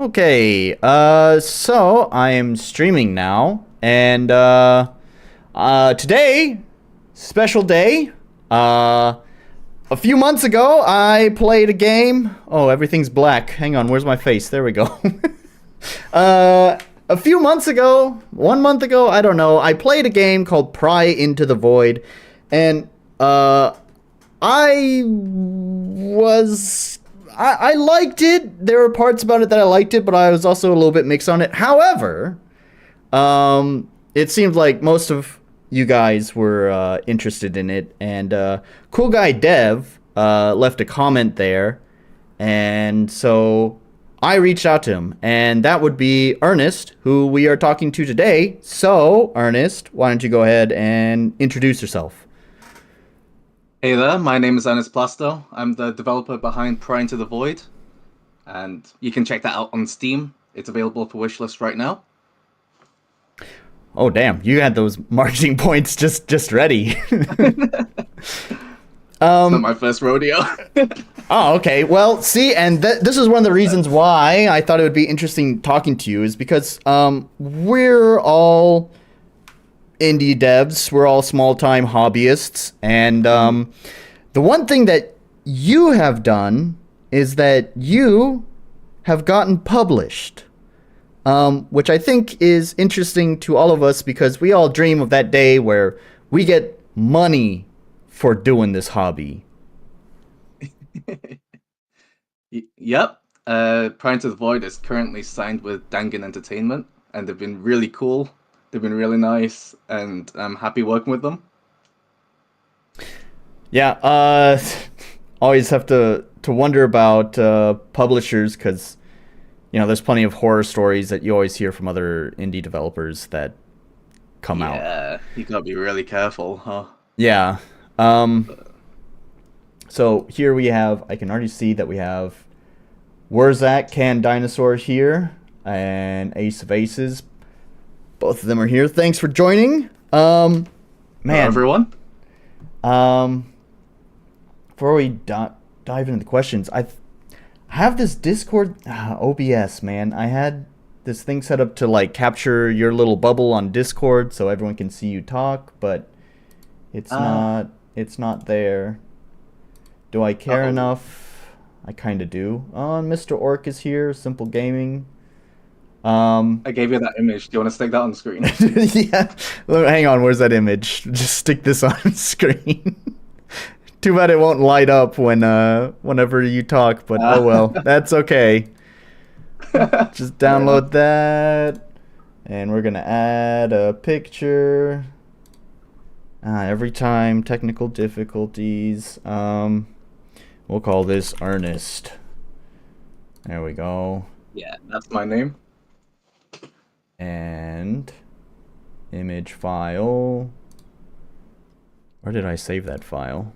Okay, so I am streaming now, and, today, special day, a few months ago, I played a game. Oh, everything's black. Hang on, where's my face? There we go. A few months ago, 1 month ago, I don't know, I played a game called Pry Into The Void, and, I was I liked it. There were parts about it that I liked it, but I was also a little bit mixed on it. However, it seemed like most of you guys were interested in it, and Cool Guy Dev left a comment there, and so I reached out to him, and that would be Ernest, who we are talking to today. So, Ernest, why don't you go ahead and introduce yourself? Hey there, my name is Ernest Placido. I'm the developer behind Pry Into The Void, and you can check that out on Steam. It's available for wishlist right now. Oh damn, you had those marketing points just ready. It's not my first rodeo. Oh, okay. Well, see, and this is one of the reasons why I thought it would be interesting talking to you is because we're all indie devs, we're all small-time hobbyists, and the one thing that you have done is that you have gotten published, which I think is interesting to all of us because we all dream of that day where we get money for doing this hobby. Yep. Pry Into The Void is currently signed with Dangan Entertainment, and they've been really cool. They've been really nice, and I'm happy working with them. Yeah, always have to wonder about publishers because there's plenty of horror stories that you always hear from other indie developers that come out. Yeah, you gotta be really careful, huh? Yeah. So here we have, I can already see that we have Wurzak, Can Dinosaur here, and Ace of Aces. Both of them are here. Thanks for joining. Man. Hello, everyone. Before we dive into the questions, I have this Discord OBS, man. I had this thing set up to like capture your little bubble on Discord so everyone can see you talk, but it's not there. Do I care enough? I kind of do. Mr. Orc is here. Simple Gaming. I gave you that image. Do you want to stick that on screen? Yeah. Hang on. Where's that image? Just stick this on screen. Too bad it won't light up whenever you talk, but oh well. That's okay. Just download that. And we're going to add a picture. Every time. Technical difficulties. We'll call this Ernest. There we go. Yeah, that's my name. And image file. Where did I save that file?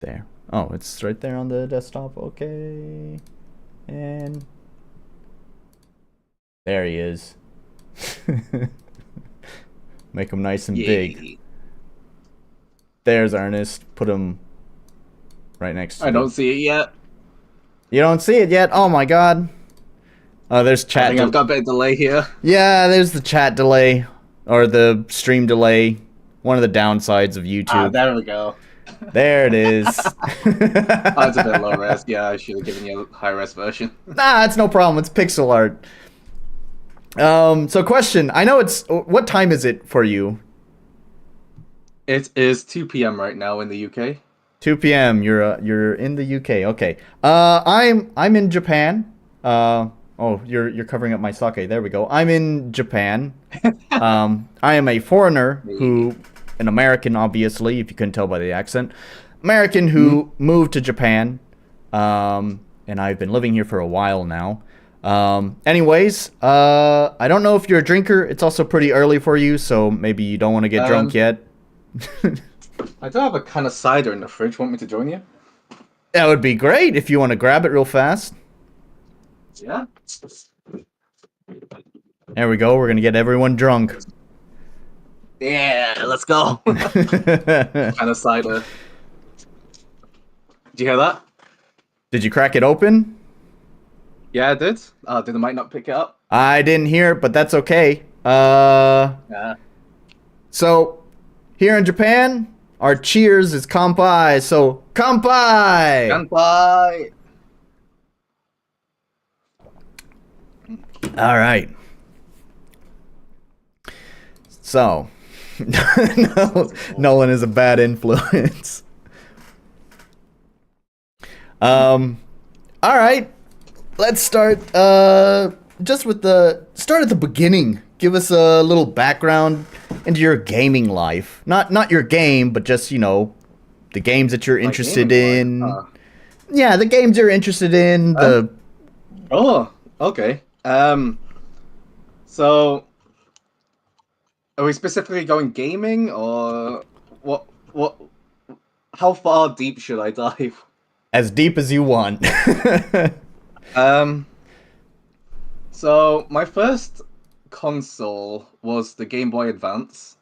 There. Oh, it's right there on the desktop. Okay. And there he is. Make him nice and big. There's Ernest. Put him right next to I don't see it yet. You don't see it yet? Oh my god. Oh, there's chat. I think I've got a bit of delay here. Yeah, there's the chat delay. Or the stream delay. One of the downsides of YouTube. There we go. There it is. Oh, it's a bit low res. Yeah, I should have given you a high res version. Nah, it's no problem. It's pixel art. So question. I know it's... What time is it for you? It is 2 p.m. right now in the UK. 2 p.m. You're in the UK. Okay. I'm in Japan. Oh, you're covering up my sake. There we go. I'm in Japan. I am a foreigner an American, obviously, if you couldn't tell by the accent. American who moved to Japan. And I've been living here for a while now. Anyways, I don't know if you're a drinker. It's also pretty early for you, so maybe you don't want to get drunk yet. I do have a can of cider in the fridge. Want me to join you? That would be great if you want to grab it real fast. Yeah. There we go. We're going to get everyone drunk. Yeah, let's go. Can of cider. Did you hear that? Did you crack it open? Yeah, I did. Did the mic not pick it up? I didn't hear it, but that's okay. Yeah. So here in Japan, our cheers is kanpai. So kanpai. Kanpai! All right. So, Nolan is a bad influence. All right. Let's start just with start at the beginning. Give us a little background into your gaming life. Not your game, but just, the games that you're interested in. Yeah, the games you're interested in, Oh, okay. So are we specifically going gaming, or what how far deep should I dive? as deep as you want. Um so my first console was the Game Boy Advance.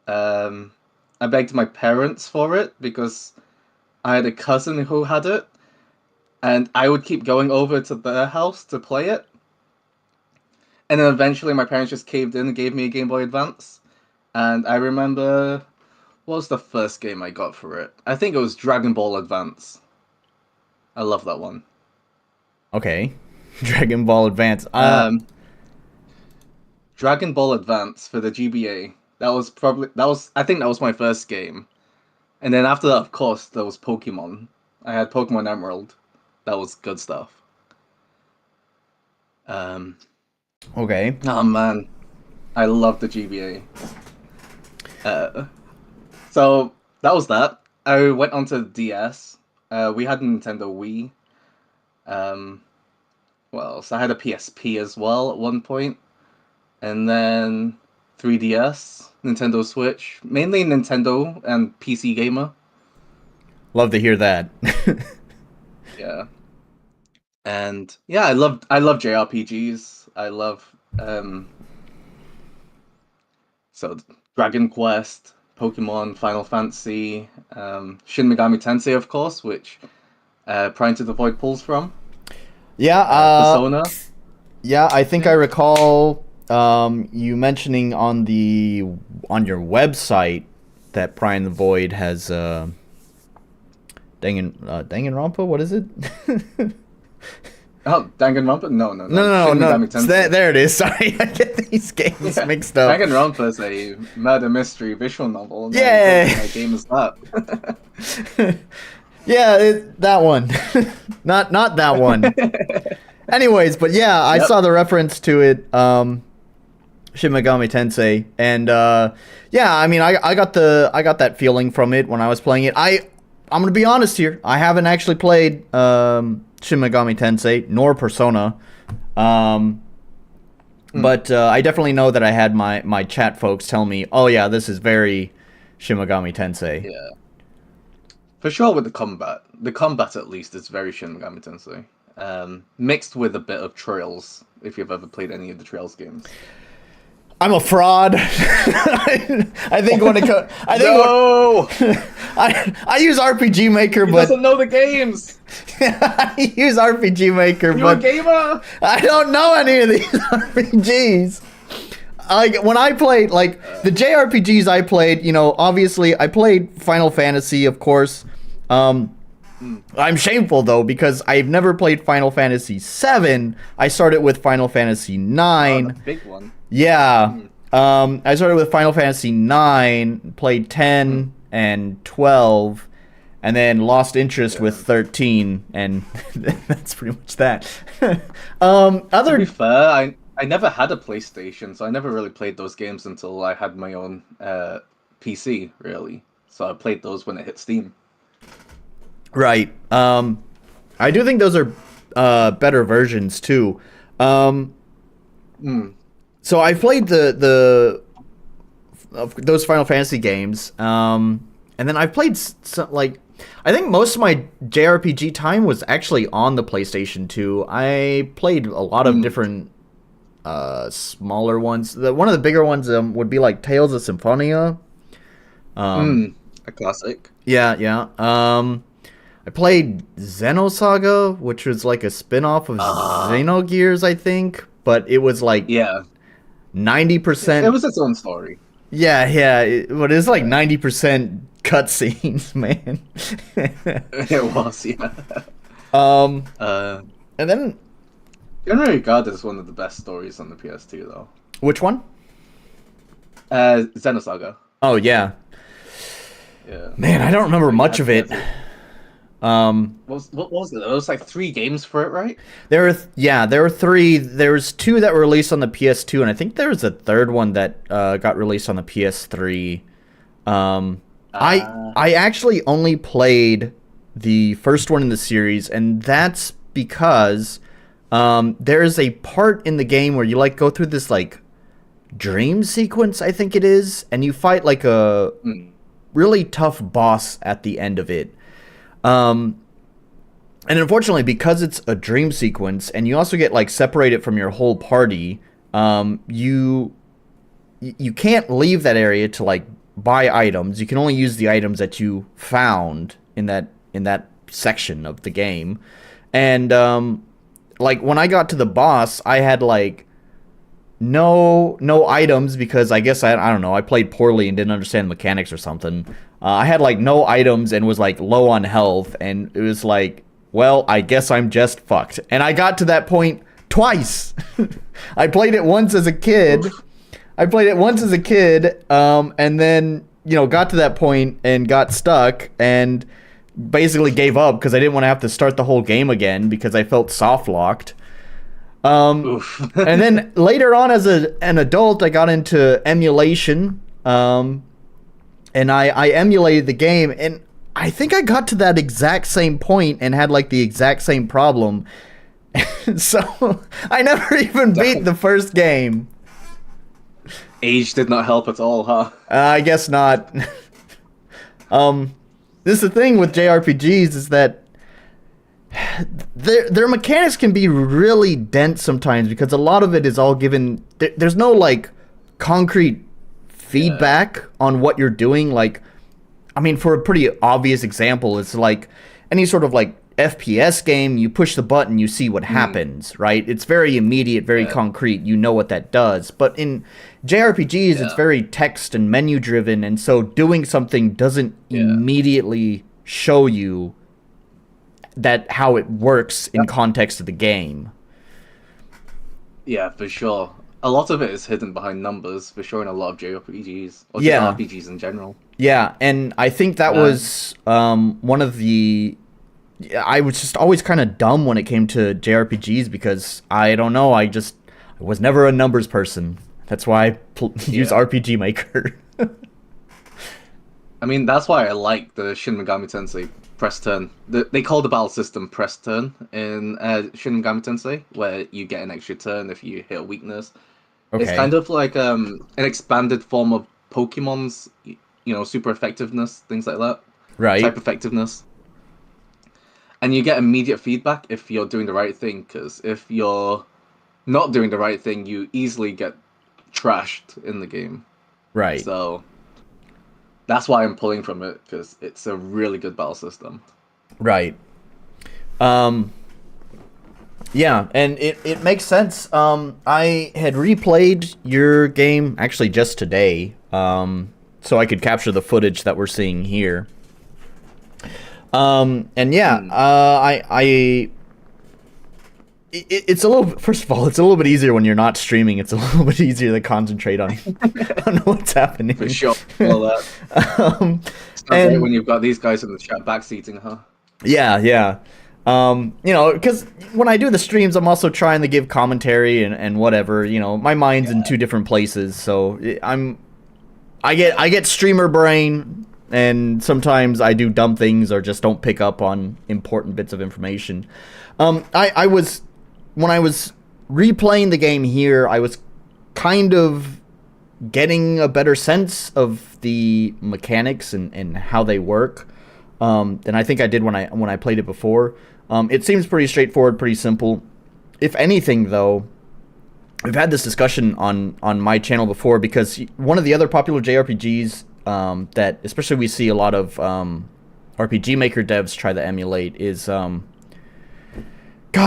I begged my parents for it because I had a cousin who had it, and I would keep going over to their house to play it. And then eventually my parents just caved in and gave me a Game Boy Advance. And I remember, what was the first game I got for it? I think it was Dragon Ball Advance. I love that one. Okay. Dragon Ball Advance. Dragon Ball Advance for the GBA. I think that was my first game. And then after that, of course, there was Pokemon. I had Pokemon Emerald. That was good stuff. Okay. Oh man, I love the GBA. So that was that. I went on to the DS. We had a Nintendo Wii. What else? I had a PSP as well at one point, and then 3DS, Nintendo Switch, mainly Nintendo and PC gamer. Love to hear that. Yeah, and yeah, I love JRPGs. I love so Dragon Quest, Pokemon, Final Fantasy, Shin Megami Tensei, of course, which Pry Into The Void pulls from. Yeah, Persona. yeah, I think I recall you mentioning on your website that Pry in the Void has Danganronpa, what is it? Oh, Danganronpa? No. No. Shin Megami Tensei. There it is. Sorry, I get these games mixed up. Danganronpa is a murder mystery visual novel. Yeah. My game is that. Yeah, that one. not that one. Anyways, but yeah, I saw the reference to it, Shin Megami Tensei, and yeah, I mean, I got that feeling from it when I was playing it. I'm gonna be honest here. I haven't actually played Shin Megami Tensei nor Persona, but I definitely know that I had my chat folks tell me, oh yeah, this is very Shin Megami Tensei. Yeah. For sure with the combat. The combat, at least, is very Shin Megami Tensei. Mixed with a bit of Trails, if you've ever played any of the Trails games. I'm a fraud. I think when it comes, No! I use RPG Maker, He but doesn't know the games! I use RPG Maker, You're a but gamer! I don't know any of these RPGs. Like when I played, like the JRPGs I played, obviously I played Final Fantasy, of course. I'm shameful though because I've never played Final Fantasy VII. I started with Final Fantasy IX. Oh, the big one. Yeah. I started with Final Fantasy IX, played 10 and 12, and then lost interest with 13, and that's pretty much that. To be fair, I never had a PlayStation, so I never really played those games until I had my own PC, really. So I played those when it hit Steam. Right. I do think those are better versions too. So I played those Final Fantasy games, and then I played I think most of my JRPG time was actually on the PlayStation 2. I played a lot of different smaller ones. One of the bigger ones would be like Tales of Symphonia. A classic. Yeah. I played Xenosaga, which was like a spin-off of Xenogears, I think, but it was like Yeah, 90%. it was its own story. Yeah, but it's like 90% cutscenes, man. It was, yeah. um, Uh, and then Generally regarded as one of the best stories on the PS2, though. which one? Xenosaga. Oh yeah, Yeah. man, I don't remember much of it. What was it? There was like 3 games for it, right? There were 3. There was 2 that were released on the PS2, and I think there was a third one that got released on the PS3. I actually only played the first one in the series, and that's because there is a part in the game where you like go through this like dream sequence, I think it is, and you fight like a really tough boss at the end of it. And unfortunately, because it's a dream sequence, and you also get like separated from your whole party, you can't leave that area to like buy items. You can only use the items that you found in that section of the game. And like when I got to the boss, I had like no items because I guess I don't know, I played poorly and didn't understand the mechanics or something. I had like no items and was like low on health, and it was like, well, I guess I'm just fucked. And I got to that point twice. I played it once as a kid. And then, got to that point and got stuck and basically gave up because I didn't want to have to start the whole game again because I felt soft locked. And then later on as an adult, I got into emulation. And I emulated the game, and I think I got to that exact same point and had like the exact same problem. So I never even beat the first game. Age did not help at all, huh? I guess not. This is the thing with JRPGs is that their mechanics can be really dense sometimes because a lot of it is all given. There's no like concrete feedback on what you're doing. Like, I mean, for a pretty obvious example, it's like any sort of like FPS game, you push the button, you see what happens, right? It's very immediate, very concrete. You know what that does. But in JRPGs, it's very text and menu driven, and so doing something doesn't immediately show you that how it works in context of the game. Yeah, for sure. A lot of it is hidden behind numbers, for sure, in a lot of JRPGs, or just RPGs in general. Yeah, and I think that was one of the... I was just always kind of dumb when it came to JRPGs because, I don't know, I was never a numbers person. That's why I use RPG Maker. I mean, that's why I like the Shin Megami Tensei press turn. They call the battle system press turn in Shin Megami Tensei, where you get an extra turn if you hit a weakness. Okay. It's kind of like an expanded form of Pokemon's, super effectiveness, things like that. Right. Type effectiveness. And you get immediate feedback if you're doing the right thing, because if you're not doing the right thing, you easily get trashed in the game. Right. So that's why I'm pulling from it, because it's a really good battle system. Right. Yeah, and it makes sense. I had replayed your game actually just today, so I could capture the footage that we're seeing here. And yeah, it's a little. First of all, it's a little bit easier when you're not streaming. It's a little bit easier to concentrate on what's happening. For sure. All that. It's not great when you've got these guys in the chat backseating, huh? Yeah. Because when I do the streams, I'm also trying to give commentary and whatever. My mind's in 2 different places, so I get streamer brain, and sometimes I do dumb things or just don't pick up on important bits of information. When I was replaying the game here, I was kind of getting a better sense of the mechanics and how they work than I think I did when I played it before. It seems pretty straightforward, pretty simple. If anything, though, we've had this discussion on my channel before, because one of the other popular JRPGs that especially we see a lot of RPG Maker devs try to emulate is God,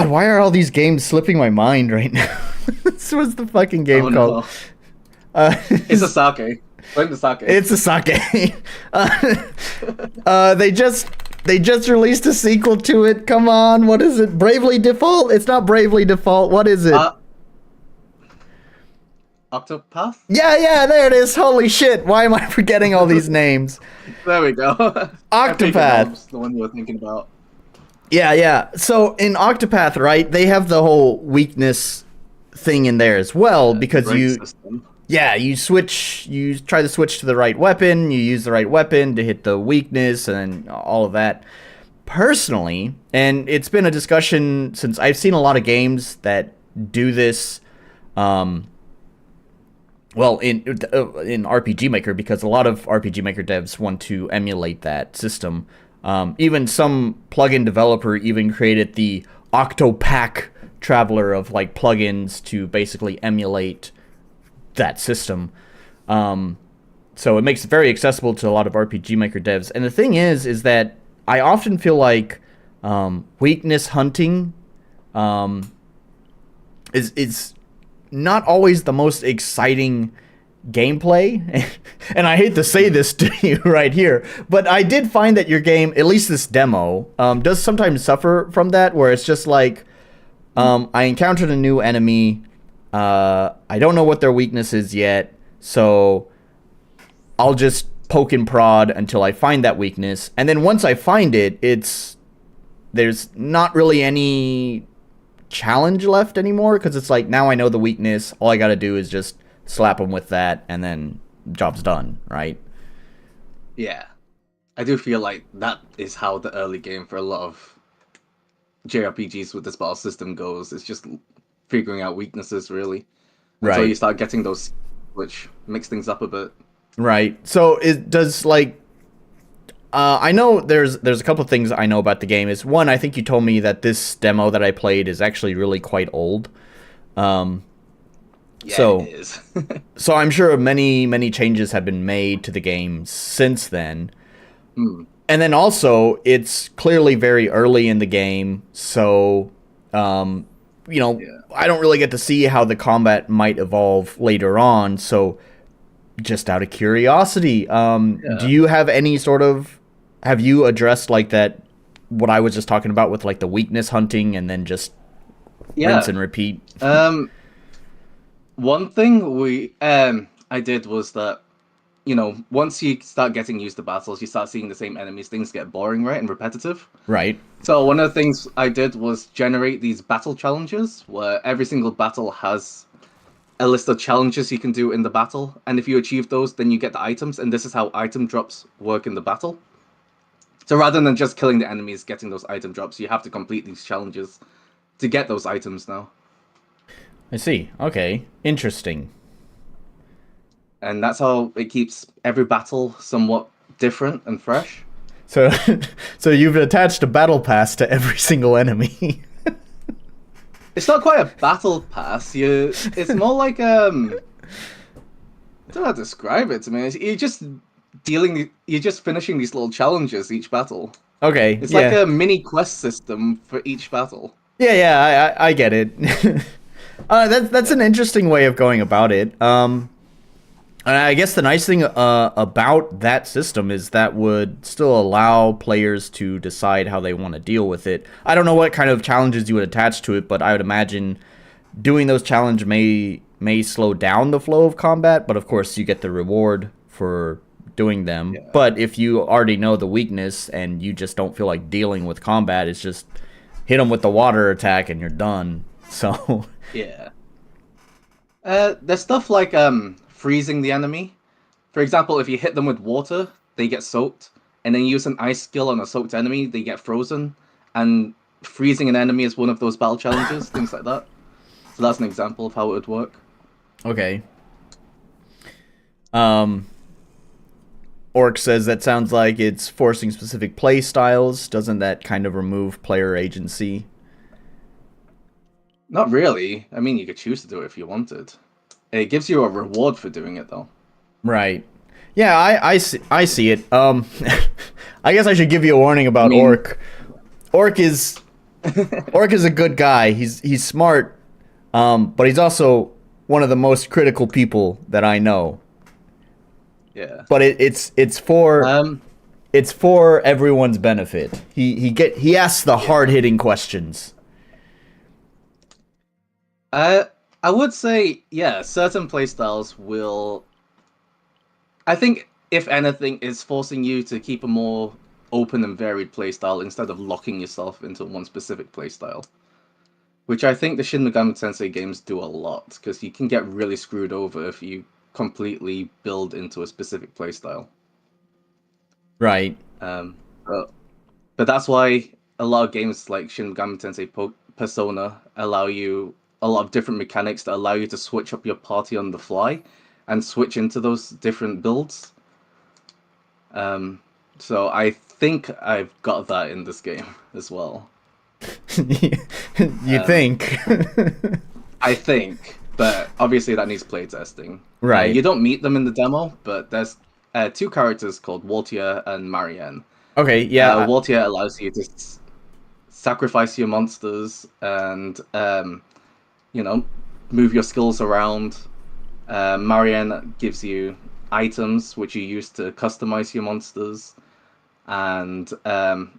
why are all these games slipping my mind right now? This was the fucking game Oh called. no. Uh, It's a sake. Blame the sake. it's a sake. They just released a sequel to it. Come on, what is it? Bravely Default? It's not Bravely Default. What is it? Octopath? Yeah, there it is. Holy shit! Why am I forgetting all these names? There we go. Octopath. The one you were thinking about. Yeah. So in Octopath, right, they have the whole weakness thing in there as well because you try to switch to the right weapon, you use the right weapon to hit the weakness and all of that. Personally, and it's been a discussion since I've seen a lot of games that do this well, in RPG Maker, because a lot of RPG Maker devs want to emulate that system. Even some plugin developer even created the Octopack Traveler of like plugins to basically emulate that system. So it makes it very accessible to a lot of RPG Maker devs. And the thing is that I often feel like weakness hunting is not always the most exciting gameplay. And I hate to say this to you right here, but I did find that your game, at least this demo, does sometimes suffer from that, where it's just like, I encountered a new enemy, I don't know what their weakness is yet, so I'll just poke and prod until I find that weakness, and then once I find it, there's not really any challenge left anymore, because it's like, now I know the weakness, all I gotta do is just slap them with that, and then job's done, right? Yeah. I do feel like that is how the early game for a lot of JRPGs with this battle system goes. It's just figuring out weaknesses, really. Until Right. you start getting those, which mix things up a bit. Right. So it does, like, I know there's a couple of things I know about the game. Is one, I think you told me that this demo that I played is actually really quite old. Yeah, so it is. so I'm sure many changes have been made to the game since then. And then also, it's clearly very early in the game, so I don't really get to see how the combat might evolve later on. So just out of curiosity, do you have any sort of, have you addressed like that, what I was just talking about with like the weakness hunting and then just rinse and repeat? One thing I did was that, once you start getting used to battles, you start seeing the same enemies, things get boring, right, and repetitive. Right. So one of the things I did was generate these battle challenges, where every single battle has a list of challenges you can do in the battle, and if you achieve those, then you get the items, and this is how item drops work in the battle. So rather than just killing the enemies, getting those item drops, you have to complete these challenges to get those items now. I see. Okay. Interesting. And that's how it keeps every battle somewhat different and fresh. So so you've attached a battle pass to every single enemy. It's not quite a battle pass. It's more like I don't know how to describe it to me. You're just finishing these little challenges each battle. Okay. It's like a mini quest system for each battle. Yeah, I get it. That's an interesting way of going about it. And I guess the nice thing about that system is that would still allow players to decide how they want to deal with it. I don't know what kind of challenges you would attach to it, but I would imagine doing those challenges may slow down the flow of combat, but of course you get the reward for doing them. Yeah. But if you already know the weakness and you just don't feel like dealing with combat, it's just hit them with the water attack and you're done. So yeah. There's stuff like freezing the enemy. For example, if you hit them with water, they get soaked, and then you use an ice skill on a soaked enemy, they get frozen. And freezing an enemy is one of those battle challenges, things like that. So that's an example of how it would work. Okay. Orc says that sounds like it's forcing specific play styles. Doesn't that kind of remove player agency? Not really. I mean, you could choose to do it if you wanted. It gives you a reward for doing it, though. Right. Yeah, I see it. I guess I should give you a warning I about mean, Orc. Orc is Orc is a good guy. He's smart, but he's also one of the most critical people that I know. yeah. But Um, it's for everyone's benefit. He asks the hard yeah. hitting questions. I would say, yeah, certain playstyles will. I think, if anything, is forcing you to keep a more open and varied playstyle instead of locking yourself into one specific playstyle. Which I think the Shin Megami Tensei games do a lot, because you can get really screwed over if you completely build into a specific playstyle. Right. Um, but, but that's why a lot of games like Shin Megami Tensei Persona allow you a lot of different mechanics that allow you to switch up your party on the fly and switch into those different builds. Um, so I think I've got that in this game as well. You Um, think? I think, but obviously that needs playtesting. Right. You don't meet them in the demo, but there's two characters called Waltia and Marianne. Okay. Yeah. Waltia allows you to sacrifice your monsters and you know, move your skills around. Marianne gives you items which you use to customize your monsters and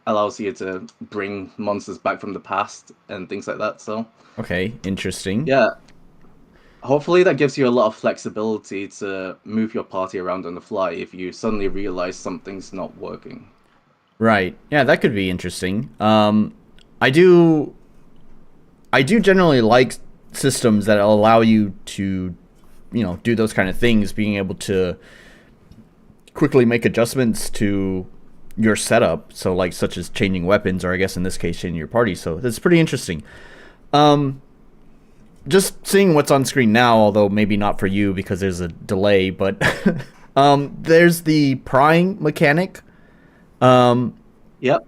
allows you to bring monsters back from the past and things like that. So Okay. Interesting. yeah, hopefully that gives you a lot of flexibility to move your party around on the fly if you suddenly realize something's not working. Right. Yeah, that could be interesting. I do. I do generally like systems that allow you to, do those kind of things. Being able to quickly make adjustments to your setup. So, like, such as changing weapons, or I guess in this case, changing your party. So that's pretty interesting. Um, just seeing what's on screen now, although maybe not for you because there's a delay, but there's the prying mechanic. Um, Yep.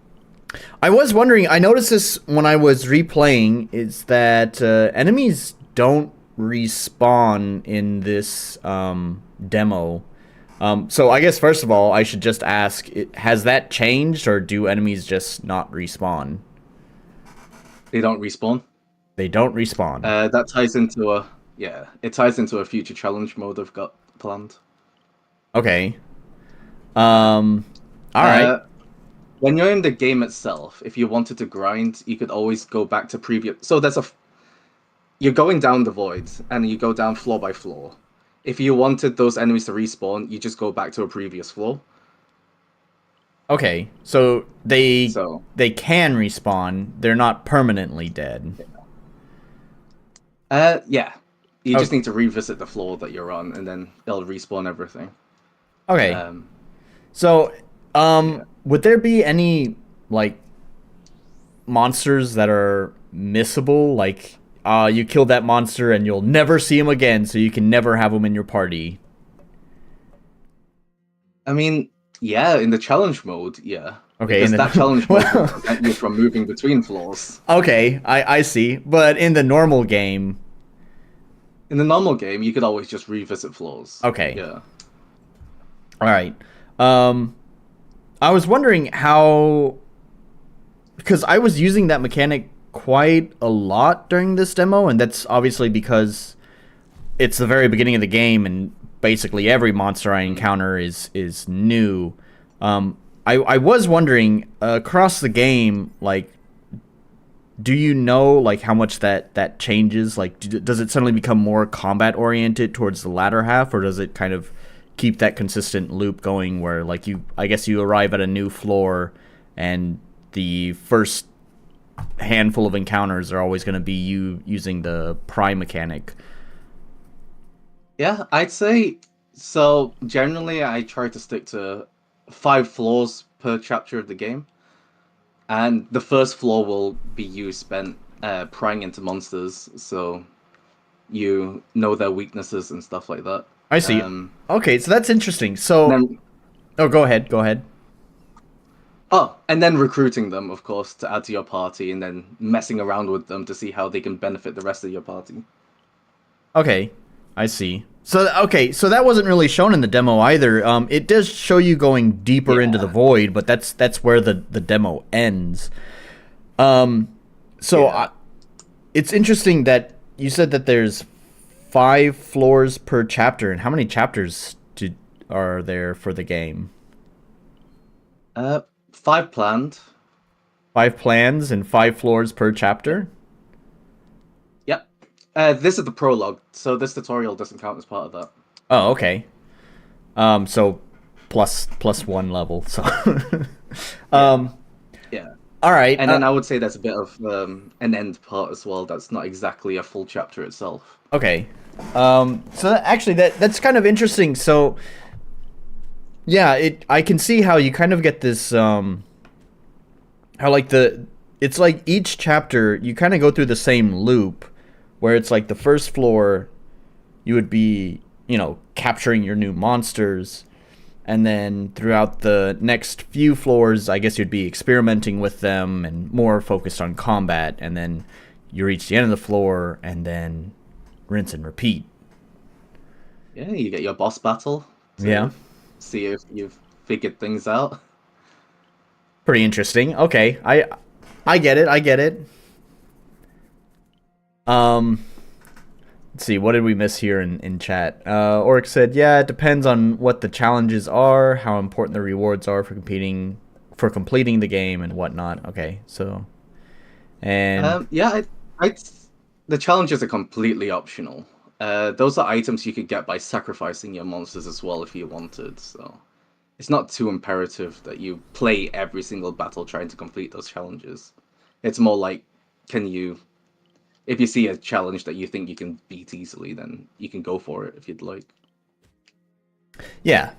I was wondering, I noticed this when I was replaying, is that enemies don't respawn in this demo. So I guess first of all, I should just ask, has that changed, or do enemies just not respawn? They don't respawn. They don't respawn. That ties into a yeah, it ties into a future challenge mode I've got planned. Okay. Um, All right. uh, when you're in the game itself, if you wanted to grind, you could always go back to previous. So you're going down the void, and you go down floor by floor. If you wanted those enemies to respawn, you just go back to a previous floor. Okay. So they So they can respawn. They're not permanently dead. yeah, you Oh, just need to revisit the floor that you're on, and then it'll respawn everything. okay. Um, So, yeah. would there be any like monsters that are missable? Like, you kill that monster and you'll never see him again, so you can never have him in your party. I mean, yeah, in the challenge mode, yeah, Okay, and because that then challenge mode will well, prevent you from moving between floors. okay, I see. But in the normal game, In the normal game, you could always just revisit floors. okay, Yeah. all right. Um, I was wondering how, because I was using that mechanic quite a lot during this demo, and that's obviously because it's the very beginning of the game, and basically every monster I encounter is new. I was wondering across the game, like, do you know like how much that changes? Like, does it suddenly become more combat oriented towards the latter half, or does it kind of keep that consistent loop going where like I guess you arrive at a new floor and the first handful of encounters are always going to be you using the pry mechanic? Yeah, I'd say so. Generally, I try to stick to 5 floors per chapter of the game, and the first floor will be you spent prying into monsters, so you know their weaknesses and stuff like that. I see. Um, Okay, so that's interesting. and So, then oh, go ahead. Go ahead. and then recruiting them, of course, to add to your party, and then messing around with them to see how they can benefit the rest of your party. Okay, I see. Okay, so that wasn't really shown in the demo either. It does show you going deeper into the void, but that's where the demo ends. It's interesting that you said that there's 5 floors per chapter, and how many chapters are there for the game? 5 planned. 5 plans and 5 floors per chapter? Yep. This is the prologue, so this tutorial doesn't count as part of that. Oh, okay. So plus 1 level. So yeah. All right. And then I would say there's a bit of an end part as well. That's not exactly a full chapter itself. Okay. That's kind of interesting. So yeah, I can see how you kind of get this how like it's like each chapter you kind of go through the same loop where it's like the first floor you would be, capturing your new monsters, and then throughout the next few floors, I guess you'd be experimenting with them and more focused on combat, and then you reach the end of the floor and then rinse and repeat. Yeah, you get your boss battle. Yeah. See if you've figured things out. Pretty interesting. Okay, I get it. Let's see, what did we miss here in chat? Oric said, yeah, it depends on what the challenges are, how important the rewards are for completing the game and whatnot. Okay, so and the challenges are completely optional. Those are items you could get by sacrificing your monsters as well if you wanted, so it's not too imperative that you play every single battle trying to complete those challenges. It's more like, if you see a challenge that you think you can beat easily, then you can go for it if you'd like. Yeah.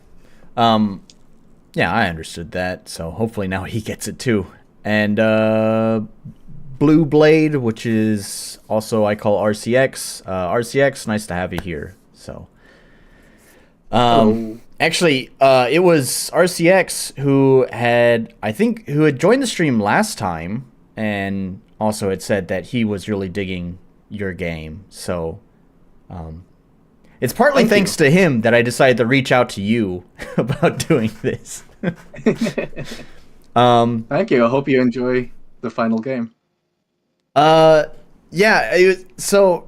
Yeah, I understood that, so hopefully now he gets it too. And Blue Blade, which is also I call RCX. RCX, nice to have you here. So actually, it was RCX who had joined the stream last time and also had said that he was really digging your game. So it's partly thanks to him that I decided to reach out to you about doing this. Thank you. I hope you enjoy the final game. Yeah, so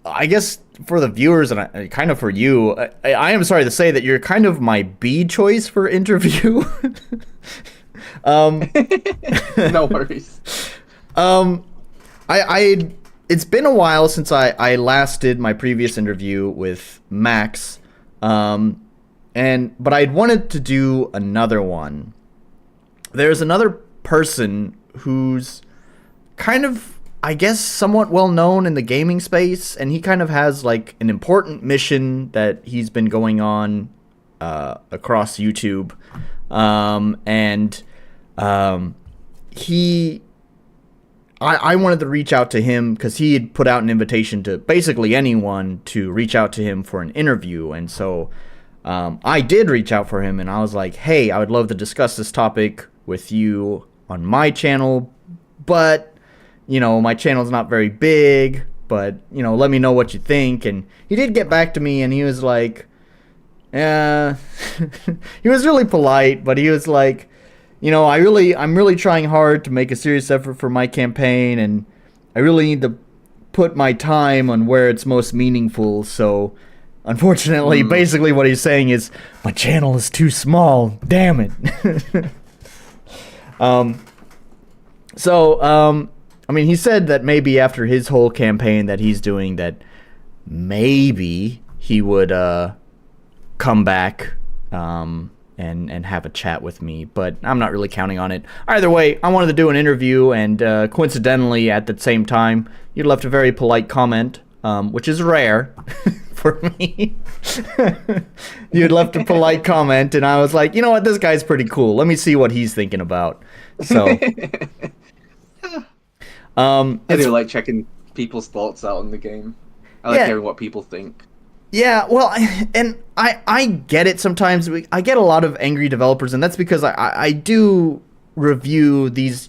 I guess for the viewers and kind of for you, I am sorry to say that you're kind of my B choice for interview. No worries. It's been a while since I last did my previous interview with Max, but I'd wanted to do another one. There's another person who's kind of, I guess, somewhat well known in the gaming space, and he kind of has like an important mission that he's been going on across YouTube, I wanted to reach out to him because he had put out an invitation to basically anyone to reach out to him for an interview, and so I did reach out for him, and I was like, hey, I would love to discuss this topic with you on my channel, but my channel's not very big, but let me know what you think. And he did get back to me, and he was like, he was really polite, but he was like, I'm really trying hard to make a serious effort for my campaign, and I really need to put my time on where it's most meaningful. So unfortunately, basically what he's saying is my channel is too small. Damn it. He said that maybe after his whole campaign that he's doing, that maybe he would come back and have a chat with me, but I'm not really counting on it. Either way, I wanted to do an interview, and coincidentally, at the same time, you left a very polite comment, which is rare for me. You had left a polite comment, and I was like, you know what, this guy's pretty cool. Let me see what he's thinking about. So, I do like checking people's thoughts out on the game. I like hearing what people think. Yeah, well, I get it sometimes. I get a lot of angry developers, and that's because I do review these,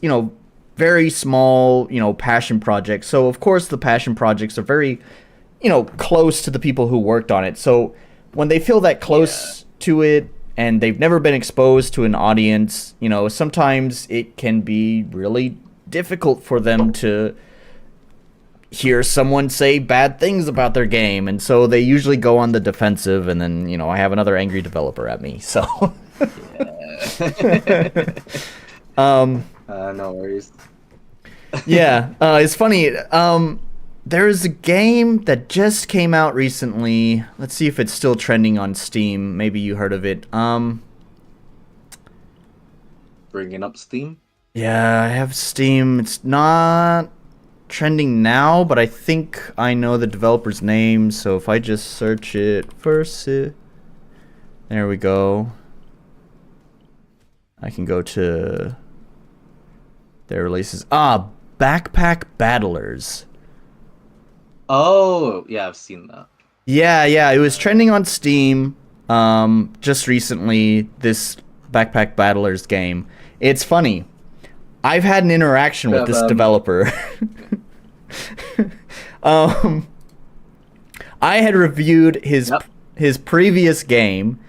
very small, passion projects. So, of course, the passion projects are very, close to the people who worked on it. So when they feel that close to it and they've never been exposed to an audience, sometimes it can be really difficult for them to hear someone say bad things about their game, and so they usually go on the defensive, and then I have another angry developer at me. So no worries. Yeah, it's funny. There's a game that just came out recently. Let's see if it's still trending on Steam. Maybe you heard of it. Bringing up Steam? Yeah, I have Steam. It's not trending now, but I think I know the developer's name. So if I just search it first, there we go. I can go to their releases. Backpack Battlers. Oh, yeah, I've seen that. Yeah, it was trending on Steam just recently, this Backpack Battlers game. It's funny. I've had an interaction with this developer. I had reviewed his previous game.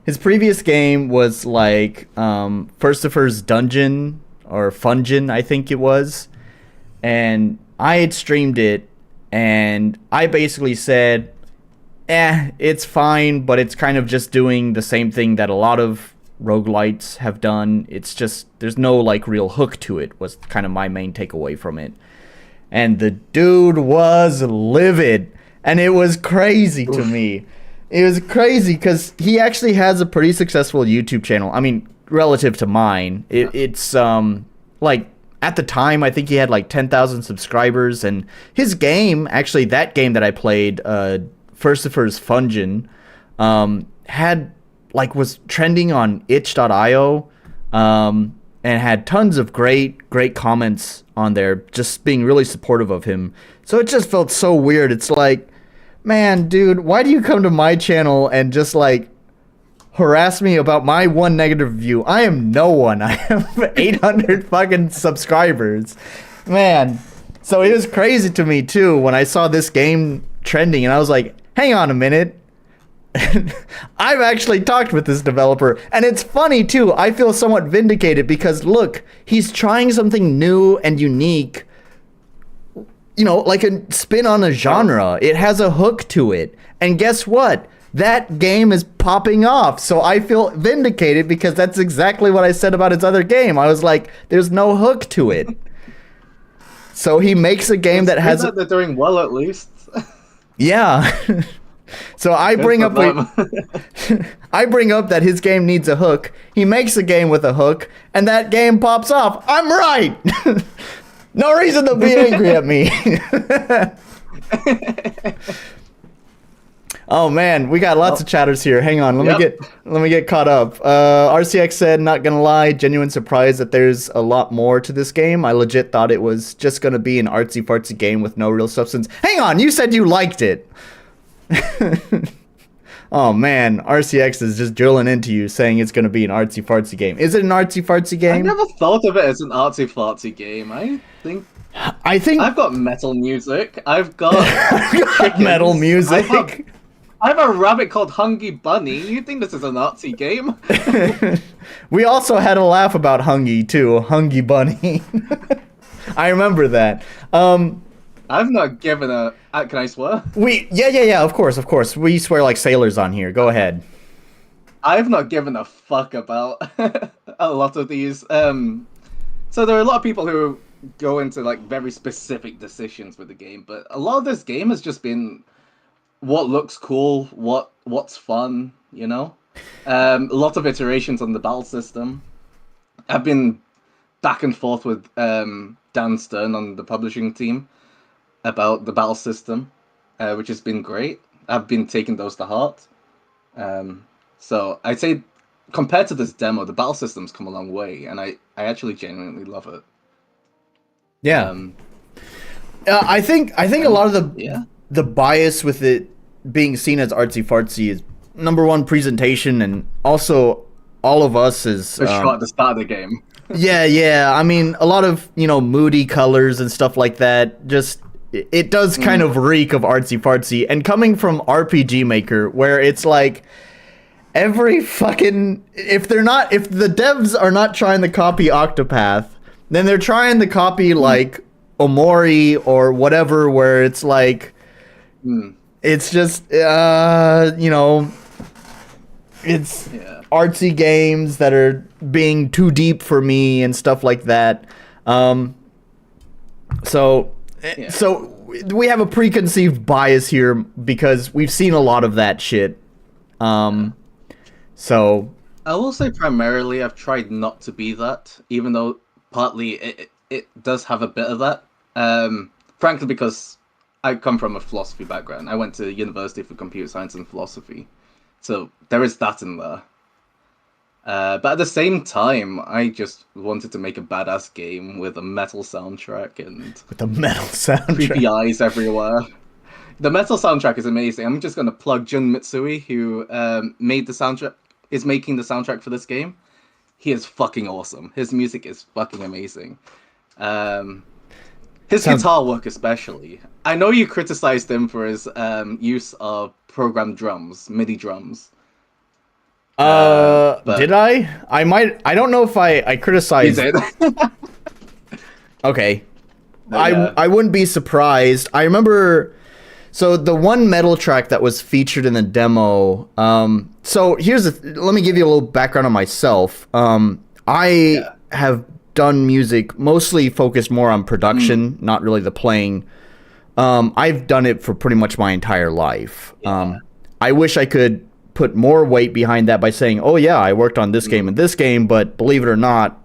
His previous game was like Firstifer's Dungeon or Fungin, I think it was. And I had streamed it, and I basically said, it's fine, but it's kind of just doing the same thing that a lot of roguelites have done. It's just, there's no like real hook to it, was kind of my main takeaway from it. And the dude was livid, and it was crazy to me. It was crazy because he actually has a pretty successful YouTube channel. I mean, relative to mine, it's like at the time I think he had like 10,000 subscribers, and his game, actually that game that I played, Firstifer's Fungin, had like was trending on itch.io, and had tons of great comments on there, just being really supportive of him. So it just felt so weird. It's like, man, dude, why do you come to my channel and just like harass me about my one negative review? I am no one. I have 800 fucking subscribers, man. So it was crazy to me too when I saw this game trending, and I was like, hang on a minute. I've actually talked with this developer, and it's funny too. I feel somewhat vindicated because look, he's trying something new and unique, like a spin on a genre. It has a hook to it, and guess what? That game is popping off. So I feel vindicated because that's exactly what I said about his other game. I was like, there's no hook to it. So he makes a game that has. They're doing well at least. Yeah. So I bring up that his game needs a hook. He makes a game with a hook, and that game pops off. I'm right. No reason to be angry at me. Oh man, we got lots of chatters here. Hang on, let me get caught up. RCX said, not gonna lie, genuine surprise that there's a lot more to this game. I legit thought it was just gonna be an artsy fartsy game with no real substance. Hang on, you said you liked it. Oh man, RCX is just drilling into you, saying it's going to be an artsy fartsy game. Is it an artsy fartsy game? I never thought of it as an artsy fartsy game. I think I've got metal music. I've got metal music. I have a rabbit called Hungy Bunny. You think this is an artsy game? We also had a laugh about Hungy too, Hungy Bunny. I remember that. I've not given a. Can I swear? Yeah. Of course. We swear like sailors on here. Go ahead. I've not given a fuck about a lot of these. So there are a lot of people who go into like very specific decisions with the game, but a lot of this game has just been what looks cool, what's fun, A lot of iterations on the battle system. I've been back and forth with Dan Stern on the publishing team about the battle system, which has been great. I've been taking those to heart. So I'd say compared to this demo, the battle system's come a long way, and I actually genuinely love it. Yeah. I think a lot of the bias with it being seen as artsy fartsy is number one, presentation, and also all of us is the shot at the start of the game. Yeah. I mean, a lot of moody colors and stuff like that. Just it does kind of reek of artsy fartsy. And coming from RPG Maker, where it's like every fucking if the devs are not trying to copy Octopath, then they're trying to copy like Omori or whatever, where it's like it's just it's artsy games that are being too deep for me and stuff like that. So we have a preconceived bias here because we've seen a lot of that shit. So I will say primarily I've tried not to be that, even though partly it does have a bit of that. Frankly, because I come from a philosophy background. I went to university for computer science and philosophy. So there is that in there. But at the same time, I just wanted to make a badass game with a metal soundtrack and creepy eyes everywhere. The metal soundtrack is amazing. I'm just gonna plug Jun Mitsui, who is making the soundtrack for this game. He is fucking awesome. His music is fucking amazing. His guitar work especially. I know you criticized him for his use of programmed drums, MIDI drums. Did I? I don't know if I criticized. You did. Okay. I wouldn't be surprised. I remember. So the one metal track that was featured in the demo. So let me give you a little background on myself. I have done music mostly focused more on production, not really the playing. I've done it for pretty much my entire life. I wish I could put more weight behind that by saying, oh yeah, I worked on this game and this game, but believe it or not,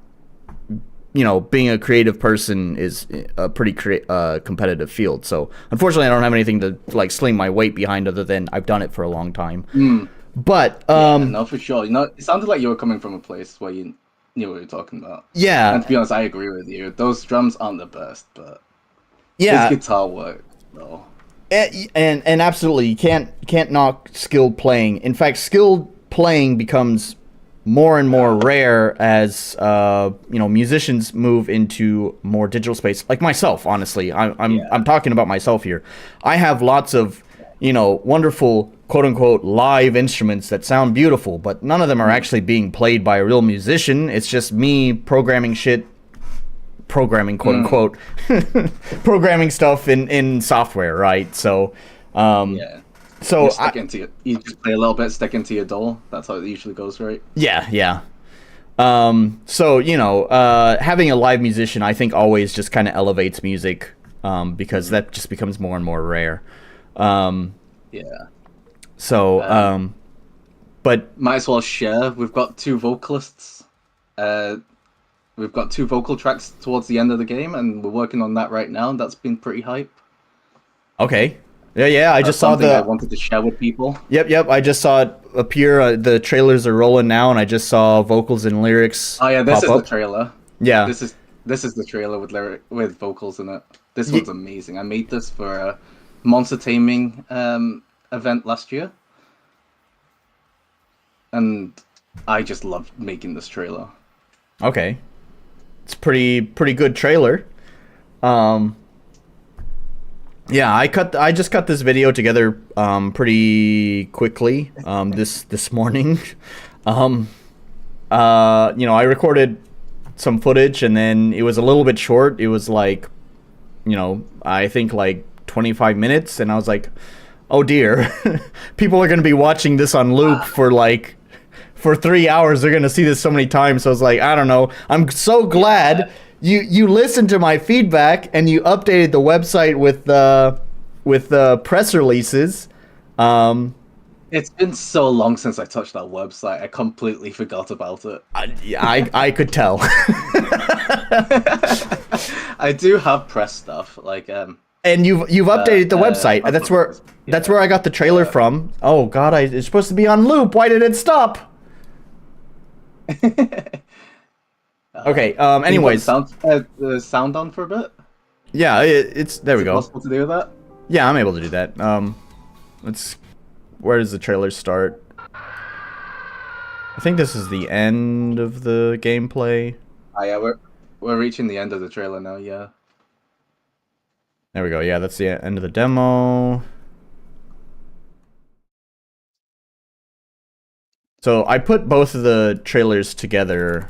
being a creative person is a pretty competitive field. So unfortunately, I don't have anything to like sling my weight behind other than I've done it for a long time. But no, for sure. It sounded like you were coming from a place where you knew what you were talking about. Yeah. And to be honest, I agree with you. Those drums aren't the best, but his guitar work, though. And absolutely, you can't knock skilled playing. In fact, skilled playing becomes more and more rare as musicians move into more digital space. Like myself, honestly, I'm talking about myself here. I have lots of wonderful quote unquote live instruments that sound beautiful, but none of them are actually being played by a real musician. It's just me programming quote unquote programming stuff in software, right? So so you just play a little bit, stick into your DAW. That's how it usually goes, right? Yeah. So having a live musician, I think, always just kind of elevates music, because that just becomes more and more rare. So but might as well share. We've got two vocalists. We've got two vocal tracks towards the end of the game, and we're working on that right now. That's been pretty hype. Okay. Yeah. I just saw I wanted to share with people. Yep. I just saw it appear. The trailers are rolling now, and I just saw vocals and lyrics. Oh yeah, this is the trailer. Yeah. This is the trailer with vocals in it. This one's amazing. I made this for a monster taming event last year, and I just loved making this trailer. Okay. It's pretty good trailer. Yeah, I just cut this video together pretty quickly this morning. I recorded some footage, and then it was a little bit short. It was like, I think like 25 minutes, and I was like, oh dear, people are going to be watching this on loop for 3 hours. They're going to see this so many times. So I was like, I don't know. I'm so glad you listened to my feedback and you updated the website with the press releases. It's been so long since I touched that website. I completely forgot about it. I could tell. I do have press stuff and you've updated the website. That's where I got the trailer from. Oh God, it's supposed to be on loop. Why did it stop? Okay. Anyways, the sound on for a bit. Yeah, it's there. We go. Possible to do that? Yeah, I'm able to do that. Where does the trailer start? I think this is the end of the gameplay. Oh yeah, we're reaching the end of the trailer now. Yeah. There we go. Yeah, that's the end of the demo. So I put both of the trailers together.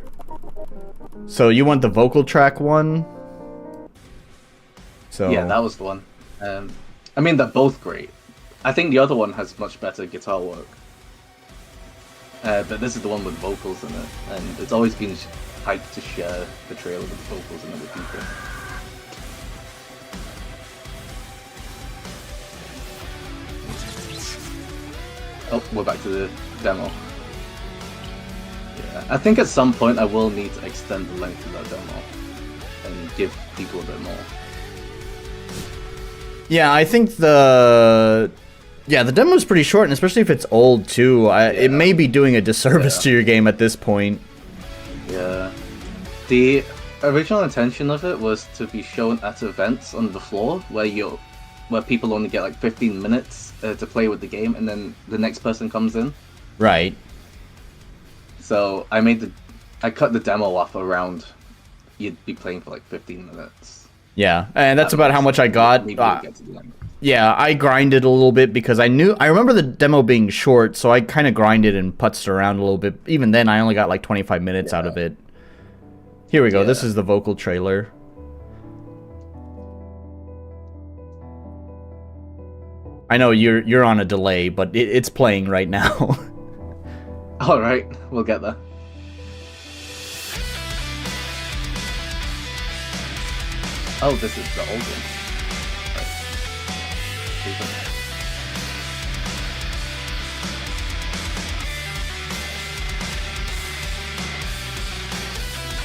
So you want the vocal track one? So Yeah, that was the one. I mean, they're both great. I think the other one has much better guitar work. But this is the one with vocals in it, and it's always been hyped to share the trailer with the vocals and other people. Oh, we're back to the demo. Yeah, I think at some point I will need to extend the length of that demo and give people a bit more. yeah, I think the demo is pretty short, and especially if it's old too. It may be doing a disservice to your game at this point. Yeah. The original intention of it was to be shown at events on the floor where people only get like 15 minutes to play with the game, and then the next person comes in. Right. So I cut the demo off around you'd be playing for like 15 minutes. Yeah, and that's about how much I got. Yeah, I grinded a little bit because I remember the demo being short, so I kind of grinded and putzed around a little bit. Even then, I only got like 25 minutes out of it. Here we go. This is the vocal trailer. I know you're on a delay, but it's playing right now. All right, we'll get there. Oh, this is the old one.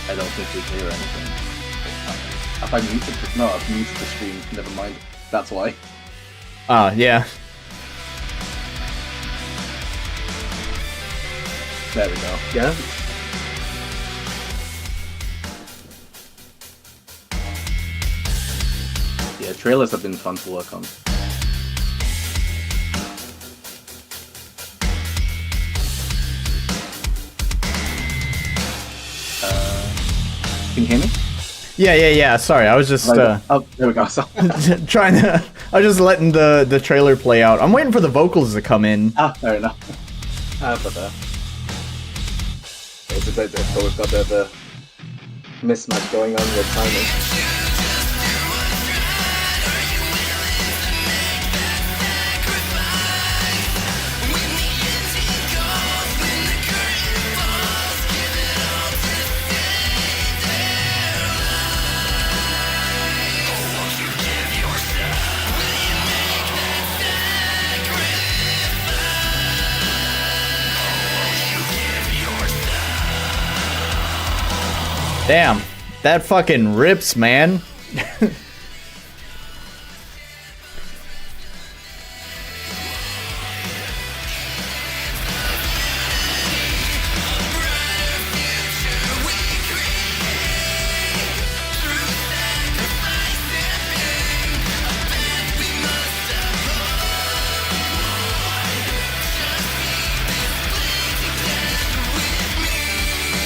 I don't think we hear anything. Have I muted the... No, I've muted the stream. Never mind. That's why. Yeah. There we go. Yeah. Yeah, trailers have been fun to work on. Can you hear me? Yeah. Sorry, I was just oh, there we go. trying to. I was just letting the trailer play out. I'm waiting for the vocals to come in. Fair enough. But it's a bit difficult. We've got a bit of a mismatch going on with timing. Damn, that fucking rips, man.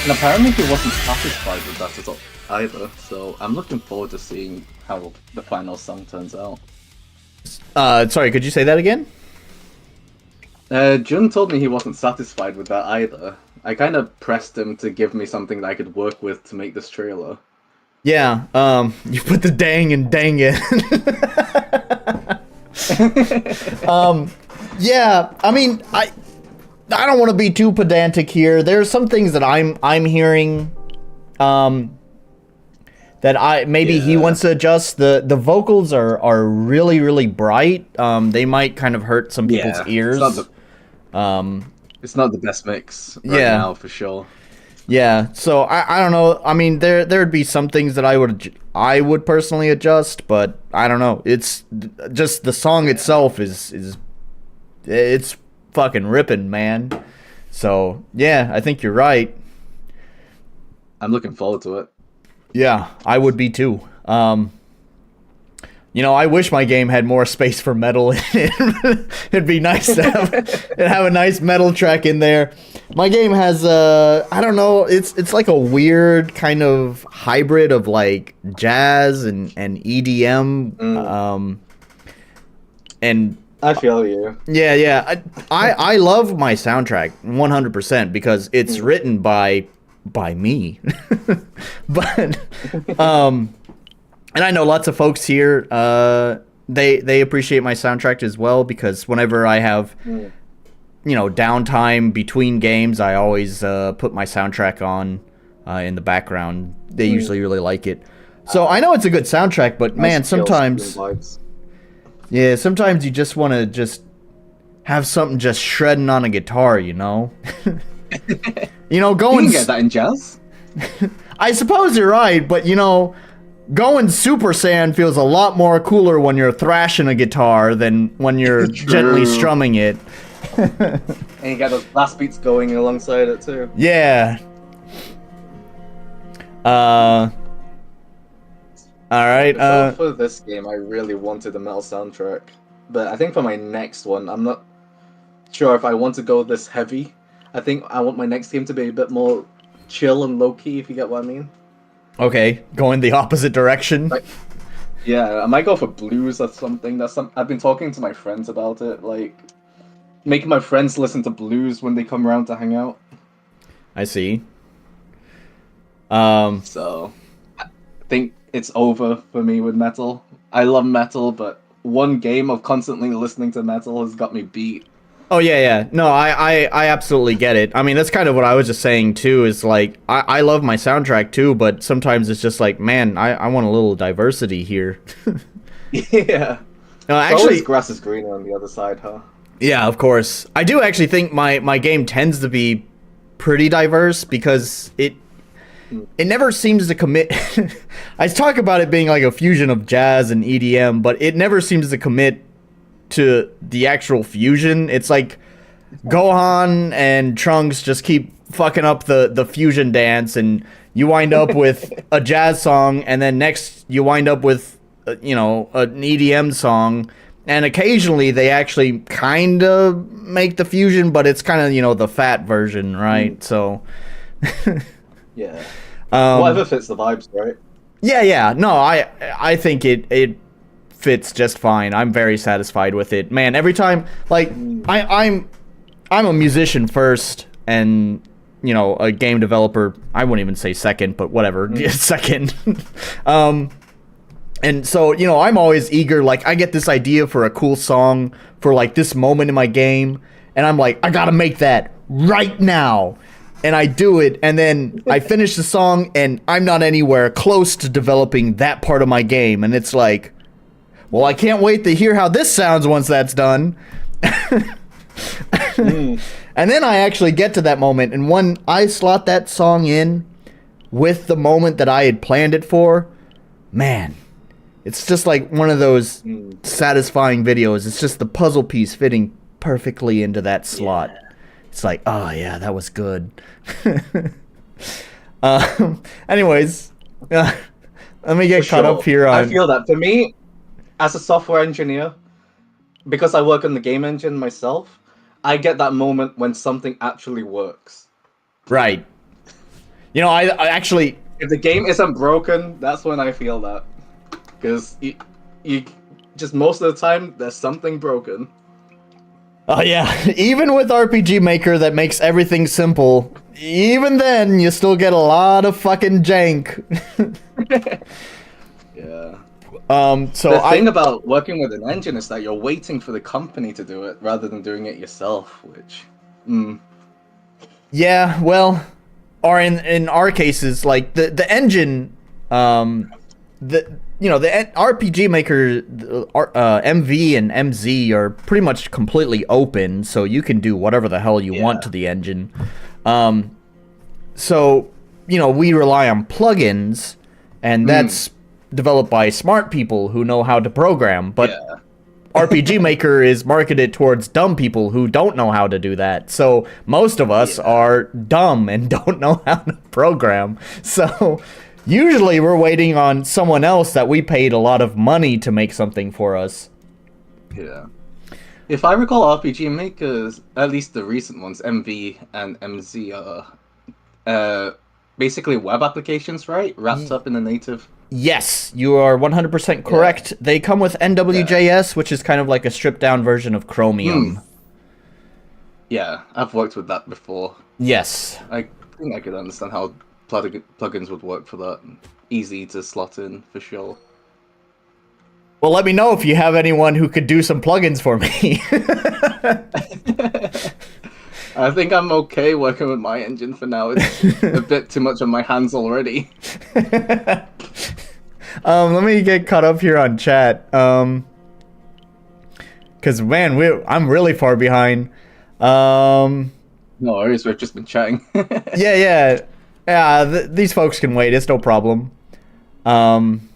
And apparently he wasn't satisfied with that at all either, so I'm looking forward to seeing how the final song turns out. Sorry, could you say that again? Jun told me he wasn't satisfied with that either. I kind of pressed him to give me something that I could work with to make this trailer. Yeah, you put the dang and dang in. Yeah, I mean, I don't want to be too pedantic here. There's some things that I'm hearing that he wants to adjust. The vocals are really bright. They might kind of hurt some people's ears. It's not the best mix right now for sure. Yeah, so I don't know. I mean, there'd be some things that I would personally adjust, but I don't know. It's just the song itself is it's fucking ripping, man. So yeah, I think you're right. I'm looking forward to it. Yeah, I would be too. You know, I wish my game had more space for metal in it. It'd be nice to have a nice metal track in there. My game has I don't know, it's like a weird kind of hybrid of like jazz and EDM. And I feel you. yeah. I love my soundtrack 100% because it's written by me. But and I know lots of folks here, they appreciate my soundtrack as well, because whenever I have, downtime between games, I always put my soundtrack on in the background. They usually really like it. So I know it's a good soundtrack, but man, sometimes you just want to just have something just shredding on a guitar, you know? You can get that in jazz. I suppose you're right, but going Super Saiyan feels a lot more cooler when you're thrashing a guitar than when you're gently strumming it. And you get those blast beats going alongside it too. Yeah. Alright, So for this game, I really wanted a metal soundtrack. But I think for my next one, I'm not sure if I want to go this heavy. I think I want my next game to be a bit more chill and low-key, if you get what I mean. Okay, going the opposite direction. Yeah, I might go for blues or something. I've been talking to my friends about it, like making my friends listen to blues when they come around to hang out. I see. So I think it's over for me with metal. I love metal, but one game of constantly listening to metal has got me beat. Oh yeah. No, I absolutely get it. I mean, that's kind of what I was just saying too, is like I love my soundtrack too, but sometimes it's just like, man, I want a little diversity here. Yeah. No, actually, always grass is greener on the other side, huh? Yeah, of course. I do actually think my game tends to be pretty diverse, because it never seems to commit. I talk about it being like a fusion of jazz and EDM, but it never seems to commit to the actual fusion. It's like Gohan and Trunks just keep fucking up the fusion dance, and you wind up with a jazz song, and then next you wind up with an EDM song, and occasionally they actually kind of make the fusion, but it's kind of the fat version, right? So yeah, whatever fits the vibes, right? Yeah. No, I think it fits just fine. I'm very satisfied with it, man. Every time, like, I'm a musician first, and a game developer, I wouldn't even say second, but whatever, second. And so I'm always eager. Like, I get this idea for a cool song for like this moment in my game, and I'm like, I gotta make that right now. And I do it, and then I finish the song, and I'm not anywhere close to developing that part of my game, and it's like, well, I can't wait to hear how this sounds once that's done. And then I actually get to that moment, and when I slot that song in with the moment that I had planned it for, man, it's just like one of those satisfying videos. It's just the puzzle piece fitting perfectly into that slot. Yeah. It's like, oh yeah, that was good. Anyways, let me get caught up here on... I feel that for me, as a software engineer, because I work on the game engine myself, I get that moment when something actually works. Right. I actually... If the game isn't broken, that's when I feel that. Because you just most of the time, there's something broken. Oh yeah, even with RPG Maker that makes everything simple, even then, you still get a lot of fucking jank. Yeah. So the thing about working with an engine is that you're waiting for the company to do it rather than doing it yourself, which... Yeah, well, or in our cases, like the engine, the RPG Maker, MV and MZ are pretty much completely open, so you can do whatever the hell you want to the engine. So we rely on plugins, and that's developed by smart people who know how to program, but RPG Maker is marketed towards dumb people who don't know how to do that. So most of us are dumb and don't know how to program. So Usually we're waiting on someone else that we paid a lot of money to make something for us. Yeah. If I recall, RPG makers, at least the recent ones, MV and MZ, are basically web applications, right? Wrapped up in a native. Yes, you are 100% correct. Yeah. They come with NWJS, which is kind of like a stripped down version of Chromium. Yeah, I've worked with that before. Yes. I think I could understand how plugins would work for that. Easy to slot in, for sure. Well, let me know if you have anyone who could do some plugins for me. I think I'm okay working with my engine for now. It's a bit too much on my hands already. Let me get caught up here on chat. Cause man, I'm really far behind. No worries, we've just been chatting. Yeah. These folks can wait. It's no problem.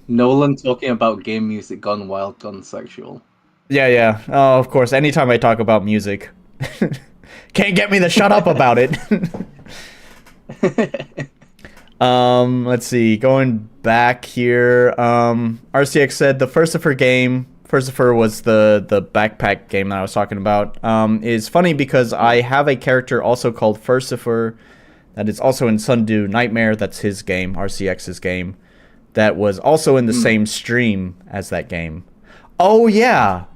Nolan talking about game music gone wild, gone sexual. Yeah. Oh, of course. Anytime I talk about music, can't get me to shut up about it. Let's see. Going back here. RCX said the Furcifer game. Furcifer was the backpack game that I was talking about. Is funny because I have a character also called Furcifer that is also in Sundew Nightmare. That's his game, RCX's game. That was also in the same stream as that game. Oh yeah.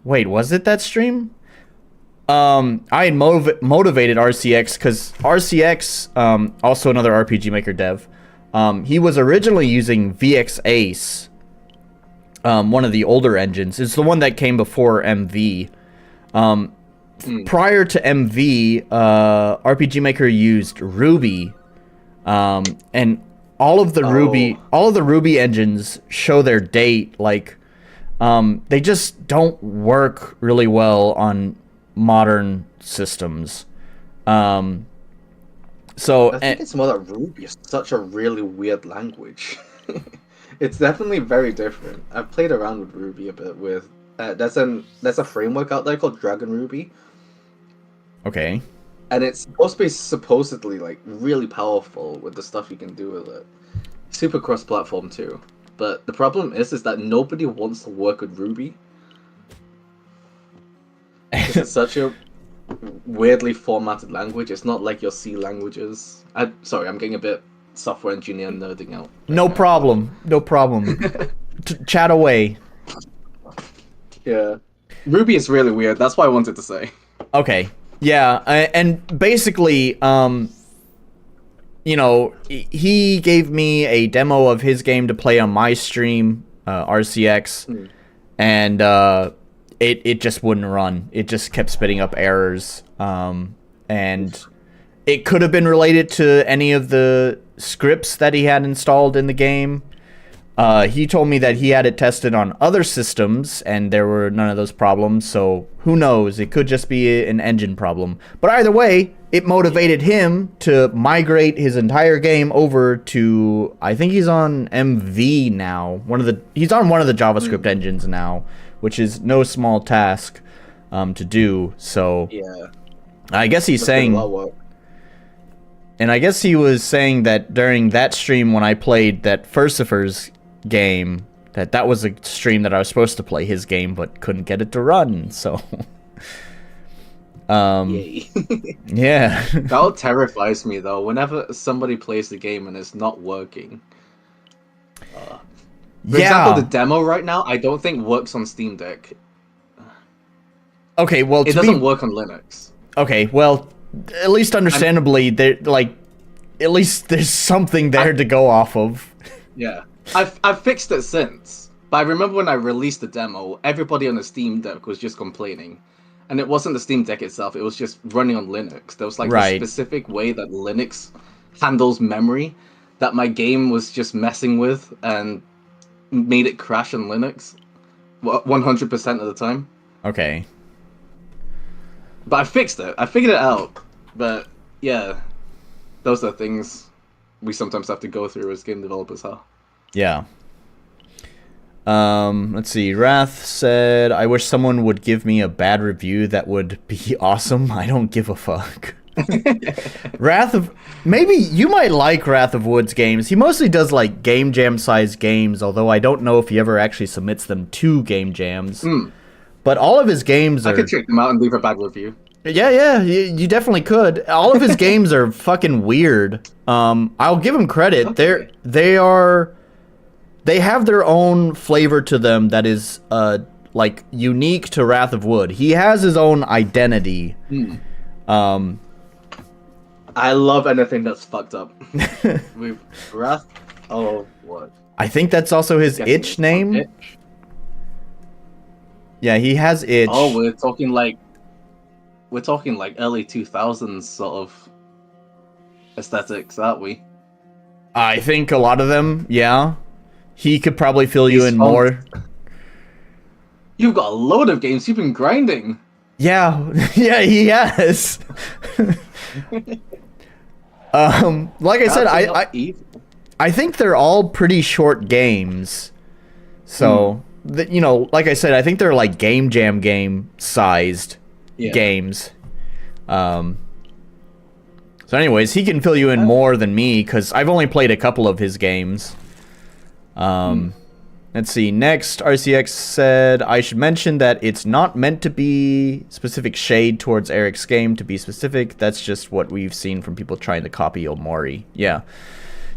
Wait, was it that stream? I had motivated RCX because RCX, also another RPG Maker dev, he was originally using VX Ace, one of the older engines. It's the one that came before MV. Prior to MV, RPG Maker used Ruby, and all of the Ruby engines show their date. Like, they just don't work really well on modern systems. So I think it's more that Ruby is such a really weird language. It's definitely very different. I've played around with Ruby a bit. With there's a framework out there called Dragon Ruby. Okay. And it's supposed to be supposedly like really powerful with the stuff you can do with it. Super cross-platform too. But the problem is that nobody wants to work with Ruby. It's such a weirdly formatted language. It's not like your C languages. Sorry, I'm getting a bit software engineer nerding out. No problem. Chat away. Yeah. Ruby is really weird. That's what I wanted to say. Okay. Yeah, and basically, he gave me a demo of his game to play on my stream, RCX, and it just wouldn't run. It just kept spitting up errors, and it could have been related to any of the scripts that he had installed in the game. He told me that he had it tested on other systems, and there were none of those problems, so who knows? It could just be an engine problem. But either way, it motivated him to migrate his entire game over to, I think he's on MV now. He's on one of the JavaScript engines now, which is no small task to do, so... Yeah. I guess he's saying... And I guess he was saying that during that stream when I played that Furcifer's game, that was a stream that I was supposed to play his game but couldn't get it to run, so Yay. Yeah. That terrifies me though, whenever somebody plays the game and it's not working. For example, the demo right now I don't think works on Steam Deck. Okay, well, it doesn't work on Linux. Okay, well, at least understandably, at least there's something there to go off of. Yeah. I've fixed it since, but I remember when I released the demo, everybody on the Steam Deck was just complaining. And it wasn't the Steam Deck itself, it was just running on Linux. There was like a specific way that Linux handles memory that my game was just messing with and made it crash on Linux 100% of the time. Okay. But I fixed it. I figured it out. But yeah, those are things we sometimes have to go through as game developers, huh? Yeah. Let's see. Wrath said, I wish someone would give me a bad review that would be awesome. I don't give a fuck. Wrath of... Maybe you might like Wrath of Wood's games. He mostly does, like, Game Jam-sized games, although I don't know if he ever actually submits them to Game Jams. But all of his games are... I could check them out and leave a bad review. Yeah, you definitely could. All of his games are fucking weird. I'll give him credit. Okay. They have their own flavor to them that is like unique to Wrath of Wood. He has his own identity. I love anything that's fucked up. With Wrath of Wood. I think that's also his itch name. Itch. Yeah, he has itch. Oh, we're talking like early 2000s sort of aesthetics, aren't we? I think a lot of them, yeah. He could probably fill you in more. You've got a load of games. You've been grinding. Yeah, yeah, he has. Like I said, I think they're all pretty short games. So, you know, like I said, I think they're like Game Jam game sized games. So anyways, he can fill you in more than me because I've only played a couple of his games. Let's see. Next, RCX said, I should mention that it's not meant to be specific shade towards Eric's game. To be specific, that's just what we've seen from people trying to copy Omori. Yeah.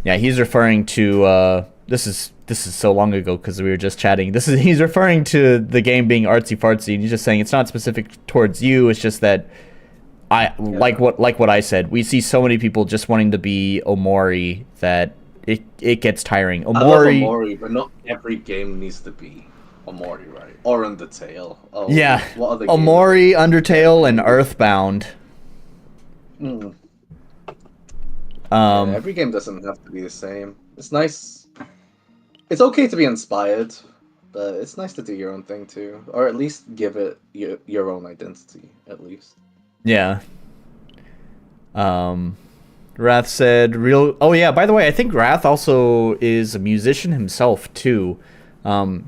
Yeah, he's referring to, this is so long ago because we were just chatting. He's referring to the game being artsy-fartsy, and he's just saying it's not specific towards you. It's just that like what I said. We see so many people just wanting to be Omori that it gets tiring. I love Omori, but not every game needs to be Omori, right? Or Undertale. Oh, yeah. What other Omori, Undertale, and Earthbound. Every game doesn't have to be the same. It's nice. It's okay to be inspired, but it's nice to do your own thing too, or at least give it your own identity, at least. Yeah. Wrath said, oh yeah, by the way, I think Wrath also is a musician himself too.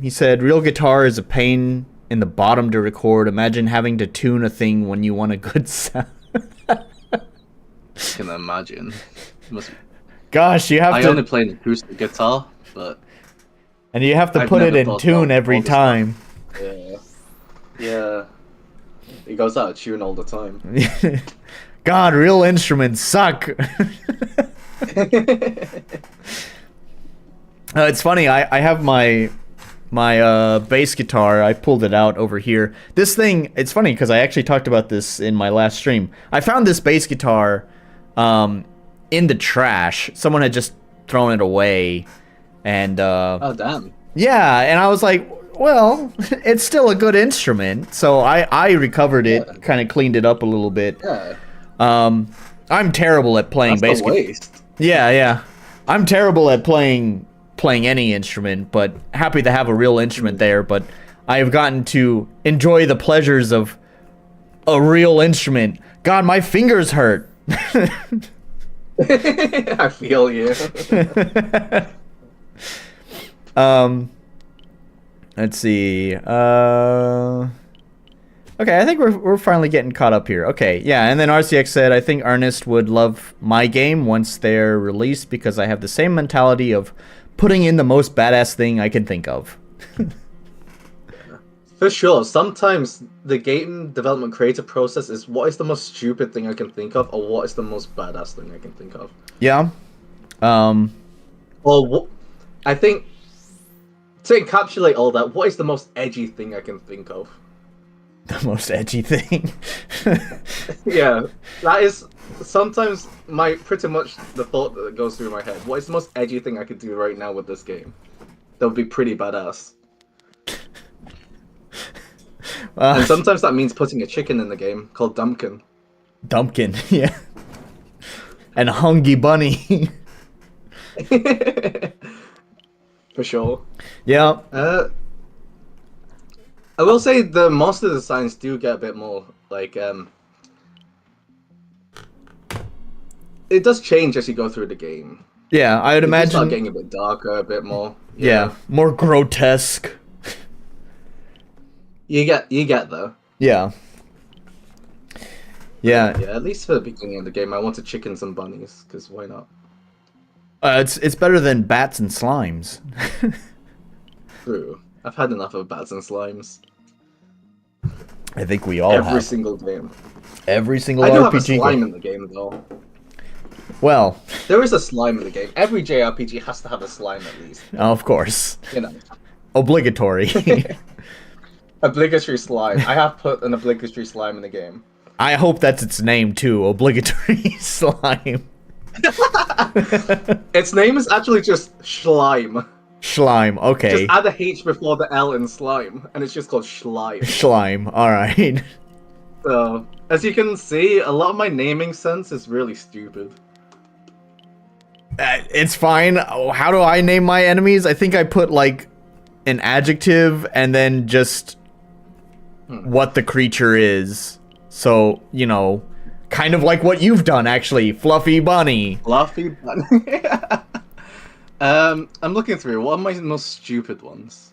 He said, real guitar is a pain in the bottom to record. Imagine having to tune a thing when you want a good sound. Can imagine. Gosh, you have I only play an acoustic guitar, but... And you have to put it in tune every time. Yeah. It goes out of tune all the time. God, real instruments suck. It's funny, I have my bass guitar. I pulled it out over here. This thing, it's funny because I actually talked about this in my last stream. I found this bass guitar in the trash. Someone had just thrown it away. And oh, damn. Yeah, and I was like, well, it's still a good instrument. So I recovered it, kind of cleaned it up a little bit. Yeah. I'm terrible at playing bass guitar. Yeah. I'm terrible at playing any instrument, but happy to have a real instrument there. But I have gotten to enjoy the pleasures of a real instrument. God, my fingers hurt. I feel you. Let's see. Okay, I think we're finally getting caught up here. Okay, yeah, and then RCX said, I think Ernest would love my game once they're released because I have the same mentality of putting in the most badass thing I can think of. For sure, sometimes the game development creative process is what is the most stupid thing I can think of, or what is the most badass thing I can think of. Yeah. Or I think, to encapsulate all that, what is the most edgy thing I can think of? The most edgy thing. Yeah, that is sometimes pretty much the thought that goes through my head. What is the most edgy thing I could do right now with this game? That would be pretty badass. And sometimes that means putting a chicken in the game called Dumpkin. Dumpkin, yeah. And Hungy Bunny. For sure. Yeah. I will say the monster designs do get a bit more, like, it does change as you go through the game. Yeah, I would imagine... start getting a bit darker, a bit more. Yeah, more grotesque. You get though. Yeah. Yeah. Yeah, at least for the beginning of the game, I wanted chickens and bunnies, because why not? It's better than bats and slimes. True. I've had enough of bats and slimes. I think we all Every have. single game. Every single I do have a RPG slime game. in the game, though. Well, There is a slime in the game. Every JRPG has to have a slime at least. of course. You know. Obligatory. Obligatory slime. I have put an obligatory slime in the game. I hope that's its name too. Obligatory slime. Its name is actually just Schleim. Schleim. Okay. Just add a H before the L in slime, and it's just called Schleim. Schleim. All right. So, as you can see, a lot of my naming sense is really stupid. It's fine. Oh, how do I name my enemies? I think I put like an adjective and then just what the creature is. So, you know, kind of like what you've done, actually. Fluffy Bunny. Fluffy Bunny. I'm looking through. What are my most stupid ones?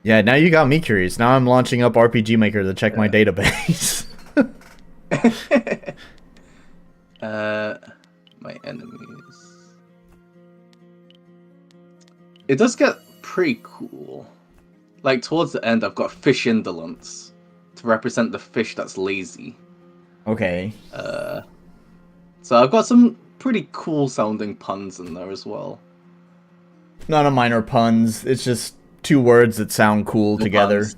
Yeah, now you got me curious. Now I'm launching up RPG Maker to check my database. My enemies. It does get pretty cool. Like, towards the end, I've got fish indolence to represent the fish that's lazy. Okay. So I've got some pretty cool sounding puns in there as well. None of mine are puns. It's just two words that sound cool together. Puns.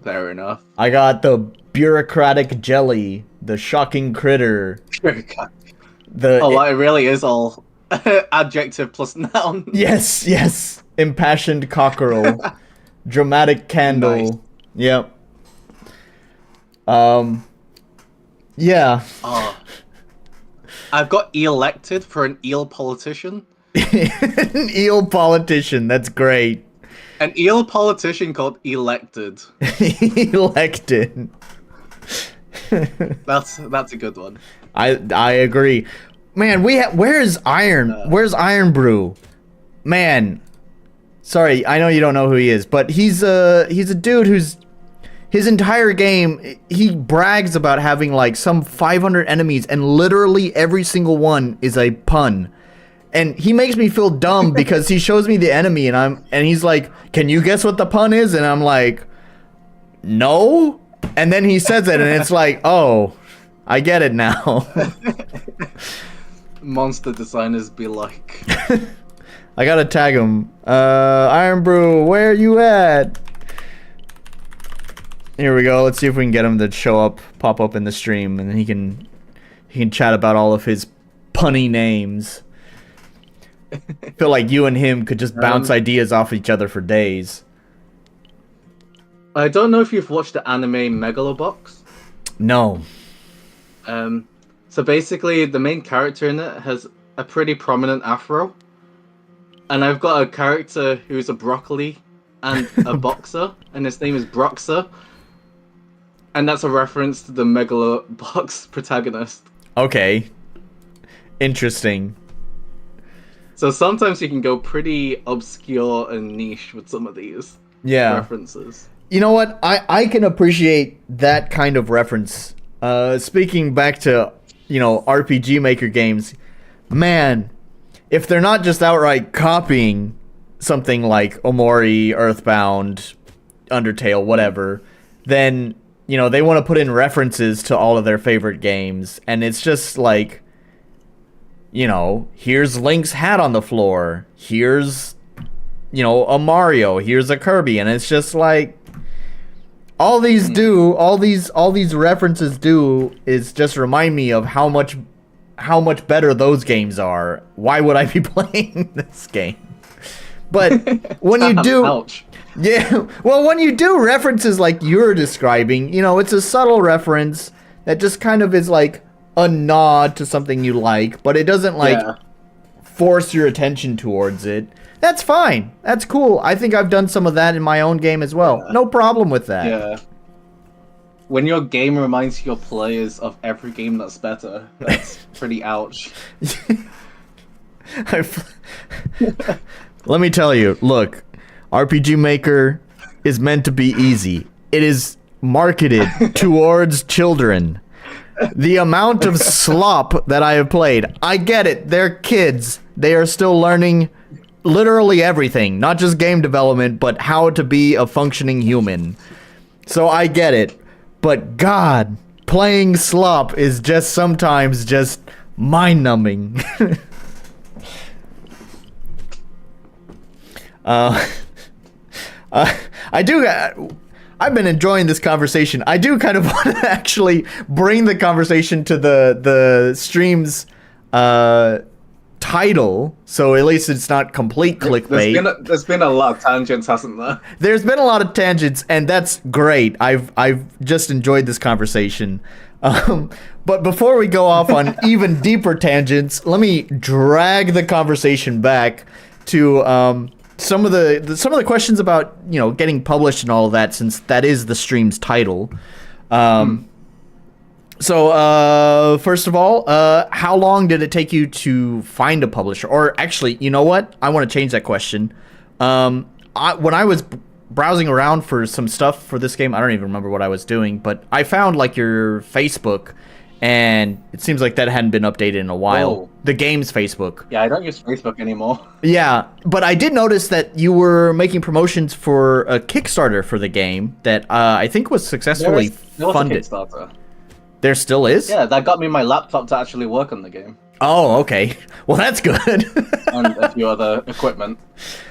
Fair enough. I got the bureaucratic jelly, the shocking critter, It really is all adjective plus noun. Yes. Impassioned cockerel, dramatic candle. Nice. Yep. Yeah. I've got elected for an eel politician. An eel politician. That's great. An eel politician called Elected. Elected. That's a good one. I agree. Man, where's Iron Brew? Man. Sorry, I know you don't know who he is, but he's a dude who's his entire game he brags about having like some 500 enemies and literally every single one is a pun. And he makes me feel dumb because he shows me the enemy and he's like, "Can you guess what the pun is?" And I'm like, "No." And then he says it and it's like, "Oh, I get it now." Monster designers be like. I gotta tag him. Iron Brew, where you at? Here we go. Let's see if we can get him to pop up in the stream, and then he can chat about all of his punny names. I feel like you and him could just bounce ideas off each other for days. I don't know if you've watched the anime Megalobox. No. So basically, the main character in it has a pretty prominent afro. And I've got a character who's a broccoli and a boxer, and his name is Broxer. And that's a reference to the Megalobox protagonist. Okay. Interesting. So sometimes you can go pretty obscure and niche with some of these references. You know what? I can appreciate that kind of reference. Speaking back to, RPG Maker games, man, if they're not just outright copying something like Omori, Earthbound, Undertale, whatever, then, they want to put in references to all of their favorite games. And it's just like, here's Link's hat on the floor. Here's, a Mario. Here's a Kirby. And it's just like, all these references do is just remind me of how much better those games are. Why would I be playing this game? But when you do, ouch. Yeah, well, when you do references like you're describing, it's a subtle reference that just kind of is like a nod to something you like, but it doesn't force your attention towards it. That's fine. That's cool. I think I've done some of that in my own game as well. Yeah. No problem with that. Yeah. When your game reminds your players of every game that's better, that's pretty ouch. Let me tell you, look, RPG Maker is meant to be easy. It is marketed towards children. The amount of slop that I have played. I get it. They're kids. They are still learning literally everything, not just game development, but how to be a functioning human. So I get it. But God, playing slop is just sometimes just mind-numbing. I've been enjoying this conversation. I do kind of want to actually bring the conversation to the stream's title, so at least it's not complete clickbait. There's been a lot of tangents, hasn't there? There's been a lot of tangents, and that's great. I've just enjoyed this conversation. But before we go off on even deeper tangents, let me drag the conversation back to some of the questions about, you know, getting published and all of that, since that is the stream's title. So first of all, how long did it take you to find a publisher? Or actually, you know what? I want to change that question. When I was browsing around for some stuff for this game, I don't even remember what I was doing, but I found like your Facebook, and it seems like that hadn't been updated in a while. Oh. The game's Facebook. Yeah, I don't use Facebook anymore. Yeah, but I did notice that you were making promotions for a Kickstarter for the game that I think was successfully there was funded. a Kickstarter. There still is? Yeah, that got me my laptop to actually work on the game. Oh, okay. Well, that's good. And a few other equipment.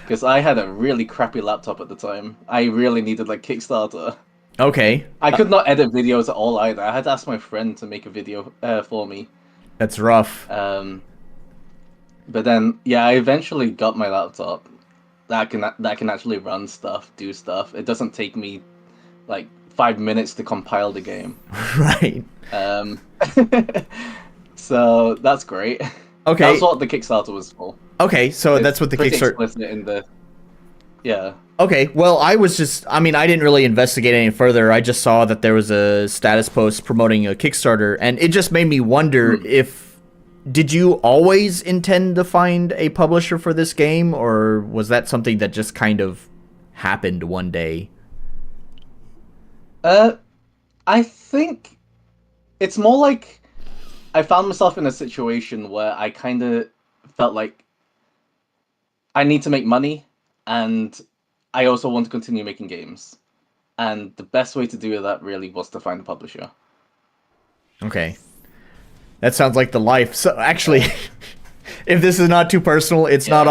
Because I had a really crappy laptop at the time. I really needed like Kickstarter. Okay. I could not edit videos at all either. I had to ask my friend to make a video for me. That's rough. But then, yeah, I eventually got my laptop that can actually run stuff, do stuff. It doesn't take me like 5 minutes to compile the game. Right. So that's great. Okay. That's what the Kickstarter was for. Okay, so that's what the Pretty Kickstarter... explicit in the... Yeah. Okay, well, I didn't really investigate any further. I just saw that there was a status post promoting a Kickstarter, and it just made me wonder if... Did you always intend to find a publisher for this game, or was that something that just kind of happened one day? I think it's more like I found myself in a situation where I kind of felt like I need to make money, and I also want to continue making games. And the best way to do that really was to find a publisher. Okay. That sounds like the life. So actually, if this is not too personal, it's not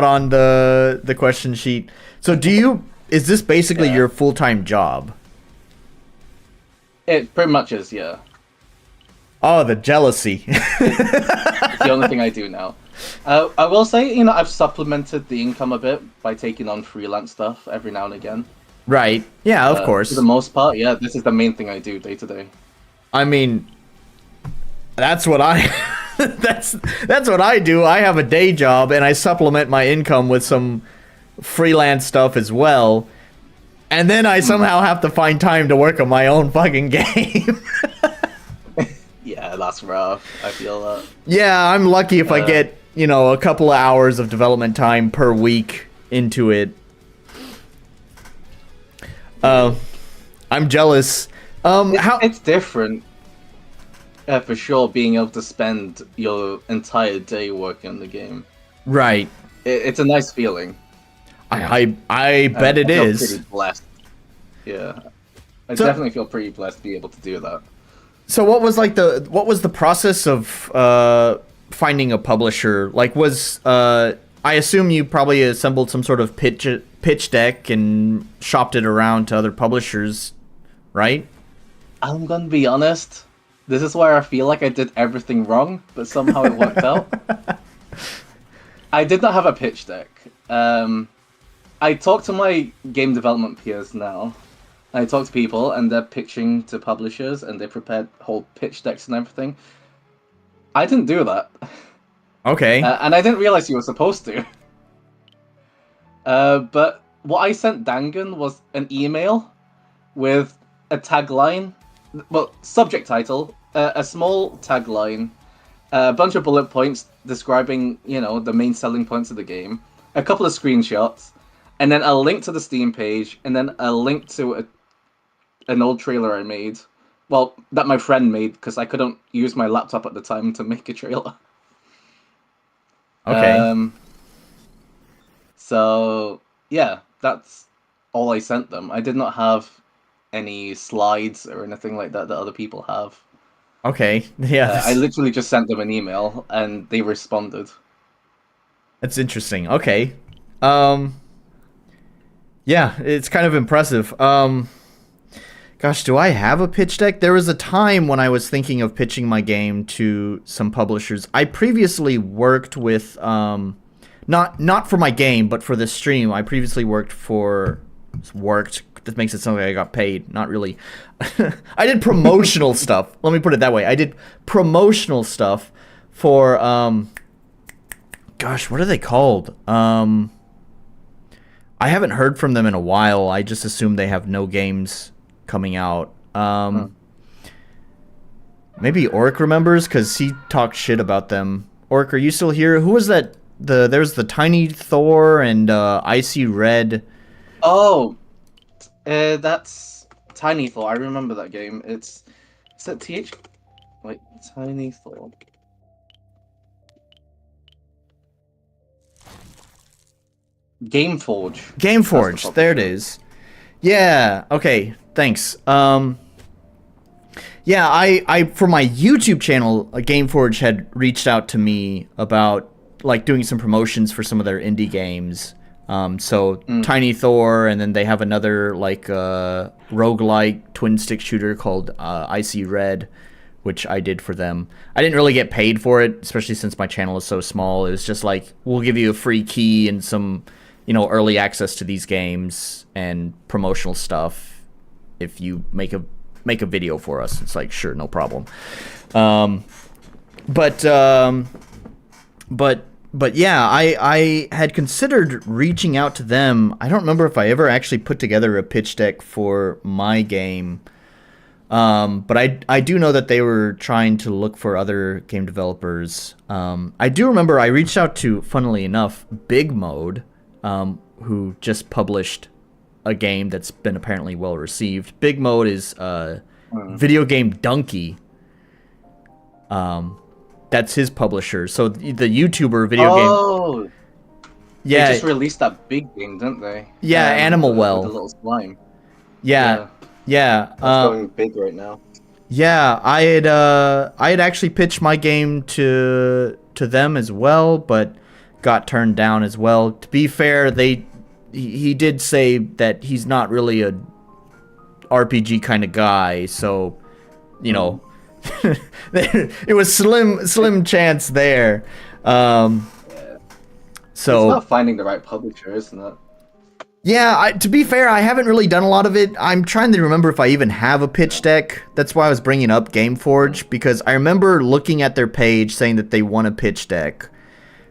on the question sheet. So is this basically your full-time job? It pretty much is, yeah. Oh, the jealousy. It's the only thing I do now. I will say, you know, I've supplemented the income a bit by taking on freelance stuff every now and again. Right. Yeah, of course. For the most part, yeah, this is the main thing I do day to day. I mean, that's what I that's what I do. I have a day job and I supplement my income with some freelance stuff as well. And then I somehow have to find time to work on my own fucking game. Yeah, that's rough. I feel that. Yeah, I'm lucky if I get, you know, a couple of hours of development time per week into it. I'm jealous. It's different. For sure, being able to spend your entire day working on the game. Right. It's a nice feeling. I bet it feel is. Pretty blessed. Yeah, I definitely feel pretty blessed to be able to do that. So what was the process of finding a publisher? Like, I assume you probably assembled some sort of pitch deck and shopped it around to other publishers, right? I'm gonna be honest. This is where I feel like I did everything wrong, but somehow it worked out. I did not have a pitch deck. I talked to my game development peers now. I talk to people, and they're pitching to publishers, and they prepared whole pitch decks and everything. I didn't do that. Okay. And I didn't realize you were supposed to. But what I sent Dangan was an email with a tagline, well, subject title, a small tagline, a bunch of bullet points describing, you know, the main selling points of the game, a couple of screenshots, and then a link to the Steam page, and then a link to an old trailer I made well, that my friend made because I couldn't use my laptop at the time to make a trailer. Okay. Um, so yeah, that's all I sent them. I did not have any slides or anything like that that other people have. Okay. Yeah, I literally just sent them an email and they responded. that's interesting. Okay. Um, yeah, it's kind of impressive. Gosh, do I have a pitch deck? There was a time when I was thinking of pitching my game to some publishers. I previously worked with not for my game, but for this stream. I previously worked. That makes it sound like I got paid. Not really. I did promotional stuff. Let me put it that way. I did promotional stuff for gosh, what are they called? I haven't heard from them in a while. I just assume they have no games coming out. Hmm. Maybe Orc remembers because he talked shit about them. Orc, are you still here? Who was that? There's the Tiny Thor and Icy Red. Oh, that's Tiny Thor. I remember that game. Is that TH? Wait, Tiny Thor. Gameforge. That's the Gameforge. There it publisher. is. Yeah. Okay. Thanks. Yeah. I for my YouTube channel, Gameforge had reached out to me about like doing some promotions for some of their indie games. So Mm. Tiny Thor, and then they have another like roguelike twin stick shooter called Icy Red, which I did for them. I didn't really get paid for it, especially since my channel is so small. It was just like, we'll give you a free key and some, early access to these games and promotional stuff if you make a video for us. It's like, sure, no problem. Um, but but yeah, I had considered reaching out to them. I don't remember if I ever actually put together a pitch deck for my game. But I do know that they were trying to look for other game developers. I do remember I reached out to, funnily enough, Big Mode, who just published a game that's been apparently well received. Big Mode is Mm. video game Donkey. That's his publisher. So the YouTuber video game, Oh, they yeah, just released that big game, didn't they? yeah, Animal With the Well, little slime. yeah, Yeah, yeah. that's going big right now. Yeah, I had actually pitched my game to them as well, but got turned down as well. To be fair, he did say that he's not really a RPG kind of guy, so you Mm. know, it was slim chance there. Yeah. It's So about finding the right publisher, isn't it? yeah, to be fair, I haven't really done a lot of it. I'm trying to remember if I even have a pitch deck. That's why I was bringing up Mm. Gameforge, because I remember looking at their page saying that they want a pitch deck.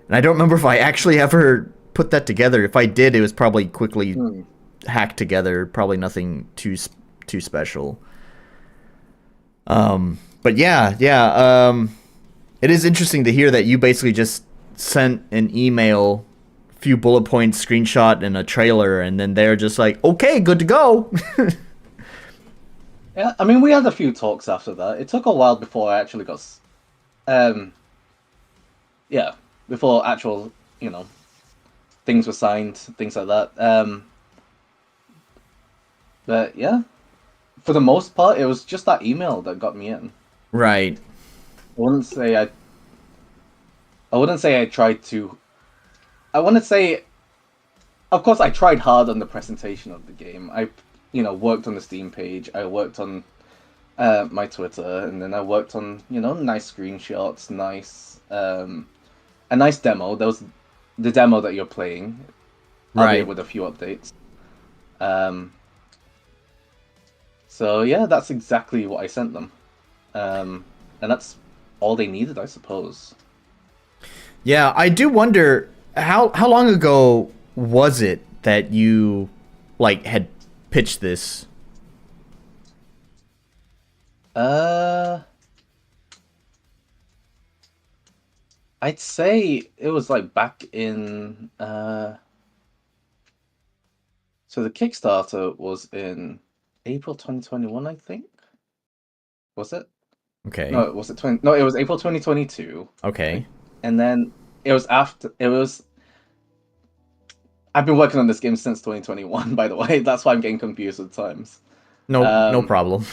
And I don't remember if I actually ever put that together. If I did, it was probably quickly Hmm. hacked together. Probably nothing too special. But yeah. It is interesting to hear that you basically just sent an email, few bullet points, screenshot, and a trailer, and then they're just like, okay, good to go. Yeah, I mean, we had a few talks after that. It took a while before I actually got, um, yeah, before actual, you know, things were signed, things like that. But yeah, for the most part, it was just that email that got me in. Right. I wouldn't say I wouldn't say I tried to. I want to say, of course, I tried hard on the presentation of the game. Worked on the Steam page. I worked on my Twitter, and then I worked on nice screenshots, a nice demo. That was the demo that you're playing, albeit Right. with a few updates. Um, so yeah, that's exactly what I sent them, and that's all they needed, I suppose. Yeah, I do wonder how long ago was it that you like had pitched this? Uh, I'd say it was like back in. So the Kickstarter was in April 2021, I think. Was it? Okay. No, was it 20? No, it was April 2022. Okay. And then it was after. It was. I've been working on this game since 2021, by the way. That's why I'm getting confused with times. No problem.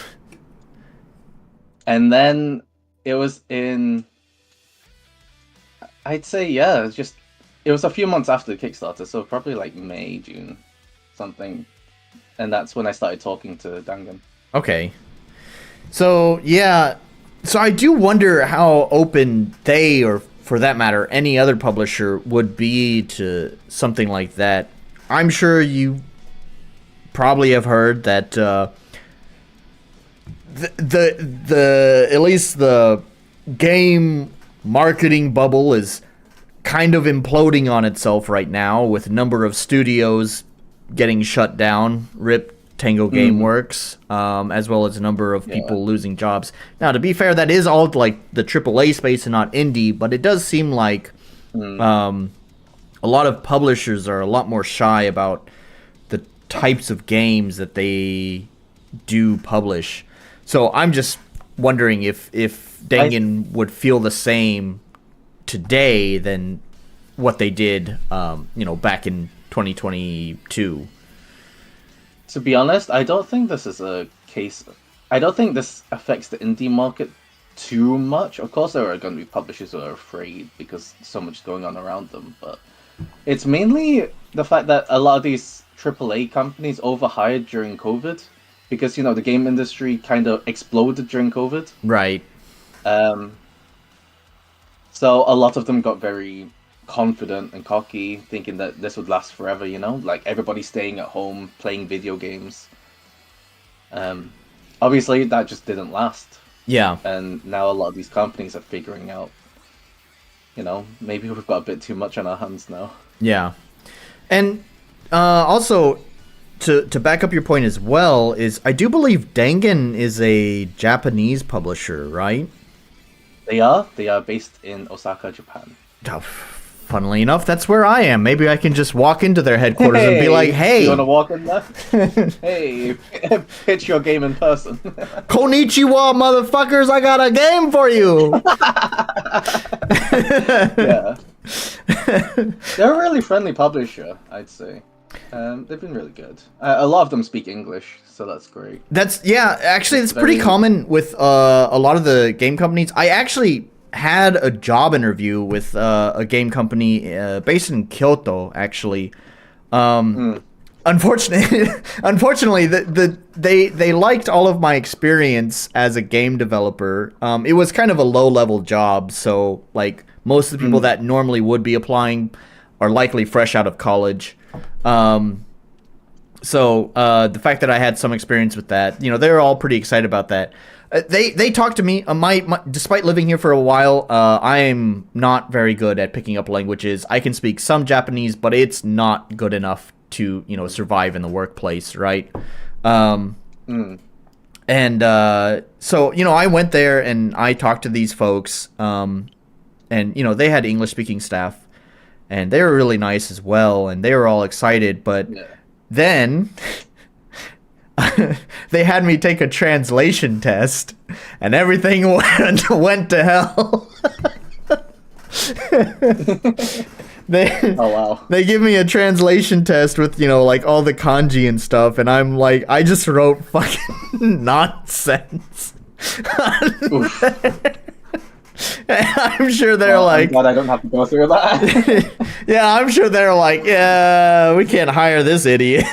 And then it was in. I'd say, yeah, it was a few months after the Kickstarter, so probably like May, June, something. And that's when I started talking to Dangan. Okay. So, yeah. So I do wonder how open they, or for that matter, any other publisher would be to something like that. I'm sure you probably have heard that the at least the game marketing bubble is kind of imploding on itself right now, with a number of studios getting shut down. RIP Tango Gameworks, as well as a number of people losing jobs. Now, to be fair, that is all like the AAA space and not indie, but it does seem like a lot of publishers are a lot more shy about the types of games that they do publish. So I'm just wondering if Dangan would feel the same today than what they did, back in 2022. To be honest, I don't think this is a case. I don't think this affects the indie market too much. Of course, there are going to be publishers who are afraid because so much is going on around them, but it's mainly the fact that a lot of these AAA companies overhired during COVID because, the game industry kind of exploded during COVID. Right. So a lot of them got very confident and cocky, thinking that this would last forever, like everybody staying at home playing video games. Obviously that just didn't last. Yeah. And now a lot of these companies are figuring out, maybe we've got a bit too much on our hands now. Yeah. And also to back up your point as well, is I do believe Dangan is a Japanese publisher, right? They are based in Osaka, Japan. Oh, funnily enough, that's where I am. Maybe I can just walk into their headquarters and be like, hey. You want to walk in there? Hey, pitch your game in person. Konnichiwa, motherfuckers, I got a game for you. Yeah. They're a really friendly publisher, I'd say. They've been really good. A lot of them speak English, so that's great. Actually, it's pretty common with a lot of the game companies. I actually had a job interview with a game company based in Kyoto, actually. Unfortunately, they liked all of my experience as a game developer. It was kind of a low-level job, so like most of the people that normally would be applying are likely fresh out of college. So the fact that I had some experience with that, they were all pretty excited about that. They talked to me. Despite living here for a while, I am not very good at picking up languages. I can speak some Japanese, but it's not good enough to survive in the workplace, right? And so I went there and I talked to these folks, and they had English speaking staff. And they were really nice as well, and they were all excited. But then they had me take a translation test, and everything went to hell. Oh wow! They give me a translation test with like all the kanji and stuff, and I'm like, I just wrote fucking nonsense. I'm sure they're like, I'm glad I don't have to go through that. Yeah, I'm sure they're like, yeah, we can't hire this idiot.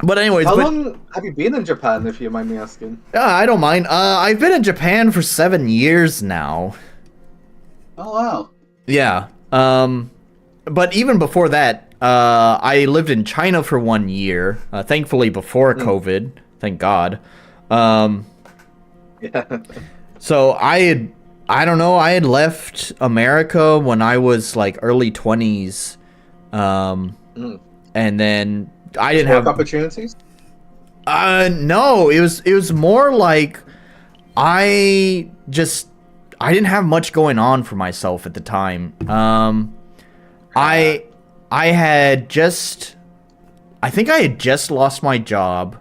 But anyways, how long have you been in Japan, if you mind me asking? I don't mind. I've been in Japan for 7 years now. Oh wow. Yeah. But even before that, I lived in China for 1 year. Thankfully, before COVID. Thank God. Yeah. So I had left America when I was like early 20s. And then I didn't have opportunities. No, it was more like I didn't have much going on for myself at the time. I think I had just lost my job.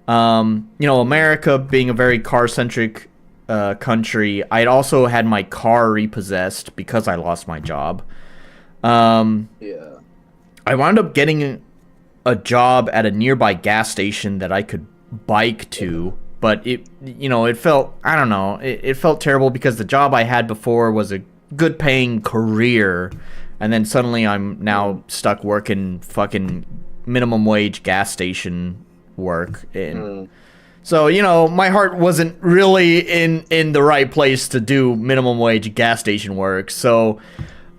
America being a very car-centric country, I'd also had my car repossessed because I lost my job. Yeah. I wound up getting a job at a nearby gas station that I could bike to, but it felt, I don't know, it felt terrible because the job I had before was a good paying career, and then suddenly I'm now stuck working fucking minimum wage gas station work. And so, my heart wasn't really in the right place to do minimum wage gas station work. So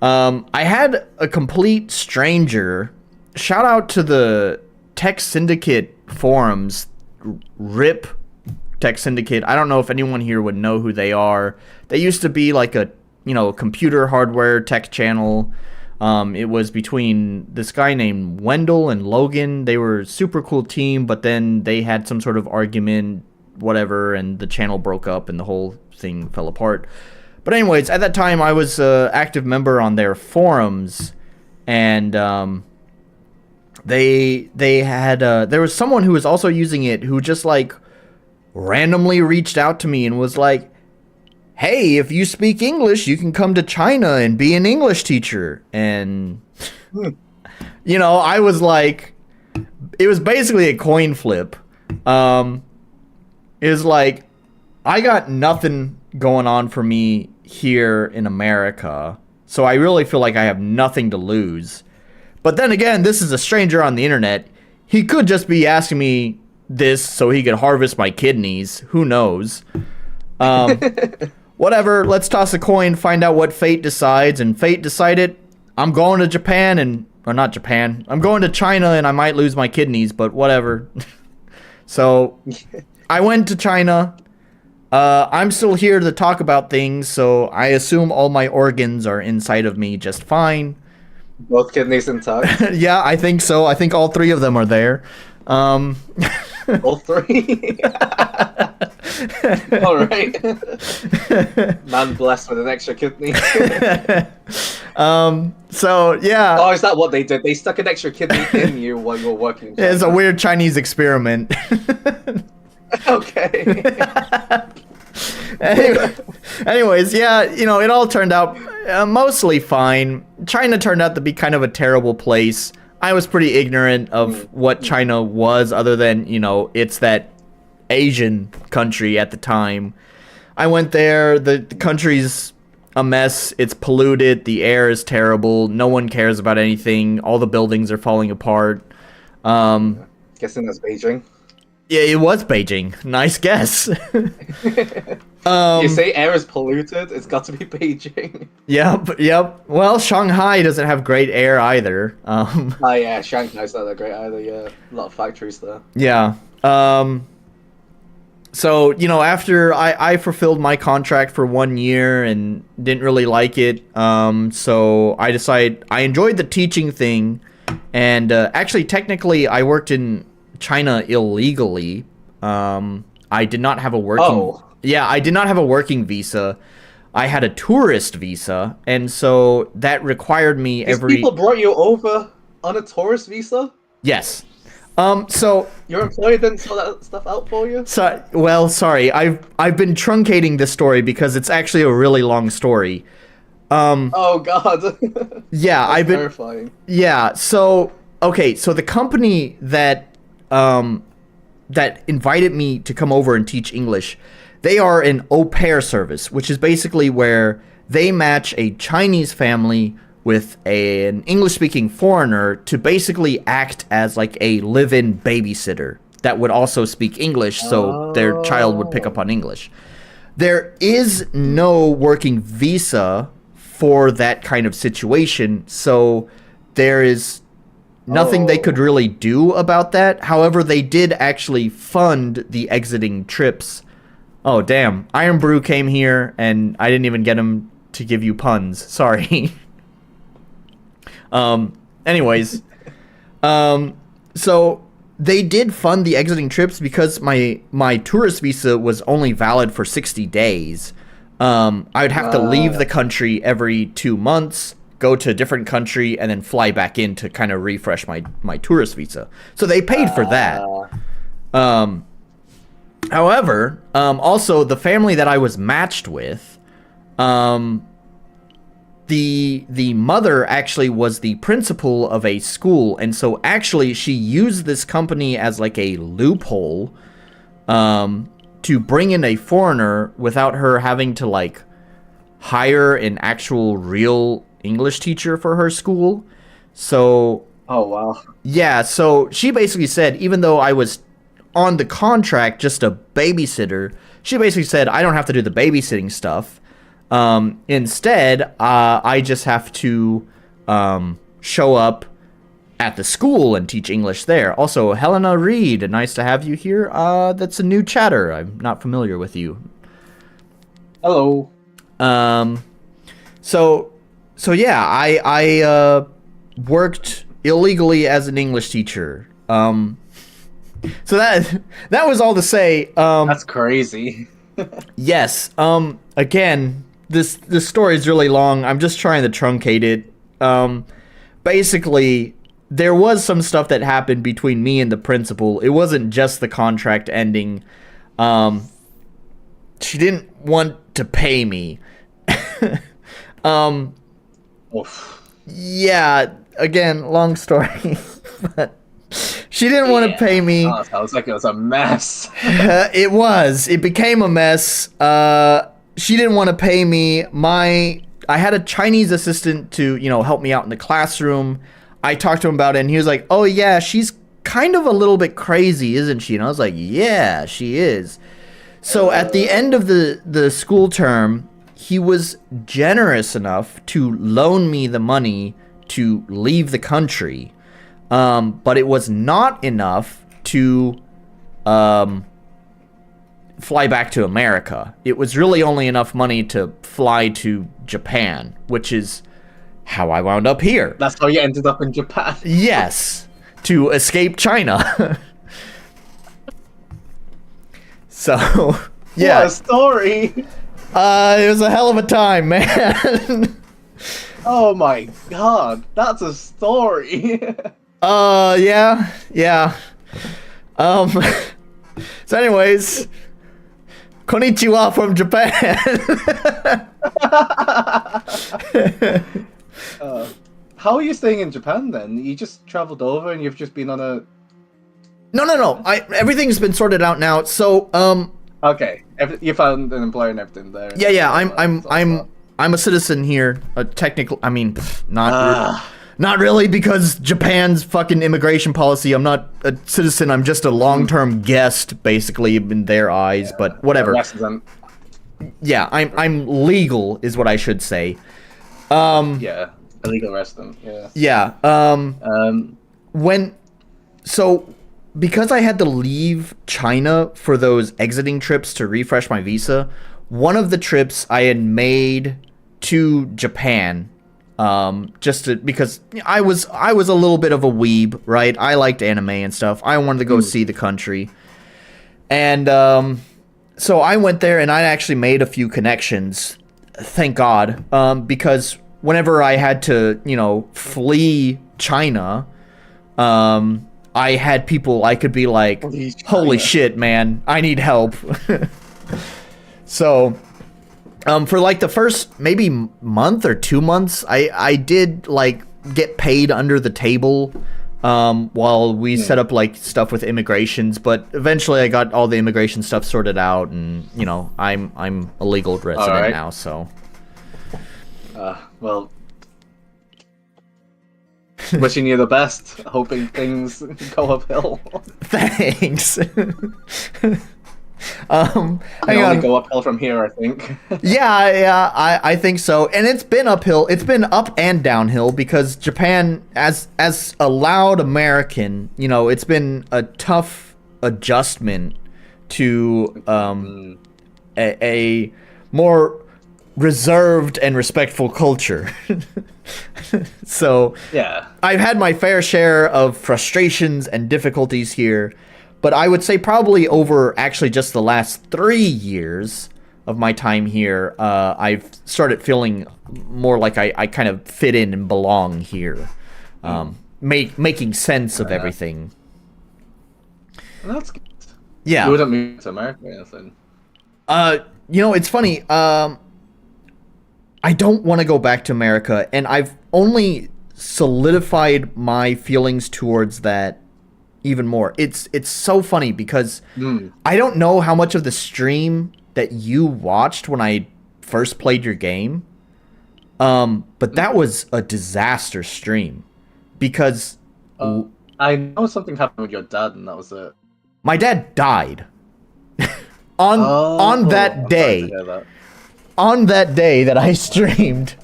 I had a complete stranger, shout out to the Tech Syndicate forums, RIP Tech Syndicate. I don't know if anyone here would know who they are. They used to be like a computer hardware tech channel. It was between this guy named Wendell and Logan. They were a super cool team, but then they had some sort of argument, whatever, and the channel broke up and the whole thing fell apart. But anyways, at that time I was an active member on their forums, and they had there was someone who was also using it who just like randomly reached out to me and was like, hey, if you speak English, you can come to China and be an English teacher. And, I was like, it was basically a coin flip. It was like, I got nothing going on for me here in America, so I really feel like I have nothing to lose. But then again, this is a stranger on the internet. He could just be asking me this so he could harvest my kidneys. Who knows? Whatever, let's toss a coin, find out what fate decides. And fate decided I'm going to Japan or not Japan. I'm going to China, and I might lose my kidneys, but whatever. So I went to China. I'm still here to talk about things, so I assume all my organs are inside of me just fine. Both kidneys intact? Yeah, I think so. I think all three of them are there. All three? All right. Man blessed with an extra kidney. So yeah. Oh, is that what they did? They stuck an extra kidney in you while you were working. It's a weird Chinese experiment. Okay. Anyways, yeah, it all turned out mostly fine. China turned out to be kind of a terrible place. I was pretty ignorant of what China was, other than, it's that Asian country at the time. I went there, the country's a mess, it's polluted, the air is terrible, no one cares about anything, all the buildings are falling apart. Guessing that's Beijing. Yeah, it was Beijing. Nice guess. You say air is polluted, it's got to be Beijing. Yep. Well, Shanghai doesn't have great air either. Oh yeah, Shanghai's not that great either, yeah. A lot of factories there. Yeah. So, after I fulfilled my contract for 1 year and didn't really like it, so I decided I enjoyed the teaching thing, and actually, technically, I worked in China illegally. I did not have a working... Yeah, I did not have a working visa. I had a tourist visa, and so that required me These people brought you over on a tourist visa? Yes. So your employer didn't sort that stuff out for you? Sorry. I've been truncating this story because it's actually a really long story. Oh God. Yeah, That's terrifying. Yeah. So the company that invited me to come over and teach English, they are an au pair service, which is basically where they match a Chinese family with an English-speaking foreigner to basically act as like a live-in babysitter that would also speak English, so their child would pick up on English. There is no working visa for that kind of situation, so there is nothing they could really do about that. However, they did actually fund the exiting trips. Oh, damn. Iron Brew came here, and I didn't even get him to give you puns. Sorry. Anyways. So they did fund the exiting trips because my tourist visa was only valid for 60 days. I would have to leave the country every 2 months, go to a different country, and then fly back in to kind of refresh my tourist visa. So they paid for that. However, also the family that I was matched with, the mother actually was the principal of a school, and so actually she used this company as like a loophole to bring in a foreigner without her having to like hire an actual real English teacher for her school. So Oh wow. yeah, so she basically said, even though I was on the contract just a babysitter, she basically said I don't have to do the babysitting stuff. Instead, I just have to show up at the school and teach English there. Also, Helena Reed, nice to have you here. That's a new chatter. I'm not familiar with you. Hello. So yeah, I worked illegally as an English teacher. So that was all to say. That's crazy. Yes. Again, this story is really long. I'm just trying to truncate it. Basically, there was some stuff that happened between me and the principal. It wasn't just the contract ending. She didn't want to pay me. Oof. Yeah, again, long story. But she didn't want to pay me. Oh, sounds like it was a mess. It was. It became a mess. She didn't want to pay me. I had a Chinese assistant to, help me out in the classroom. I talked to him about it, and he was like, "Oh yeah, she's kind of a little bit crazy, isn't she?" And I was like, "Yeah, she is." So at the end of the school term, he was generous enough to loan me the money to leave the country. But it was not enough to fly back to America. It was really only enough money to fly to Japan, which is how I wound up here. That's how you ended up in Japan. Yes, to escape China. So, yeah. What a story. It was a hell of a time, man. Oh my god, that's a story. Yeah. So anyways, konnichiwa from Japan. How are you staying in Japan then? You just traveled over and you've just been on a... No. Everything's been sorted out now. So, Okay, you found an employer and everything there. yeah. I'm a citizen here. Technically, I mean, not really, because Japan's fucking immigration policy. I'm not a citizen. I'm just a long-term guest, basically, in their eyes. But whatever. Resident. Yeah, I'm legal, is what I should say. Yeah, illegal resident. Yeah. Yeah. Because I had to leave China for those exiting trips to refresh my visa, one of the trips I had made to Japan, because I was a little bit of a weeb, right? I liked anime and stuff. I wanted to go see the country. And so I went there and I actually made a few connections, thank God, because whenever I had to, flee China, I had people I could be like, holy shit, man, I need help. So, for like the first maybe month or 2 months, I did like get paid under the table while we set up like stuff with immigrations, but eventually I got all the immigration stuff sorted out, and I'm a legal resident now, so. Well, wishing you the best, hoping things go uphill. Thanks. Hang on. Go uphill from here, I think. Yeah, I think so. And it's been uphill. It's been up and downhill, because Japan, as a loud American, it's been a tough adjustment to a more reserved and respectful culture. So yeah, I've had my fair share of frustrations and difficulties here, but I would say probably over actually just the last 3 years of my time here, I've started feeling more like I kind of fit in and belong here, making sense of everything. That's good. You Yeah. wouldn't move to America or anything. It's funny. I don't want to go back to America, and I've only solidified my feelings towards that even more. It's so funny because I don't know how much of the stream that you watched when I first played your game. But that was a disaster stream because I know something happened with your dad, and that was it. my dad died on that I'm sorry day. to hear that. On that day that I streamed.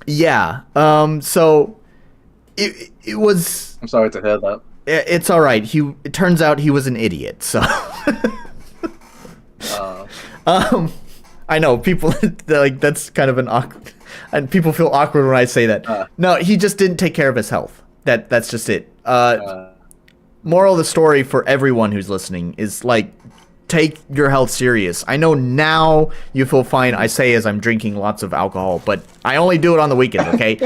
Yeah. So it was. I'm sorry to hear that. It's all right. It turns out he was an idiot. So. I know people like that's kind of an awkward, and people feel awkward when I say that. No, he just didn't take care of his health. That's just it. Moral of the story for everyone who's listening is like, take your health serious. I know now you feel fine. I say as I'm drinking lots of alcohol, but I only do it on the weekends. Okay.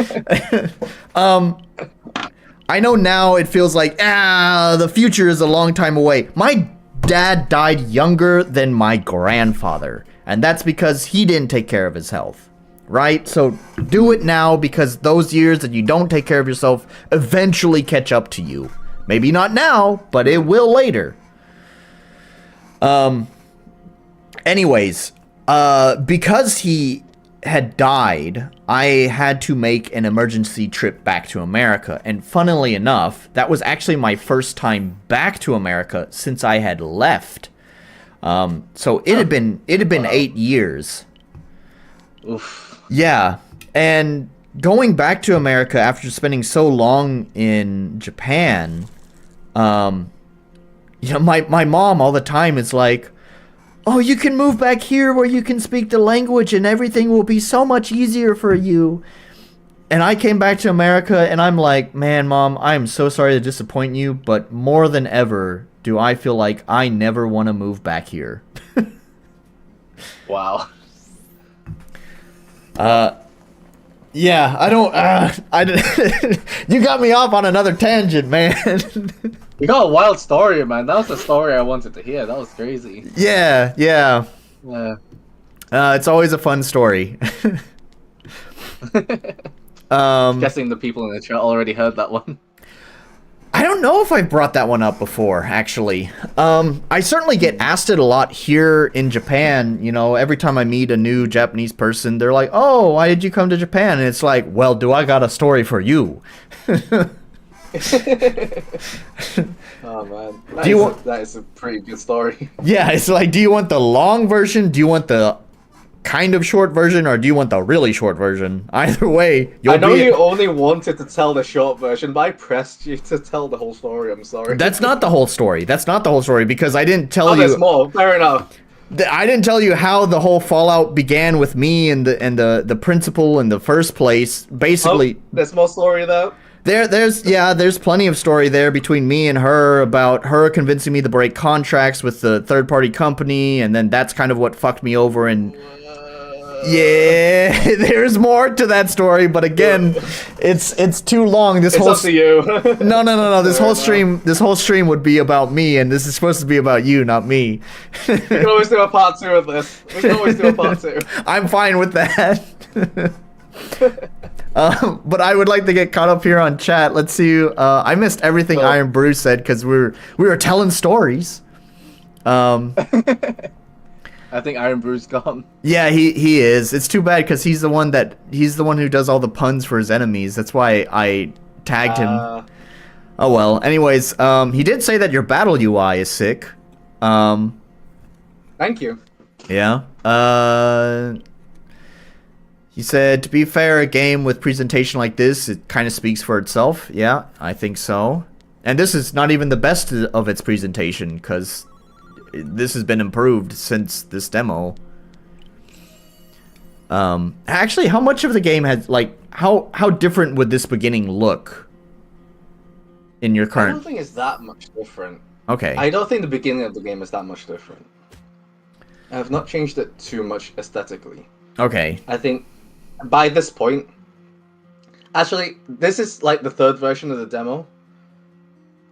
I know now it feels like the future is a long time away. My dad died younger than my grandfather, and that's because he didn't take care of his health, right? So do it now, because those years that you don't take care of yourself eventually catch up to you. Maybe not now, but it will later. Anyways, because he had died, I had to make an emergency trip back to America. And funnily enough, that was actually my first time back to America since I had left. So it had been 8 years. Oof. Yeah. And going back to America after spending so long in Japan, my mom all the time is like, oh, you can move back here where you can speak the language and everything will be so much easier for you. And I came back to America and I'm like, man, Mom, I am so sorry to disappoint you, but more than ever do I feel like I never want to move back here. Wow. Yeah, I don't, you got me off on another tangent, man. You got a wild story, man. That was the story I wanted to hear. That was crazy. Yeah. Yeah. It's always a fun story. Guessing the people in the chat already heard that one. I don't know if I brought that one up before, actually. I certainly get asked it a lot here in Japan. You know, every time I meet a new Japanese person, they're like, oh, why did you come to Japan? And it's like, well, do I got a story for you? Oh, man. That is a pretty good story. Yeah, it's like, do you want the long version? Do you want the kind of short version, or do you want the really short version? Either way, I know you only wanted to tell the short version, but I pressed you to tell the whole story. I'm sorry. That's not the whole story. That's not the whole story, because I didn't tell you. There's more. Fair enough. I didn't tell you how the whole fallout began with me and the principal in the first place. Basically, there's more story though. There's plenty of story there between me and her about her convincing me to break contracts with the third-party company, and then that's kind of what fucked me over. And yeah, there's more to that story, but again, it's too long. It's up to you. No. This whole stream would be about me, and this is supposed to be about you, not me. We can always do a part 2 of this. We can always do a part 2. I'm fine with that. But I would like to get caught up here on chat. Let's see. I missed everything Iron Brew said because we were telling stories. I think Iron Brew's gone. Yeah, he is. It's too bad because he's the one who does all the puns for his enemies. That's why I tagged him. Oh well. Anyways, he did say that your battle UI is sick. Thank you. Yeah. He said, to be fair, a game with presentation like this, it kind of speaks for itself. Yeah, I think so. And this is not even the best of its presentation, because this has been improved since this demo. Actually, how much of the game has, like, how different would this beginning look in your current... I don't think it's that much different. Okay. I don't think the beginning of the game is that much different. I have not changed it too much aesthetically. Okay. I think by this point... Actually, this is like the third version of the demo.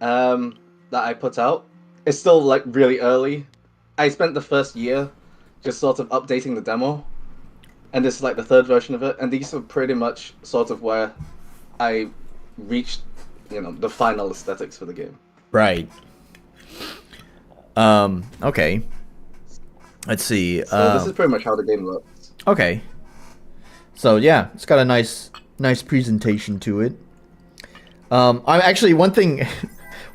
that I put out. It's still like really early. I spent the first year just sort of updating the demo, and this is like the third version of it. And these are pretty much sort of where I reached, the final aesthetics for the game. Right. Okay. Let's see. So this is pretty much how the game looks. Okay. So yeah, it's got a nice presentation to it. I'm actually one thing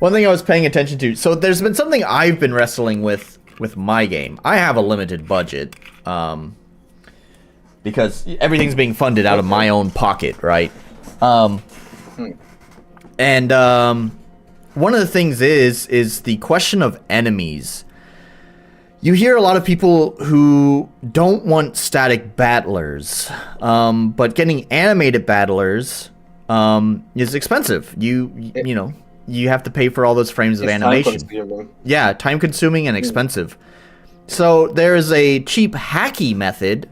I was paying attention to. So there's been something I've been wrestling with my game. I have a limited budget, because everything's being funded out of my own pocket, right? And one of the things is the question of enemies. You hear a lot of people who don't want static battlers, but getting animated battlers is expensive. You have to pay for all those frames of animation. Yeah, time consuming and expensive. So there's a cheap hacky method,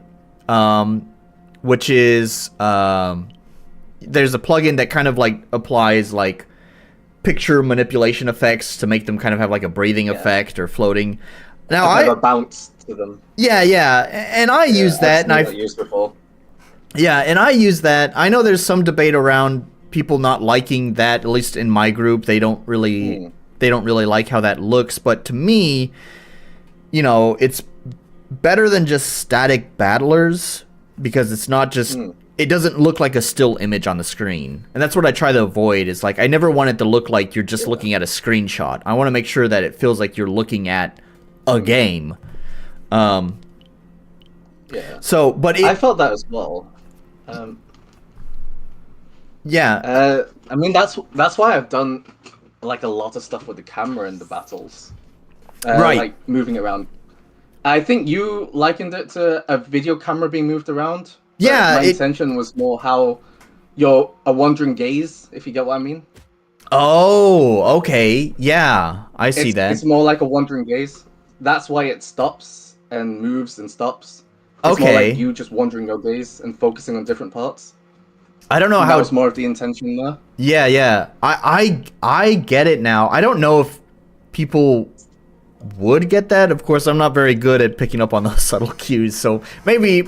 which is there's a plugin that kind of like applies like picture manipulation effects to make them kind of have like a breathing effect or floating. Now I have a bounce to them. Yeah, and I use that, and I've used before. Yeah, and I use that. I know there's some debate around people not liking that. At least in my group, they don't really like how that looks. But to me, it's better than just static battlers because it's not just. It doesn't look like a still image on the screen, and that's what I try to avoid. Is like I never want it to look like you're just looking at a screenshot. I want to make sure that it feels like you're looking at a game. So, but I felt that as well. Yeah. I mean that's why I've done like a lot of stuff with the camera in the battles. Right. Like moving around. I think you likened it to a video camera being moved around. Yeah. My intention was more how you're a wandering gaze, if you get what I mean. Oh, okay. Yeah, I see that. It's more like a wandering gaze. That's why it stops and moves and stops. It's more like you just wandering your gaze and focusing on different parts. I don't know how. That was more of the intention there. Yeah. I get it now. I don't know if people would get that. Of course, I'm not very good at picking up on those subtle cues. So maybe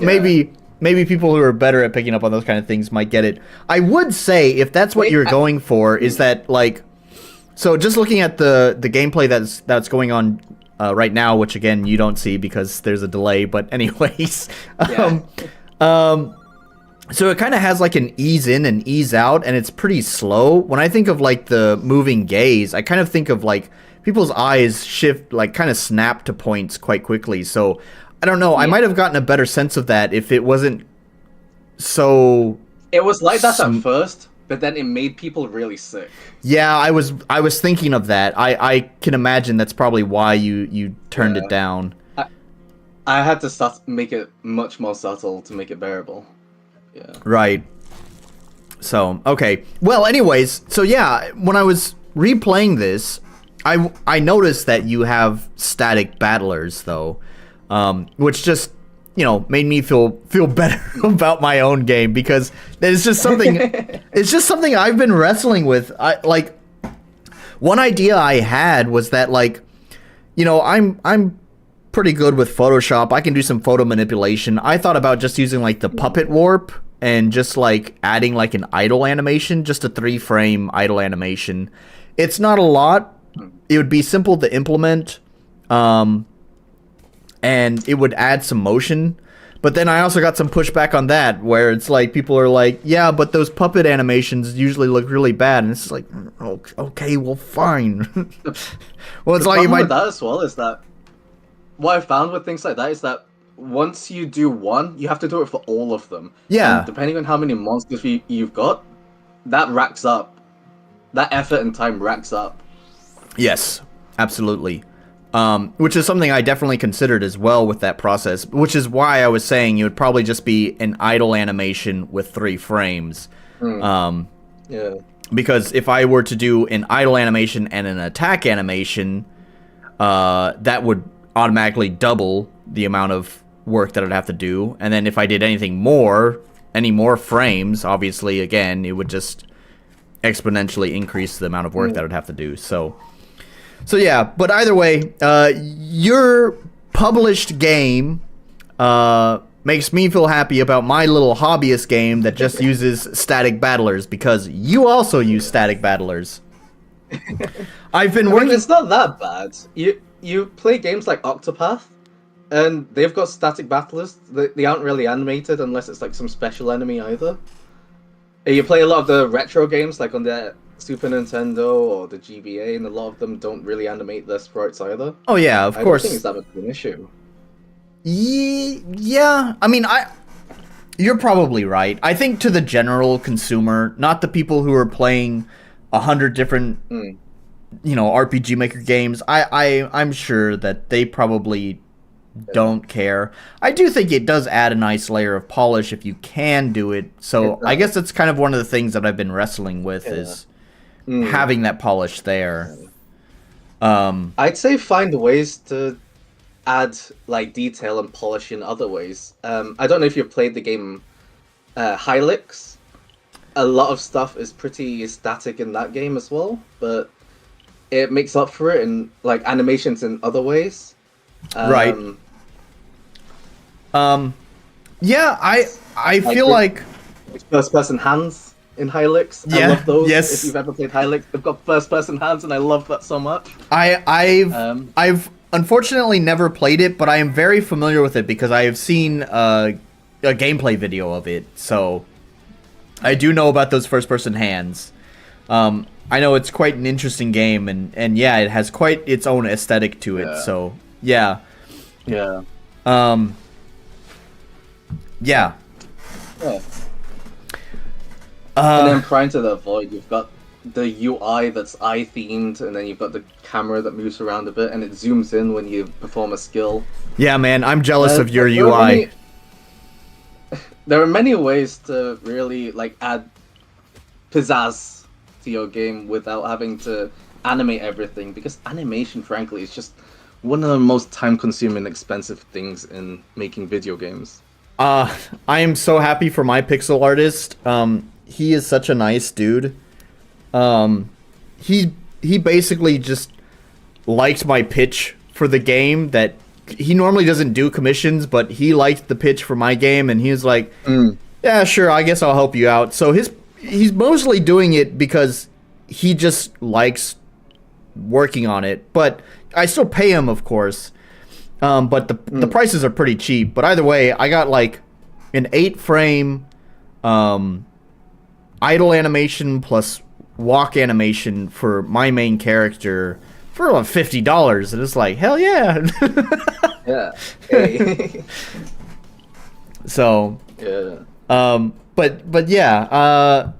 people who are better at picking up on those kind of things might get it. I would say if that's what you're going for, is that like, so just looking at the gameplay that's going on right now, which again you don't see because there's a delay. But anyways, so it kind of has like an ease in and ease out, and it's pretty slow. When I think of like the moving gaze, I kind of think of like people's eyes shift, like kind of snap to points quite quickly. So I don't know. Yeah. I might have gotten a better sense of that if it wasn't so. It was like that at first, but then it made people really sick. Yeah, I was thinking of that. I can imagine that's probably why you turned it down. I had to make it much more subtle to make it bearable. Yeah. Right. So, okay. Well, anyways, so yeah, when I was replaying this, I noticed that you have static battlers though, which just, made me feel better about my own game, because it's just something I've been wrestling with. One idea I had was that I'm pretty good with Photoshop. I can do some photo manipulation. I thought about just using the puppet warp and just adding an idle animation, just a 3-frame idle animation. It's not a lot. It would be simple to implement, and it would add some motion. But then I also got some pushback on that, where it's people are like, yeah, but those puppet animations usually look really bad, and it's like, okay, well, fine. Well, it's like with that as well is that what I found with things like that is that once you do one, you have to do it for all of them. Yeah. And depending on how many monsters you've got, that racks up. That effort and time racks up. Yes, absolutely. Which is something I definitely considered as well with that process, which is why I was saying it would probably just be an idle animation with 3 frames. Yeah. Because if I were to do an idle animation and an attack animation, that would automatically double the amount of work that I'd have to do. And then if I did any more frames, obviously, again, it would just exponentially increase the amount of work that I would have to do. So yeah. But either way, your published game makes me feel happy about my little hobbyist game that just uses static battlers, because you also use static battlers. I've been working. It's not that bad. You play games like Octopath, and they've got static battlers. They aren't really animated unless it's like some special enemy either. You play a lot of the retro games like on the Super Nintendo or the GBA, and a lot of them don't really animate their sprites either. Oh yeah, of course. I don't think it's that much of an issue. Yeah, I mean, you're probably right. I think to the general consumer, not the people who are playing 100 different, RPG Maker games, I'm sure that they probably don't care. I do think it does add a nice layer of polish if you can do it. So I guess that's kind of one of the things that I've been wrestling with is having that polish there. I'd say find ways to add like detail and polish in other ways. I don't know if you've played the game Hylix. A lot of stuff is pretty static in that game as well, but it makes up for it in like animations in other ways. Right. Yeah, I feel like first person hands in Hylix. Yeah, I love those. yes. If you've ever played Hylix, they've got first person hands, and I love that so much. I've unfortunately never played it, but I am very familiar with it because I have seen a gameplay video of it. So I do know about those first person hands. I know it's quite an interesting game, and yeah, it has quite its own aesthetic to it. Yeah. So yeah. Yeah. Yeah. And then Pry Into The Void, you've got the UI that's eye themed, and then you've got the camera that moves around a bit, and it zooms in when you perform a skill. Yeah, man, I'm jealous of your UI. There are many ways to really like add pizzazz to your game without having to animate everything, because animation, frankly, is just one of the most time-consuming, expensive things in making video games. I am so happy for my pixel artist. He is such a nice dude. He basically just liked my pitch for the game. That he normally doesn't do commissions, but he liked the pitch for my game, and he was like, "Yeah, sure, I guess I'll help you out." So he's mostly doing it because he just likes working on it. But I still pay him, of course. But the prices are pretty cheap. But either way, I got like an 8-frame idle animation plus walk animation for my main character for like $50, and it's like, hell yeah. Yeah. Hey. So yeah. But yeah,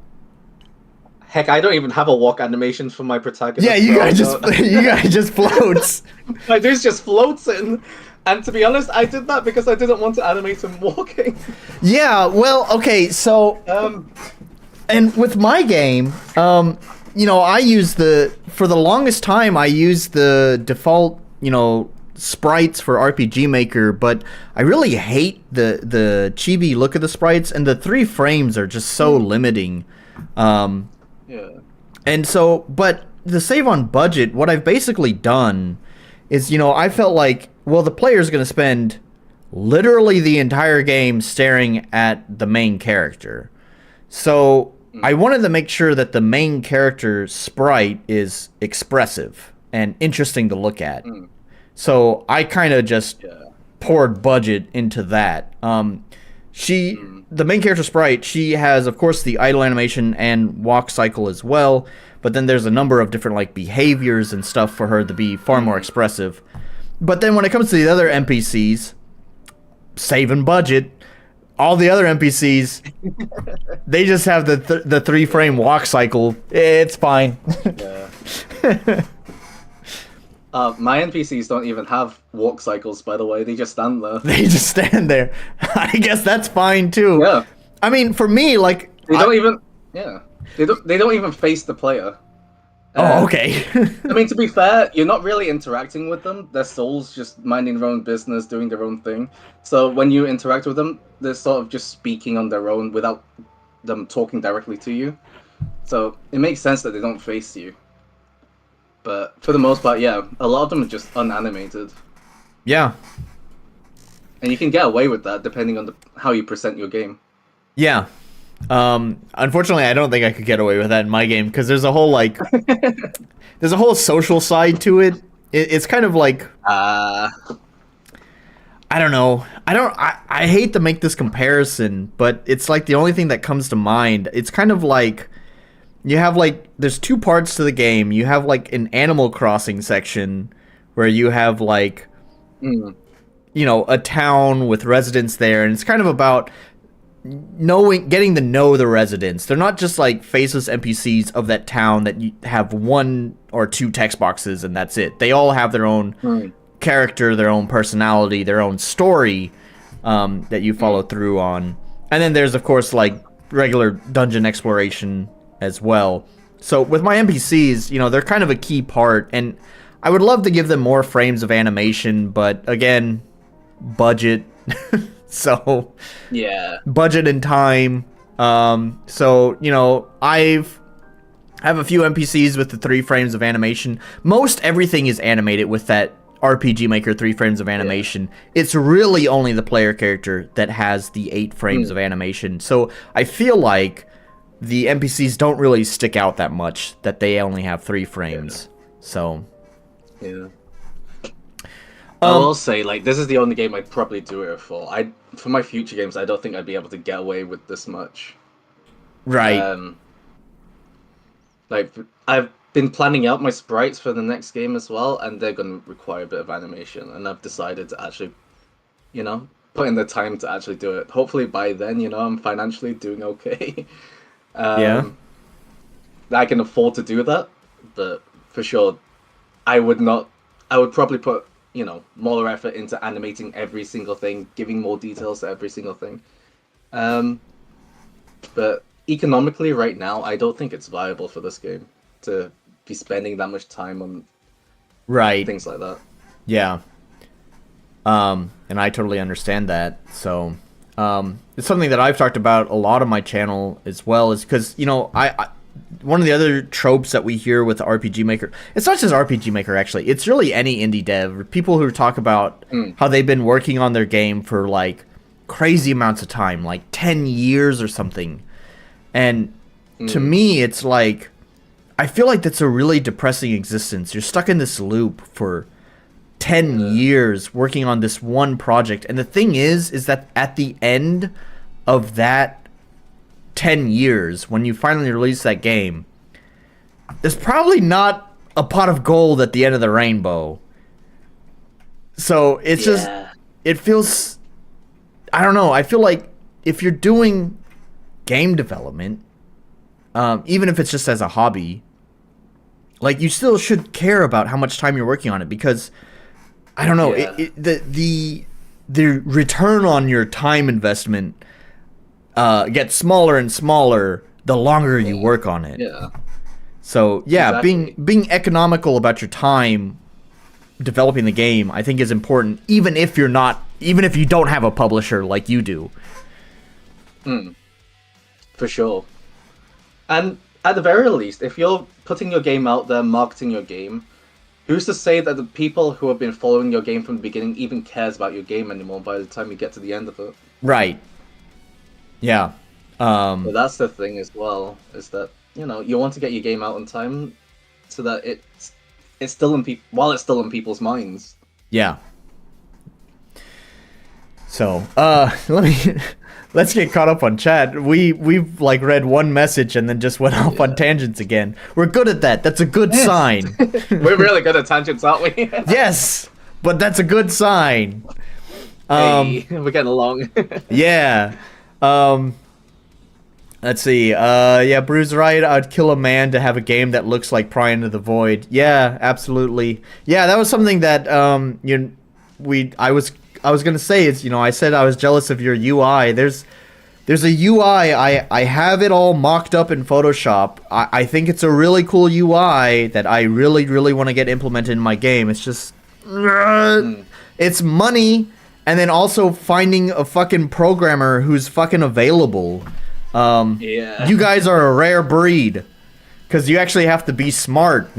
heck, I don't even have a walk animation for my protagonist. yeah, you guys just floats. My dude just floats in. And to be honest, I did that because I didn't want to animate him walking. Yeah, well, okay, so and with my game, I use for the longest time I used the default, sprites for RPG Maker, but I really hate the chibi look of the sprites, and the 3 frames are just so limiting. Yeah. And so, but to save on budget, what I've basically done is, I felt like, well, the player's going to spend literally the entire game staring at the main character. So I wanted to make sure that the main character sprite is expressive and interesting to look at. So I kind of just poured budget into that. The main character sprite, she has, of course, the idle animation and walk cycle as well, but then there's a number of different like behaviors and stuff for her to be far more expressive. But then when it comes to the other NPCs, saving budget, all the other NPCs, they just have the 3-frame walk cycle. It's fine. Yeah. My NPCs don't even have walk cycles, by the way. They just stand there. They just stand there. I guess that's fine too. Yeah. I mean, for me, like they don't even. Yeah. They don't even face the player. Oh, okay. I mean, to be fair, you're not really interacting with them. Their souls just minding their own business, doing their own thing. So when you interact with them, they're sort of just speaking on their own without them talking directly to you. So it makes sense that they don't face you. But for the most part, yeah, a lot of them are just unanimated. Yeah. And you can get away with that depending on how you present your game. Yeah. Unfortunately, I don't think I could get away with that in my game because there's a whole there's a whole social side to it. It's kind of like I don't know. I hate to make this comparison, but it's like the only thing that comes to mind. It's kind of like you have there's two parts to the game. You have an Animal Crossing section where you have a town with residents there, and it's kind of about getting to know the residents. They're not just faceless NPCs of that town that you have one or two text boxes and that's it. They all have their own character, their own personality, their own story that you follow through on. And then there's of course regular dungeon exploration as well. So with my NPCs, they're kind of a key part, and I would love to give them more frames of animation, but again, budget. So yeah, budget and time. So I have a few NPCs with the 3 frames of animation. Most everything is animated with that RPG Maker 3 frames of animation. Yeah. It's really only the player character that has the 8 frames of animation. So I feel like the NPCs don't really stick out that much, that they only have 3 frames. Yeah. So yeah. I will say, this is the only game I'd probably do it for. For my future games, I don't think I'd be able to get away with this much. Right. I've been planning out my sprites for the next game as well, and they're going to require a bit of animation, and I've decided to actually, put in the time to actually do it. Hopefully by then, I'm financially doing okay. Yeah. I can afford to do that, but for sure, I would probably put more effort into animating every single thing, giving more details to every single thing. But economically, right now, I don't think it's viable for this game to be spending that much time on things like that. Yeah. And I totally understand that. So, it's something that I've talked about a lot on my channel as well, is because, I one of the other tropes that we hear with RPG Maker, it's not just RPG Maker actually, it's really any indie dev, people who talk about how they've been working on their game for crazy amounts of time, 10 years or something. And to me, it's I feel like that's a really depressing existence. You're stuck in this loop for 10 years working on this one project. And the thing is that at the end of that 10 years, when you finally release that game, there's probably not a pot of gold at the end of the rainbow. So it's just, it feels, I don't know, I feel like if you're doing game development, even if it's just as a hobby, you still should care about how much time you're working on it, because I don't know, the return on your time investment gets smaller and smaller the longer you work on it. Yeah. So exactly. being economical about your time developing the game, I think, is important, even if you don't have a publisher like you do. For sure. And at the very least, if you're putting your game out there, marketing your game, who's to say that the people who have been following your game from the beginning even cares about your game anymore by the time you get to the end of it? Right. Yeah. But that's the thing as well, is that, you want to get your game out on time so that it's still while it's still in people's minds. Yeah. So, let's get caught up on chat. We've read one message and then just went off on tangents again. We're good at that. That's a good sign. We're really good at tangents, aren't we? Yes, but that's a good sign. Hey, we're getting along. Yeah. Let's see. Yeah, Bruce right. I'd kill a man to have a game that looks like Pry Into The Void. Yeah, absolutely. Yeah, that was something that I was gonna say is, I said I was jealous of your UI. There's a UI. I have it all mocked up in Photoshop. I think it's a really cool UI that I really, really want to get implemented in my game. It's just it's money, and then also finding a fucking programmer who's fucking available. Yeah. You guys are a rare breed because you actually have to be smart.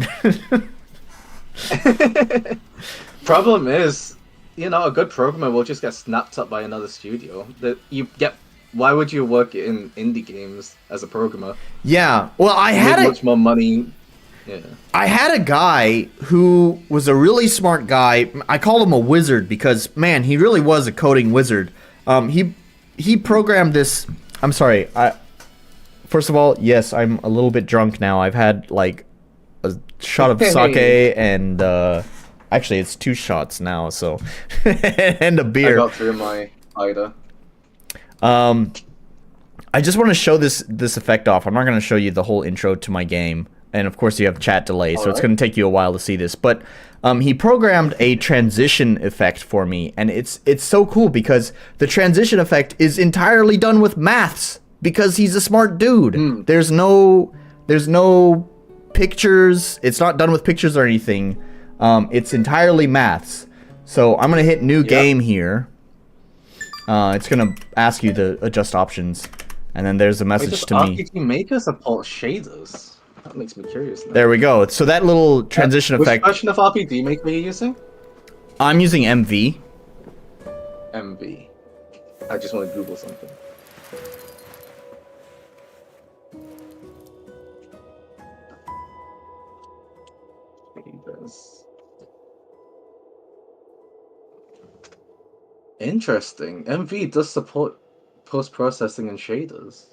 Problem is, a good programmer will just get snapped up by another studio. Why would you work in indie games as a programmer? Yeah. Well, You make much more money. Yeah. I had a guy who was a really smart guy. I called him a wizard because, man, he really was a coding wizard. He programmed this. I'm sorry. First of all, yes, I'm a little bit drunk now. I've had like a shot of sake and actually it's 2 shots now. So and a beer. I got through my Ida. I just want to show this effect off. I'm not going to show you the whole intro to my game. And of course you have chat delay, so it's going to take you a while to see this. But he programmed a transition effect for me, and it's so cool because the transition effect is entirely done with maths because he's a smart dude. There's no pictures. It's not done with pictures or anything. It's entirely maths. So I'm going to hit new game here. It's going to ask you to adjust options. And then there's a message to me. RPG Maker support shaders? That makes me curious now. There we go. So that little transition effect. Which version of RPG Maker are you using? I'm using MV. MV. I just want to Google something. Shaders. Interesting. MV does support post-processing and shaders.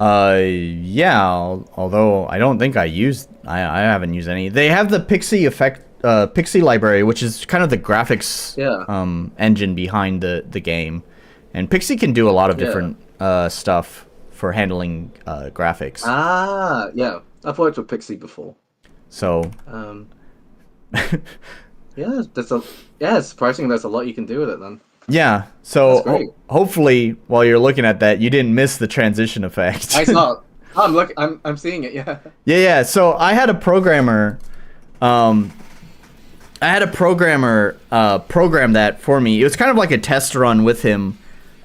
Yeah, although I don't think I haven't used any. They have the Pixie effect, Pixie library, which is kind of the graphics engine behind the game. And Pixie can do a lot of different stuff for handling graphics. Ah, yeah. I've worked with Pixie before. So yeah, it's surprising there's a lot you can do with it then. Yeah, so hopefully while you're looking at that, you didn't miss the transition effect. It's not. I'm seeing it. Yeah. Yeah. So I had a programmer. Program that for me. It was kind of like a test run with him,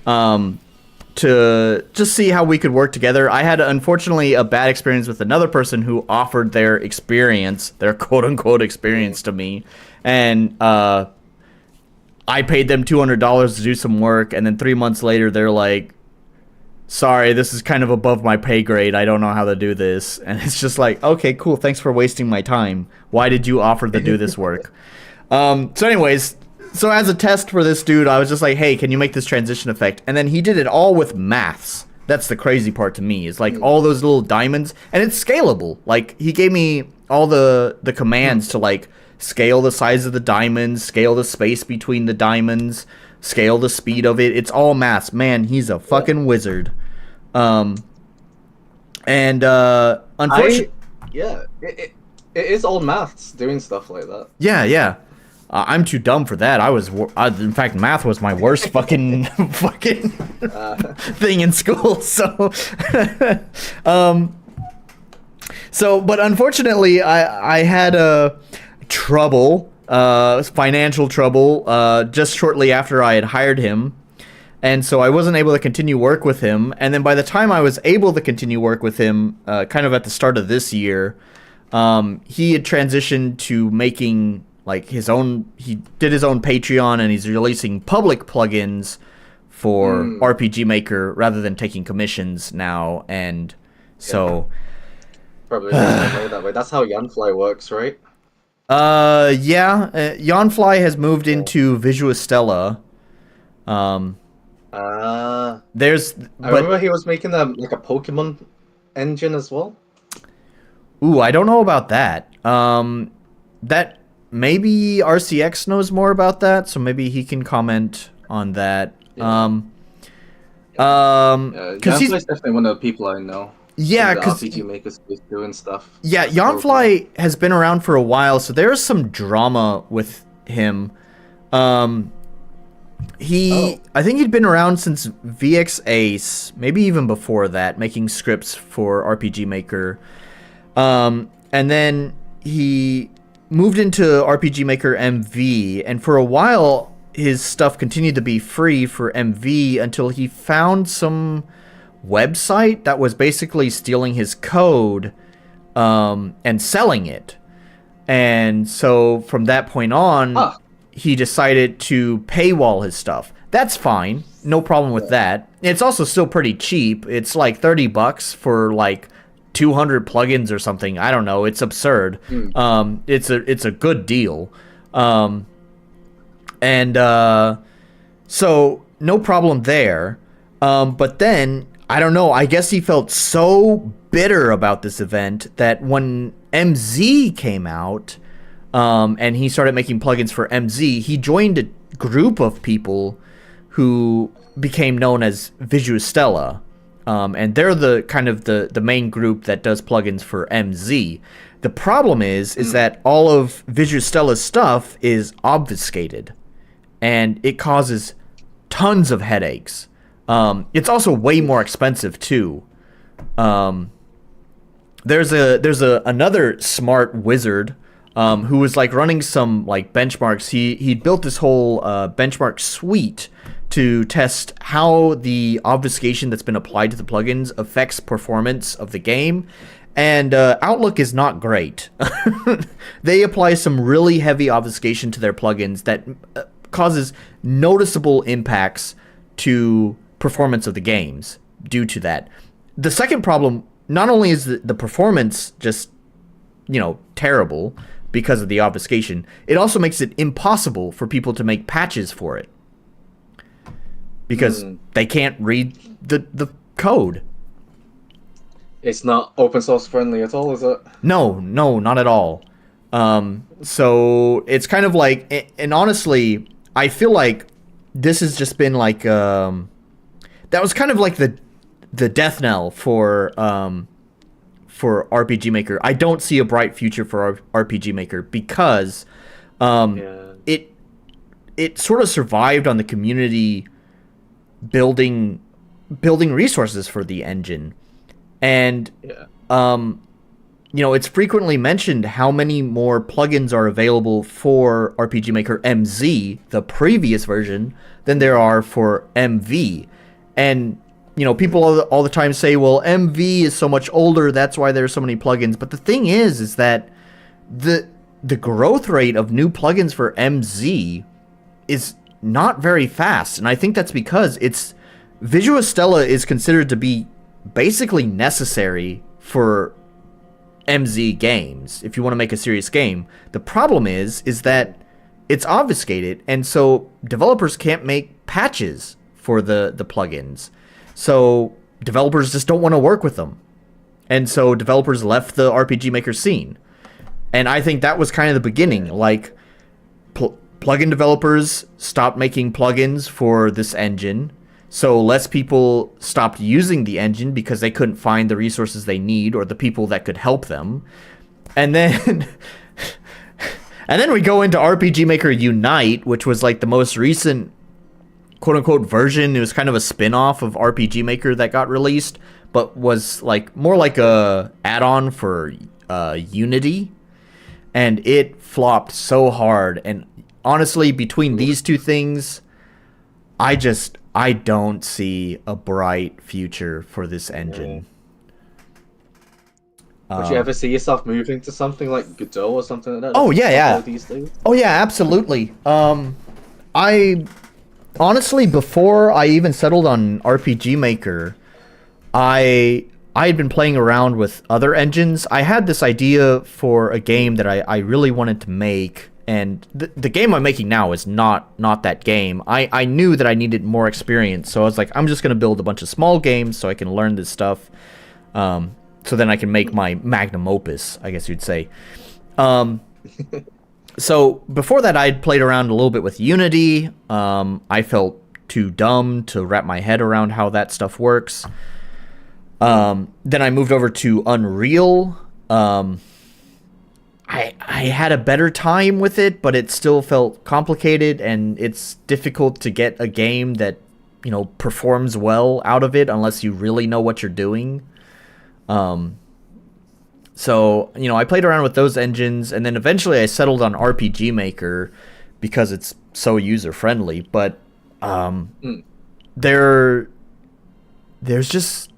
to just see how we could work together. I had unfortunately a bad experience with another person who offered their quote unquote experience to me, and I paid them $200 to do some work, and then 3 months later, they're like, sorry, this is kind of above my pay grade. I don't know how to do this. And it's just like, okay, cool. Thanks for wasting my time. Why did you offer to do this work? So anyways, so as a test for this dude, I was just like, hey, can you make this transition effect? And then he did it all with maths. That's the crazy part to me, is like all those little diamonds, and it's scalable. Like, he gave me all the commands to like scale the size of the diamonds, scale the space between the diamonds, scale the speed of it. It's all maths. Man, he's a fucking wizard. Unfortunately, it is all maths doing stuff like that. Yeah. I'm too dumb for that. In fact, math was my worst fucking thing in school. So, but unfortunately, I had financial trouble, just shortly after I had hired him. And so I wasn't able to continue work with him. And then by the time I was able to continue work with him, kind of at the start of this year, he had transitioned to making like he did his own Patreon, and he's releasing public plugins for RPG Maker rather than taking commissions now. And so probably that way. That's how Yanfly works, right? Yanfly has moved into Visual Stella. I remember he was making like a Pokemon engine as well. Ooh, I don't know about that. That maybe RCX knows more about that, so maybe he can comment on that. Because he's definitely one of the people I know. Yeah, because RPG Maker space doing stuff. Yeah, Yanfly has been around for a while, so there's some drama with him. I think he'd been around since VX Ace, maybe even before that, making scripts for RPG Maker. And then he moved into RPG Maker MV, and for a while his stuff continued to be free for MV until he found some website that was basically stealing his code and selling it. And so from that point on, he decided to paywall his stuff. That's fine. No problem with that. It's also still pretty cheap. It's like $30 for like 200 plugins or something. I don't know. It's absurd. It's a good deal. So no problem there. But then, I don't know, I guess he felt so bitter about this event that when MZ came out, and he started making plugins for MZ, he joined a group of people who became known as Visuostella. And they're the kind of the main group that does plugins for MZ. The problem is that all of Visuostella's stuff is obfuscated, and it causes tons of headaches. It's also way more expensive too. There's another smart wizard who was like running some like benchmarks. He built this whole benchmark suite to test how the obfuscation that's been applied to the plugins affects performance of the game. And Outlook is not great. They apply some really heavy obfuscation to their plugins that causes noticeable impacts to performance of the games due to that. The second problem, not only is the performance just, terrible because of the obfuscation, it also makes it impossible for people to make patches for it. Because they can't read the code. It's not open source friendly at all, is it? No, not at all. So it's kind of like, and honestly, I feel like this has just been like, that was kind of like the death knell for RPG Maker. I don't see a bright future for RPG Maker because it sort of survived on the community building resources for the engine. And, it's frequently mentioned how many more plugins are available for RPG Maker MZ, the previous version, than there are for MV. And, people all the time say, well, MV is so much older, that's why there's so many plugins. But the thing is that the growth rate of new plugins for MZ is not very fast. And I think that's because Visuostella is considered to be basically necessary for MZ games if you want to make a serious game. The problem is that it's obfuscated, and so developers can't make patches for the plugins. So developers just don't want to work with them. And so developers left the RPG Maker scene. And I think that was kind of the beginning. Like, plugin developers stopped making plugins for this engine. So less people stopped using the engine because they couldn't find the resources they need or the people that could help them. And then we go into RPG Maker Unite, which was like the most recent quote-unquote version. It was kind of a spin-off of RPG Maker that got released, but was like more like a add-on for Unity. And it flopped so hard. And honestly, between these two things, I don't see a bright future for this engine. Would you ever see yourself moving to something like Godot or something like that? Oh, yeah. These days? Oh, yeah, absolutely. I honestly, before I even settled on RPG Maker, I had been playing around with other engines. I had this idea for a game that I really wanted to make. And the game I'm making now is not that game. I knew that I needed more experience, so I was like, I'm just going to build a bunch of small games so I can learn this stuff. So then I can make my magnum opus, I guess you'd say. So before that, I'd played around a little bit with Unity. I felt too dumb to wrap my head around how that stuff works. Then I moved over to Unreal. I had a better time with it, but it still felt complicated, and it's difficult to get a game that, performs well out of it unless you really know what you're doing. So, I played around with those engines, and then eventually I settled on RPG Maker because it's so user-friendly, but there's just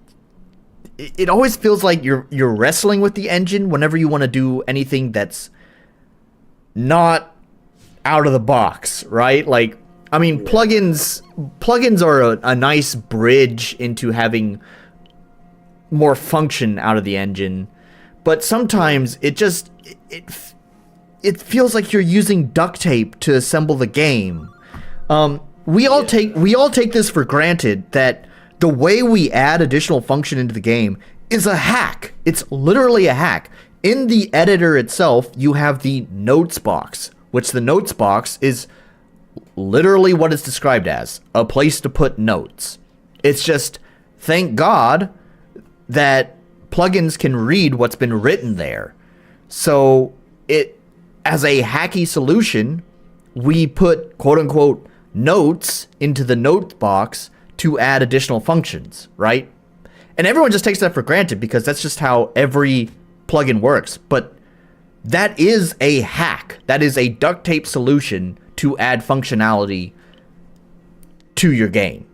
it always feels like you're wrestling with the engine whenever you want to do anything that's not out of the box, right? Like, I mean, plugins are a nice bridge into having more function out of the engine, but sometimes it feels like you're using duct tape to assemble the game. We all take this for granted that the way we add additional function into the game is a hack. It's literally a hack. In the editor itself, you have the notes box, which the notes box is literally what it's described as, a place to put notes. It's just, thank God that plugins can read what's been written there. So it, as a hacky solution, we put quote unquote notes into the note box to add additional functions, right? And everyone just takes that for granted because that's just how every plugin works. But that is a hack. That is a duct tape solution to add functionality to your game.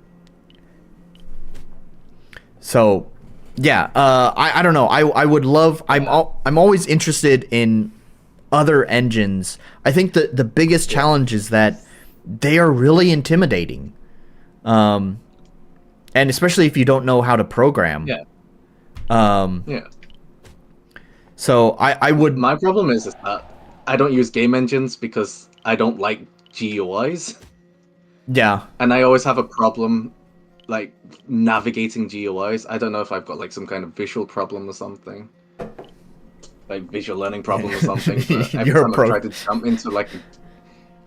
So, yeah, I don't know. I would love. I'm always interested in other engines. I think the biggest challenge is that they are really intimidating. And especially if you don't know how to program. Yeah. Yeah. So I would. My problem is that I don't use game engines because I don't like GUIs. Yeah. And I always have a problem, like, navigating GUIs. I don't know if I've got, like, some kind of visual problem or something. Like, visual learning problem or something. But every time I try to jump into, like,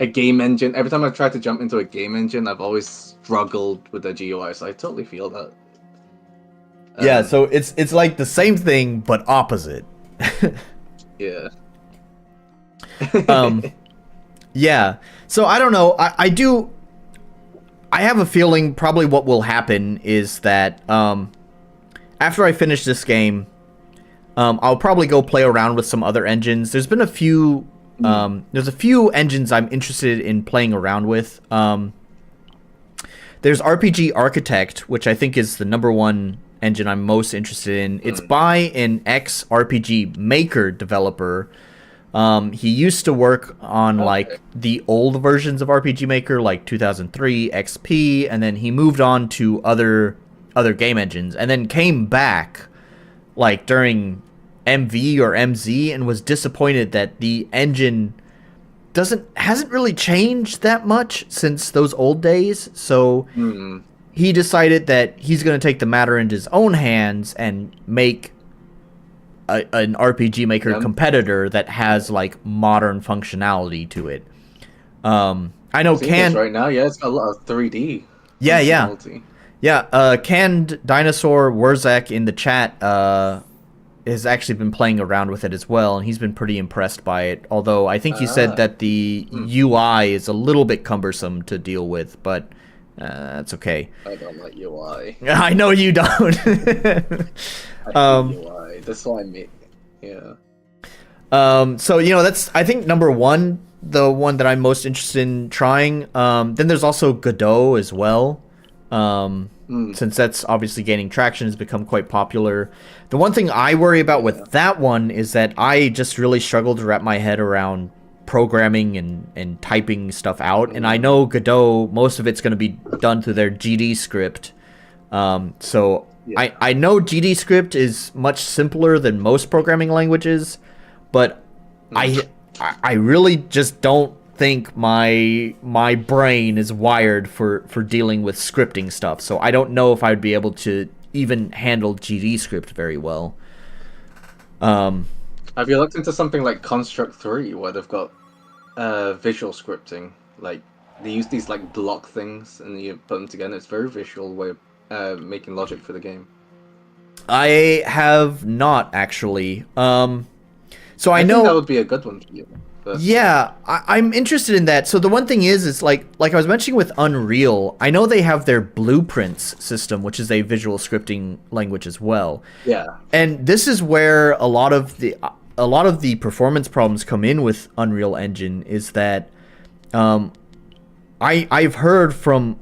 a game engine, every time I've tried to jump into a game engine, I've always struggled with the GUI, so I totally feel that. Yeah, so it's like the same thing, but opposite. Yeah. Yeah. So I don't know. I have a feeling probably what will happen is that after I finish this game, I'll probably go play around with some other engines. There's been a few there's a few engines I'm interested in playing around with. There's RPG Architect, which I think is the #1 engine I'm most interested in. It's by an ex-RPG Maker developer. He used to work on like the old versions of RPG Maker, like 2003 XP, and then he moved on to other game engines, and then came back like during MV or MZ and was disappointed that the engine hasn't really changed that much since those old days. So he decided that he's going to take the matter into his own hands and make an RPG Maker competitor that has like modern functionality to it. I know right now, yeah, it's got a lot of 3D. Canned Dinosaur Wurzak in the chat has actually been playing around with it as well, and he's been pretty impressed by it. Although I think he said that the UI is a little bit cumbersome to deal with, but that's okay. I don't like UI. I know you don't. I hate UI. That's why I make. Yeah. So that's I think #1, the one that I'm most interested in trying. Then there's also Godot as well. Since that's obviously gaining traction, has become quite popular. The one thing I worry about with that one is that I just really struggle to wrap my head around programming and typing stuff out. And I know Godot, most of it's going to be done through their GD script. So I know GD script is much simpler than most programming languages, but I really just don't think my brain is wired for dealing with scripting stuff. So I don't know if I would be able to even handle GD script very well. Have you looked into something like Construct 3 where they've got visual scripting? Like they use these like block things and you put them together. It's a very visual way of making logic for the game. I have not actually. So I know think that would be a good one for you. But... Yeah, I'm interested in that. So the one thing is like I was mentioning with Unreal, I know they have their Blueprints system, which is a visual scripting language as well. Yeah. And this is where a lot of the performance problems come in with Unreal Engine is that I've heard from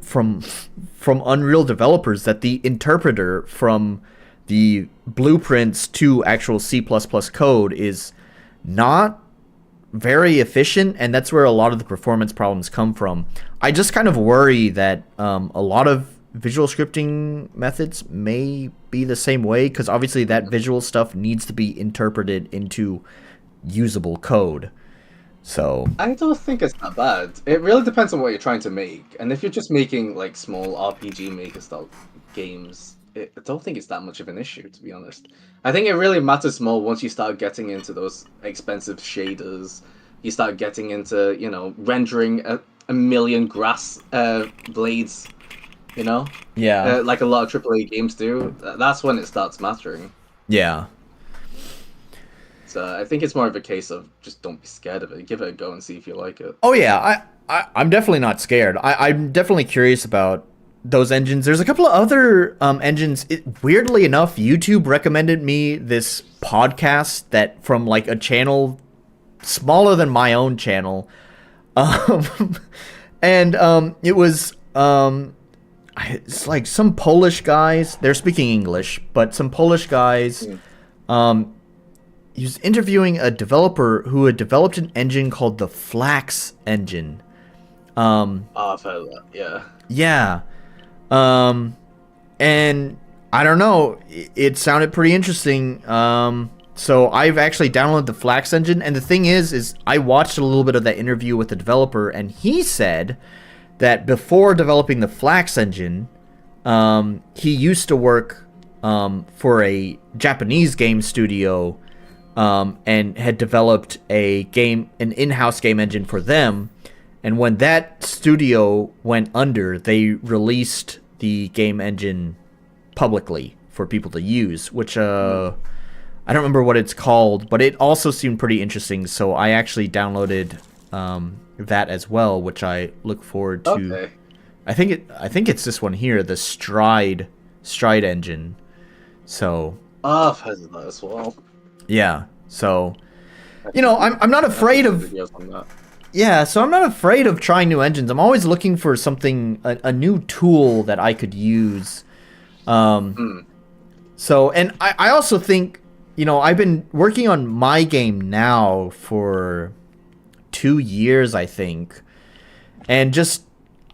Unreal developers that the interpreter from the blueprints to actual C++ code is not very efficient, and that's where a lot of the performance problems come from. I just kind of worry that a lot of visual scripting methods may be the same way, because obviously that visual stuff needs to be interpreted into usable code. So I don't think it's that bad. It really depends on what you're trying to make. And if you're just making like small RPG maker style games, I don't think it's that much of an issue, to be honest. I think it really matters more once you start getting into those expensive shaders. You start getting into, rendering a million grass blades, yeah, like a lot of AAA games do. That's when it starts mattering. yeah. So I think it's more of a case of just don't be scared of it. Give it a go and see if you like it. Oh yeah, I'm definitely not scared. I'm definitely curious about those engines. There's a couple of other engines. Weirdly enough, YouTube recommended me this podcast that from like a channel smaller than my own channel, and it was it's like some Polish guys. They're speaking English, but some Polish guys. He was interviewing a developer who had developed an engine called the Flax engine. I've heard of that. Yeah. Yeah. And I don't know. It sounded pretty interesting. So I've actually downloaded the Flax engine, and the thing is I watched a little bit of that interview with the developer, and he said that before developing the Flax engine, he used to work for a Japanese game studio, and had developed an in-house game engine for them. And when that studio went under, they released the game engine publicly for people to use, which I don't remember what it's called, but it also seemed pretty interesting. So I actually downloaded that as well, which I look forward to. Okay. I think it's this one here, the Stride engine. So I've heard of that as well. yeah. So I'm not afraid of. Yeah, so I'm not afraid of trying new engines. I'm always looking for something, a new tool that I could use. So, and I also think, I've been working on my game now for 2 years, I think. And just,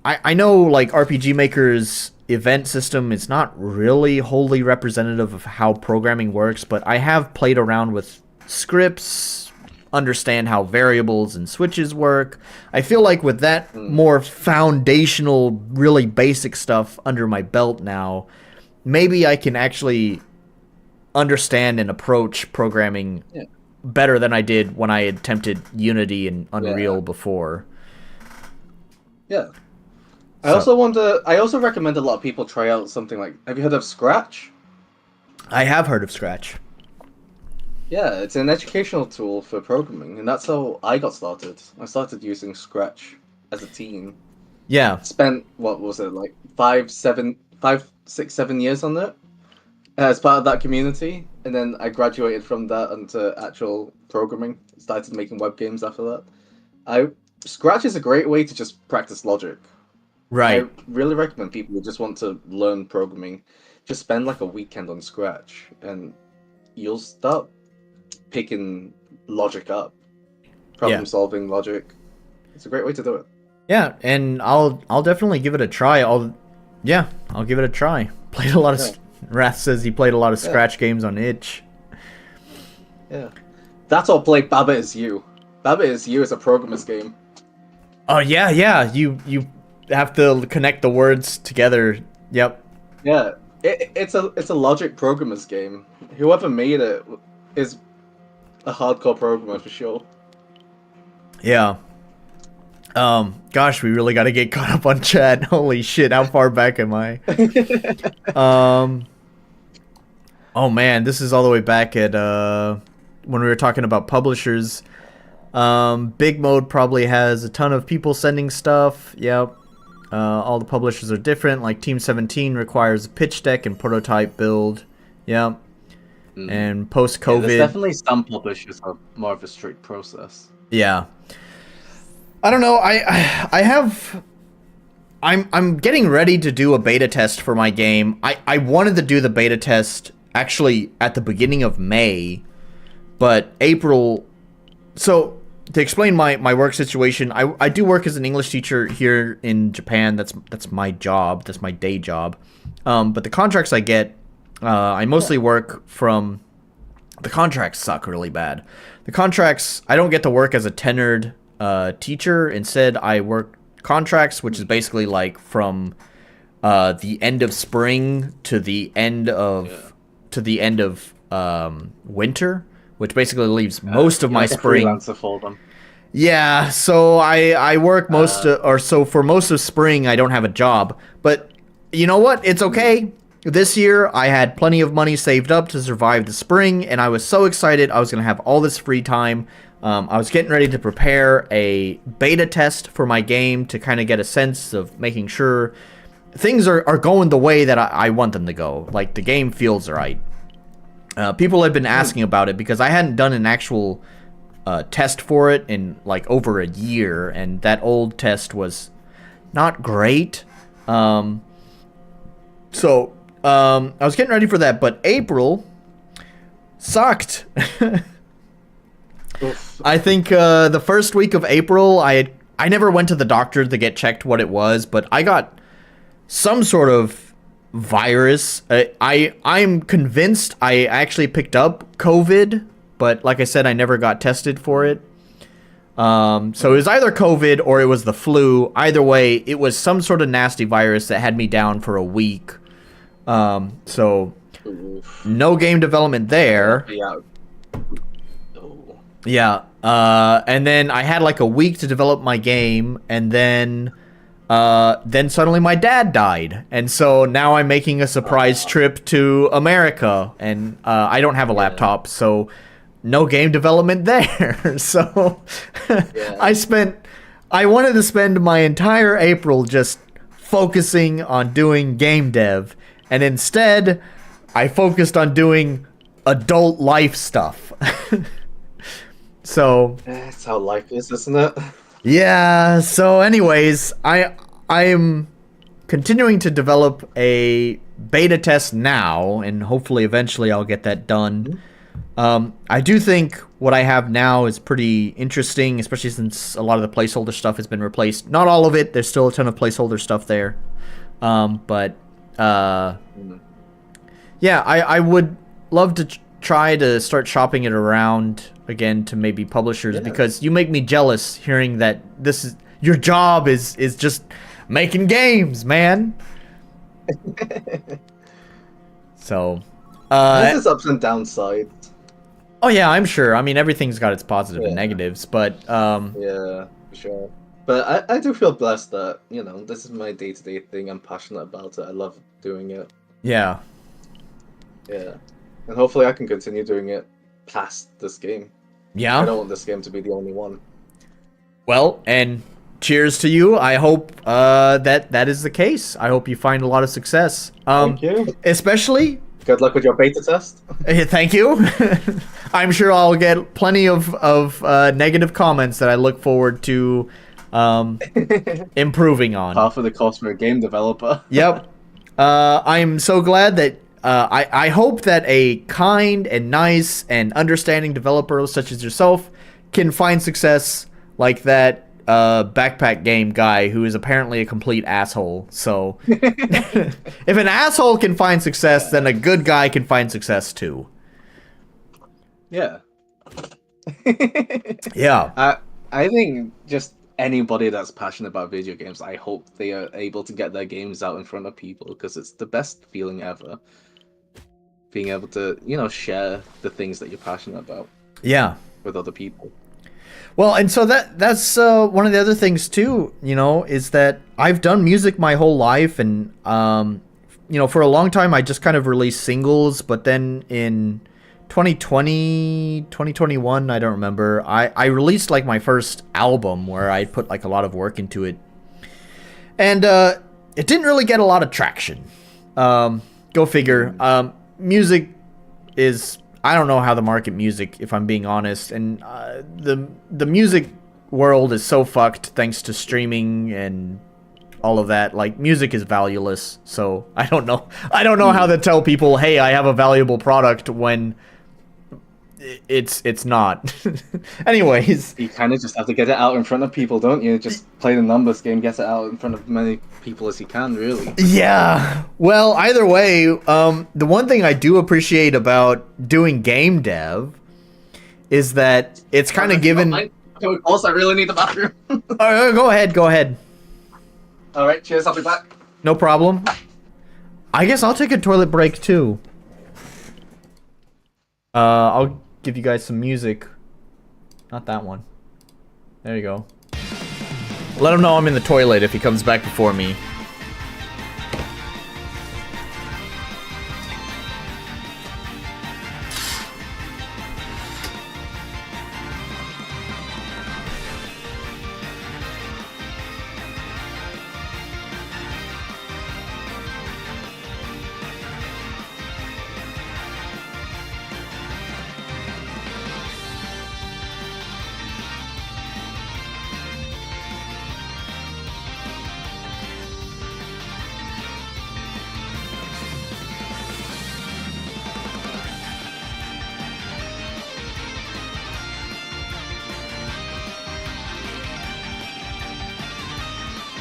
I know, like, RPG Maker's event system is not really wholly representative of how programming works, but I have played around with scripts, understand how variables and switches work. I feel like with that more foundational, really basic stuff under my belt now, maybe I can actually understand and approach programming better than I did when I attempted Unity and Unreal before. Yeah. I also recommend a lot of people try out something like, have you heard of Scratch? I have heard of Scratch. Yeah, it's an educational tool for programming, and that's how I got started. I started using Scratch as a teen. Yeah. Spent, what was it, like 5, 6, 7 years on it as part of that community, and then I graduated from that into actual programming. Started making web games after that. Scratch is a great way to just practice logic. Right. I really recommend people who just want to learn programming, just spend like a weekend on Scratch, and you'll start picking logic up, problem solving logic. It's a great way to do it. Yeah, and I'll definitely give it a try. I'll give it a try. Played a lot of Wrath says he played a lot of Scratch games on itch. Yeah, that's all. Play PACBUT Is You. PACBUT Is You is a programmer's game. Oh yeah. You have to connect the words together. Yep. Yeah, it's a logic programmer's game. Whoever made it is a hardcore programmer for sure. Yeah. Gosh, we really got to get caught up on chat. Holy shit, how far back am I? Oh man, this is all the way back at when we were talking about publishers. Big Mode probably has a ton of people sending stuff. Yep. All the publishers are different. Like Team 17 requires a pitch deck and prototype build. Yep. And post-COVID, there's definitely some publishers have more of a strict process. Yeah. I don't know. I'm getting ready to do a beta test for my game. I wanted to do the beta test actually at the beginning of May, but April. So to explain my work situation, I do work as an English teacher here in Japan. That's my job. That's my day job. But the contracts I get, I mostly work from. The contracts suck really bad. The contracts, I don't get to work as a tenured teacher. Instead, I work contracts, which is basically like from the end of spring to the end of winter, which basically leaves most of my like spring. A freelancer for them. Yeah, so I work so for most of spring I don't have a job, but you know what? It's okay. This year I had plenty of money saved up to survive the spring, and I was so excited I was going to have all this free time. I was getting ready to prepare a beta test for my game to kind of get a sense of making sure things are going the way that I want them to go. Like, the game feels right. People had been asking about it because I hadn't done an actual test for it in like over a year, and that old test was not great. So I was getting ready for that, but April sucked. I think the first week of April, I never went to the doctor to get checked what it was, but I got some sort of virus. I'm convinced I actually picked up COVID, but like I said, I never got tested for it. So it was either COVID or it was the flu. Either way, it was some sort of nasty virus that had me down for a week. So no game development there. Yeah. And then I had like a week to develop my game, and then suddenly my dad died, and so now I'm making a surprise trip to America, and I don't have a laptop, so no game development there. So I wanted to spend my entire April just focusing on doing game dev, and instead I focused on doing adult life stuff. So that's how life is, isn't it? Yeah, so anyways, I'm continuing to develop a beta test now, and hopefully eventually I'll get that done. I do think what I have now is pretty interesting, especially since a lot of the placeholder stuff has been replaced. Not all of it, there's still a ton of placeholder stuff there. But yeah, I would love to try to start shopping it around again to maybe publishers, because you make me jealous hearing that this is your job is just making games, man. So this is ups and downsides. Oh yeah, I'm sure. I mean, everything's got its positive and negatives, but yeah, for sure. But I do feel blessed that, you know, this is my day-to-day thing. I'm passionate about it. I love doing it. Yeah. Yeah. And hopefully I can continue doing it past this game. Yeah. I don't want this game to be the only one. Well, and cheers to you. I hope that is the case. I hope you find a lot of success. Thank you. Especially... Good luck with your beta test. Thank you. I'm sure I'll get plenty of negative comments that I look forward to improving on. Half of the cost for a game developer. Yep. I'm so glad that I hope that a kind and nice and understanding developer such as yourself can find success like that backpack game guy who is apparently a complete asshole. So if an asshole can find success, then a good guy can find success too. Yeah. Yeah. I think just anybody that's passionate about video games, I hope they are able to get their games out in front of people, because it's the best feeling ever. Being able to, you know, share the things that you're passionate about. Yeah. With other people. Well, and so that's one of the other things too, you know, is that I've done music my whole life, and you know, for a long time I just kind of released singles, but then in 2020, 2021, I don't remember, I released like my first album where I put like a lot of work into it, and it didn't really get a lot of traction. Go figure. Music is, I don't know how to market music, if I'm being honest, and the music world is so fucked thanks to streaming and all of that. Like, music is valueless, so I don't know how to tell people, hey, I have a valuable product when it's not. Anyways, You kind of just have to get it out in front of people, don't you? Just play the numbers game, get it out in front of as many people as you can, really. yeah. Well, either way, the one thing I do appreciate about doing game dev is that it's kind of given. Also, I really need the bathroom. Go ahead. All right, cheers. I'll be back. No problem. I guess I'll take a toilet break too. I'll give you guys some music. Not that one. There you go. Let him know I'm in the toilet if he comes back before me.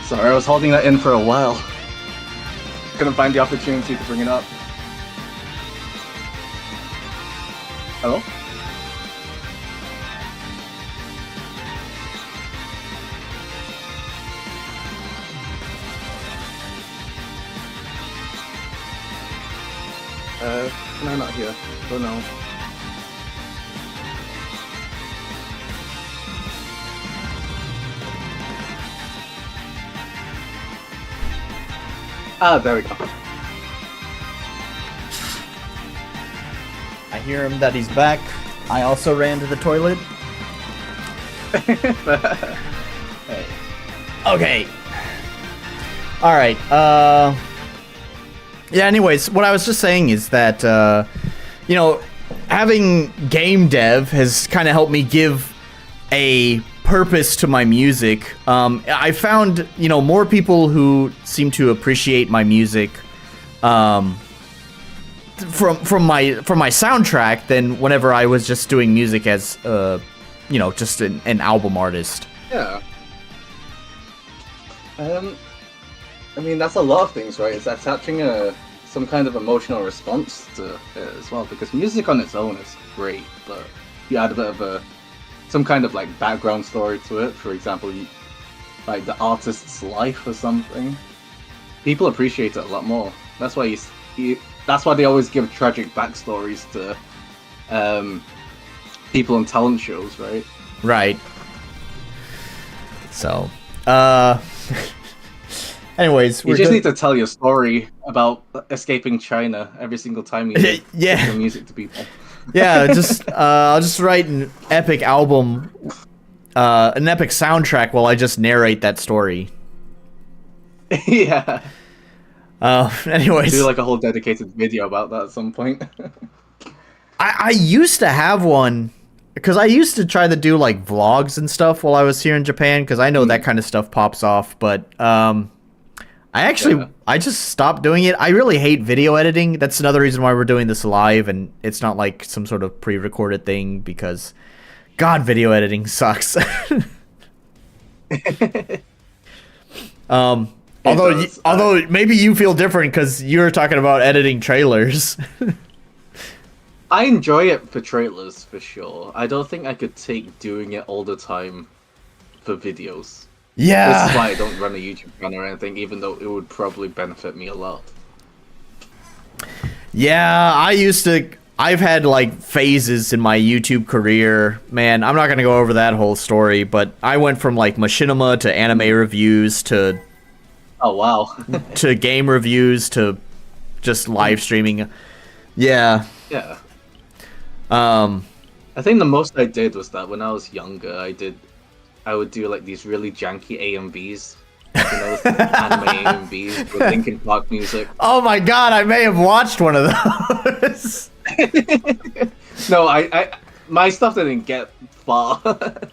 Sorry, I was holding that in for a while. Couldn't find the opportunity to bring it up. Hello? Can I not hear? Oh no. Ah, there we go. I hear him that he's back. I also ran to the toilet. Hey. Okay. Alright, yeah, anyways, what I was just saying is that, you know, having game dev has kind of helped me give a purpose to my music. I found, you know, more people who seem to appreciate my music, from my soundtrack than whenever I was just doing music as, you know, just an album artist. Yeah. I mean, that's a lot of things, right? It's attaching some kind of emotional response to it as well, because music on its own is great, but you add a bit of some kind of like background story to it. For example, like the artist's life or something. People appreciate it a lot more. That's why that's why they always give tragic backstories to people on talent shows, right? Right. So, anyways, you just need to tell your story about escaping China every single time you give your music to people. Yeah, I'll just write an epic album, an epic soundtrack while I just narrate that story. Yeah. Anyways, do like a whole dedicated video about that at some point. I used to have one because I used to try to do like vlogs and stuff while I was here in Japan because I know that kind of stuff pops off, but I just stopped doing it. I really hate video editing. That's another reason why we're doing this live and it's not like some sort of pre-recorded thing because God, video editing sucks. Although maybe you feel different because you're talking about editing trailers. I enjoy it for trailers for sure. I don't think I could take doing it all the time for videos. Yeah. This is why I don't run a YouTube channel or anything, even though it would probably benefit me a lot. Yeah, I've had like phases in my YouTube career. Man, I'm not gonna go over that whole story, but I went from like machinima to anime reviews to oh wow to game reviews to just live streaming. Yeah. Yeah. I think the most I did was that when I was younger, I would do like these really janky AMVs. You know, anime AMVs with Linkin Park music. Oh my god, I may have watched one of those. No, my stuff didn't get far. But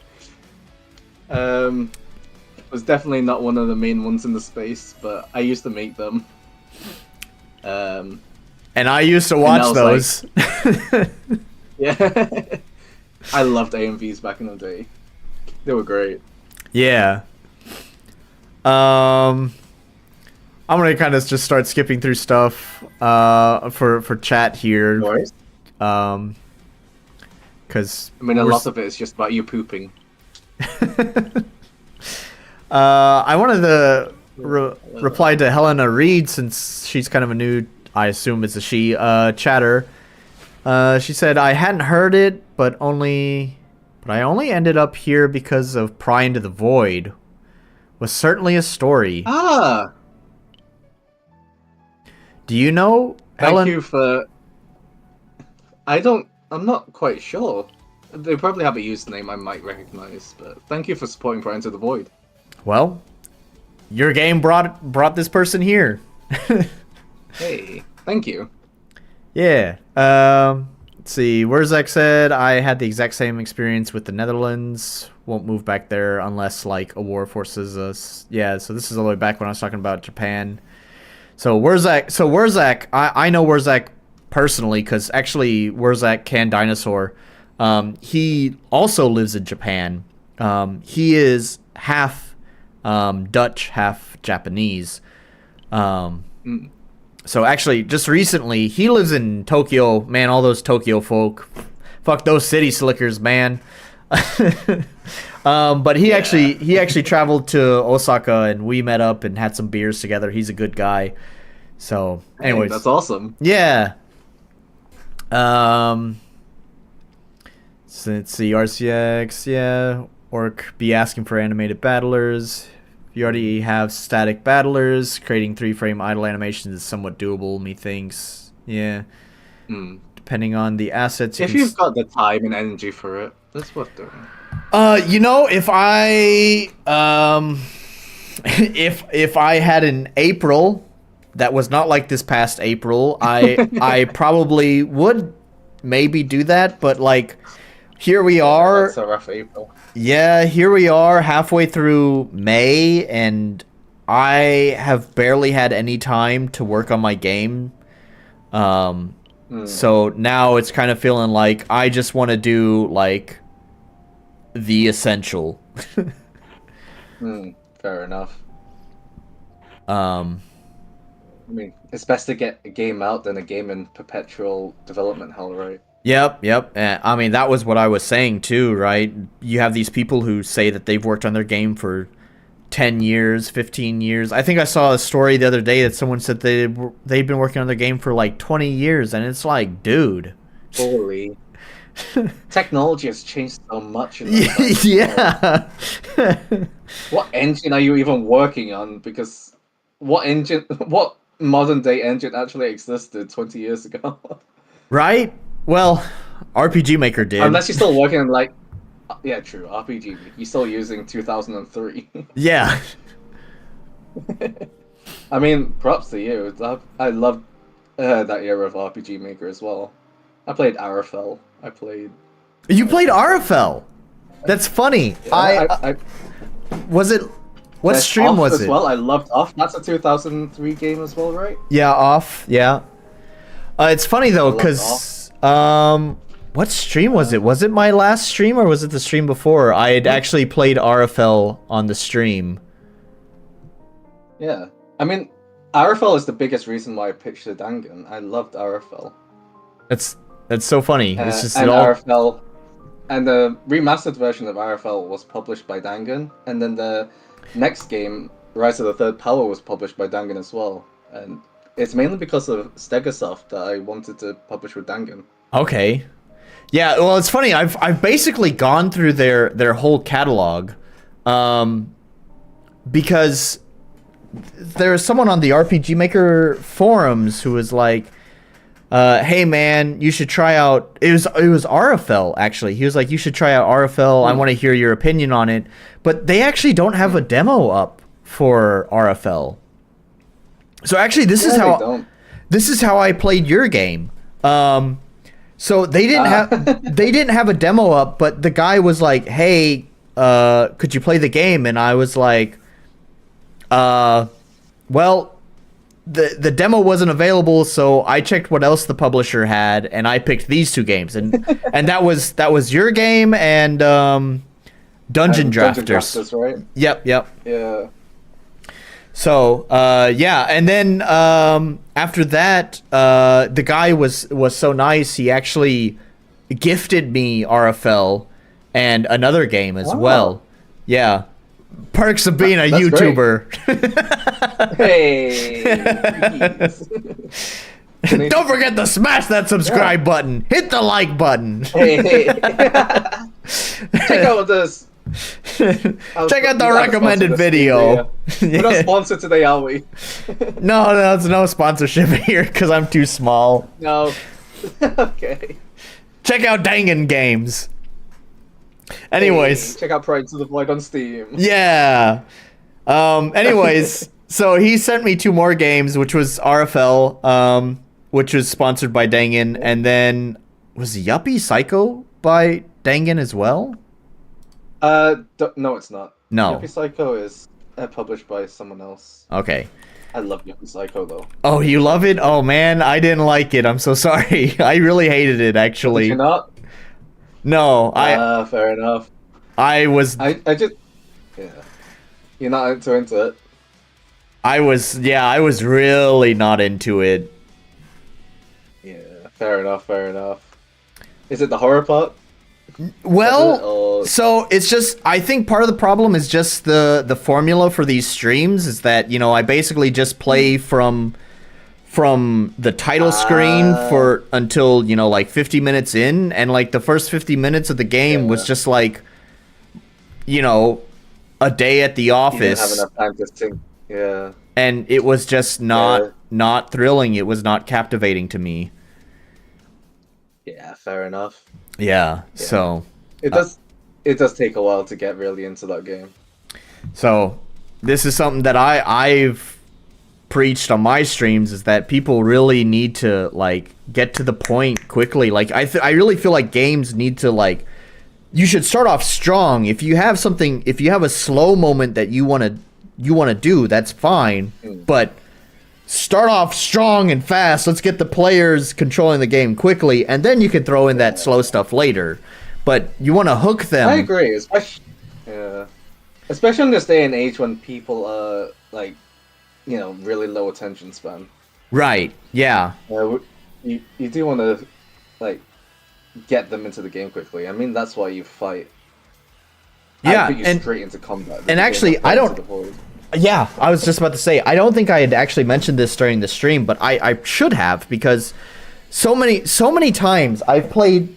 was definitely not one of the main ones in the space, but I used to make them. And I used to watch those. Like, yeah. I loved AMVs back in the day. They were great. Yeah. I'm gonna kind of just start skipping through stuff for chat here. Noise? Because I mean, a lot of it is just about you pooping. I wanted to reply to Helena Reed, since she's kind of a new, I assume it's a she, chatter. She said, I hadn't heard it, but I only ended up here because of Pry Into The Void. Was certainly a story. Ah! Do you know Thank you for... I'm not quite sure. They probably have a username I might recognize, but thank you for supporting Pry Into The Void. Well, your game brought this person here. Hey, thank you. Yeah. Let's see. Wurzak said, I had the exact same experience with the Netherlands. Won't move back there unless, like, a war forces us. Yeah, so this is all the way back when I was talking about Japan. So Wurzak, I know Wurzak personally, because actually Wurzak Can Dinosaur, he also lives in Japan. He is half Dutch, half Japanese. So actually, just recently, he lives in Tokyo. Man, all those Tokyo folk. Fuck those city slickers, man. But he actually traveled to Osaka, and we met up and had some beers together. He's a good guy. So, anyways. Hey, that's awesome. Yeah. So let's see. RCX, yeah. Orc be asking for animated battlers. You already have static battlers. Creating 3-frame idle animations is somewhat doable, methinks. Yeah. Depending on the assets. If you've got the time and energy for it, that's worth doing. You know, if I if I had an April that was not like this past April, I probably would maybe do that, but like here we are. That's a rough April. Yeah, here we are halfway through May, and I have barely had any time to work on my game. So now it's kind of feeling like I just want to do like the essential. Fair enough. I mean, it's best to get a game out than a game in perpetual development hell, right? Yep. I mean, that was what I was saying too, right? You have these people who say that they've worked on their game for 10 years, 15 years. I think I saw a story the other day that someone said they've been working on their game for like 20 years, and it's like, dude. Holy. Technology has changed so much. Yeah. What engine are you even working on? Because what modern day engine actually existed 20 years ago? Right? Well, RPG Maker did. Unless you're still working on like... Yeah, true. RPG. You're still using 2003. Yeah. I mean, props to you. I love that era of RPG Maker as well. I played Arafel. You played Arafel? That's funny. Yeah, was it... What stream Off was as it? well. I loved Off. That's a 2003 game as well, right? Yeah, Off. Yeah. It's funny though, because what stream was it? Was it my last stream, or was it the stream before? I had actually played Arafel on the stream. Yeah. I mean, Arafel is the biggest reason why I pitched the Dangan. I loved Arafel. That's so funny. It's just and all... Arafel, and the remastered version of Arafel was published by Dangan, and then the next game, Rise of the Third Power, was published by Dangan as well. And it's mainly because of Stegosoft that I wanted to publish with Dangan. Okay. Yeah, well, it's funny. I've basically gone through their whole catalog, because there was someone on the RPG Maker forums who was like, "Hey man, you should try out." It was Arafel actually. He was like, "You should try out Arafel. I want to hear your opinion on it." But they actually don't have a demo up for Arafel. So actually, this is how I played your game. So they didn't have a demo up, but the guy was like, "Hey, could you play the game?" And I was like, well, the demo wasn't available, so I checked what else the publisher had, and I picked these two games, and that was your game and Dungeon Drafters. Dungeon Drafters, right? Yep. Yeah. So yeah, and then after that, the guy was so nice. He actually gifted me RFL and another game as well. Yeah. Perks of being a YouTuber. Hey. Don't forget to smash that subscribe button. Hit the like button. Hey. Check out this. Check out the recommended video. We're not sponsored today, are we? No, there's no sponsorship here because I'm too small. No. Okay. Check out Dangan Games. Anyways. Hey, check out Pry Into The Void on Steam. Yeah. Anyways, so he sent me 2 more games, which was RFL, which was sponsored by Dangan, and then was Yuppie Psycho by Dangan as well? No, it's not. No. Yuppie Psycho is published by someone else. Okay. I love Yuppie Psycho though. Oh, you love it? Oh man, I didn't like it. I'm so sorry. I really hated it actually. Did you not? No, fair enough. I was Yeah. You're not into it. I was really not into it. Yeah, fair enough. Is it the horror part? Well, so it's just, I think part of the problem is just the formula for these streams is that, you know, I basically just play from the title screen for until, you know, like 50 minutes in, and like the first 50 minutes of the game was just like, you know, a day at the office. You didn't have enough time to think. Yeah. And it was just not thrilling. It was not captivating to me. Yeah, fair enough. Yeah. So it does take a while to get really into that game. So this is something that I've preached on my streams, is that people really need to like get to the point quickly. Like I really feel like games need to, like, you should start off strong. If you have a slow moment that you want to do, that's fine. But start off strong and fast. Let's get the players controlling the game quickly, and then you can throw in that slow stuff later. But you want to hook them. I agree, especially in this day and age when people are like, you know, really low attention span. Right. Yeah. You do want to like get them into the game quickly. I mean, that's why you fight. Yeah, I put you straight into combat. And actually, I don't. Yeah, I was just about to say, I don't think I had actually mentioned this during the stream, but I should have, because so many times I've played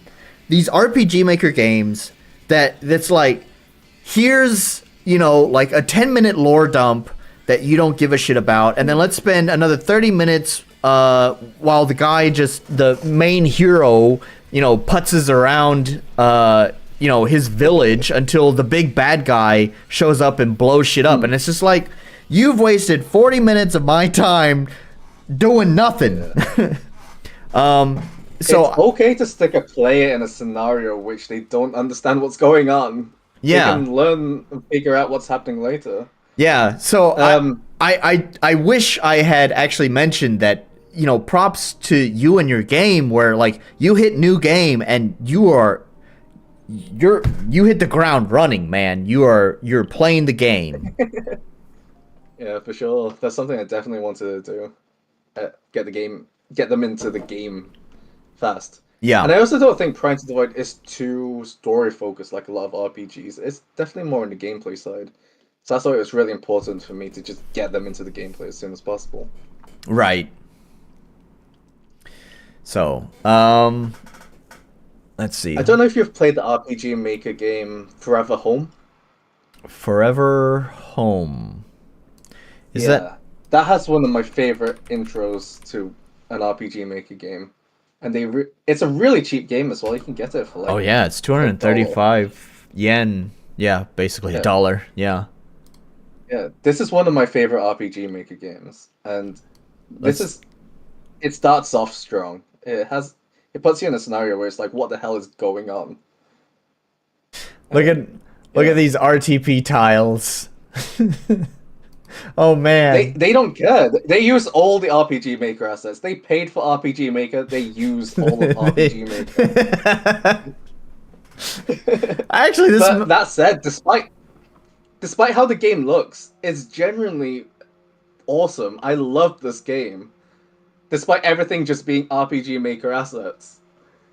these RPG Maker games that's like, here's, you know, like a 10-minute lore dump that you don't give a shit about, and then let's spend another 30 minutes while the main hero, you know, putzes around you know, his village until the big bad guy shows up and blows shit up. And it's just like, you've wasted 40 minutes of my time doing nothing. So it's okay to stick a player in a scenario which they don't understand what's going on. Yeah. They can learn and figure out what's happening later. Yeah. So I wish I had actually mentioned that, you know, props to you and your game, where like you hit new game and you hit the ground running, man. You're playing the game. Yeah, for sure. That's something I definitely want to do. Get them into the game fast. Yeah. And I also don't think Pry Into The Void is too story focused like a lot of RPGs. It's definitely more on the gameplay side. So that's why it was really important for me to just get them into the gameplay as soon as possible. Right. So, let's see. I don't know if you've played the RPG Maker game Forever Home. Forever Home. That has one of my favorite intros to an RPG Maker game, and it's a really cheap game as well. You can get it for like, oh yeah, it's 235 yen. Yeah, basically $1. Yeah. Yeah, this is one of my favorite RPG Maker games, and it starts off strong. It puts you in a scenario where it's like, what the hell is going on? Look at these RTP tiles. Oh They man. they don't care. They use all the RPG Maker assets. They paid for RPG Maker. They use all of They- RPG Maker. Actually, this. But that said, despite how the game looks, it's genuinely awesome. I love this game, despite everything just being RPG Maker assets.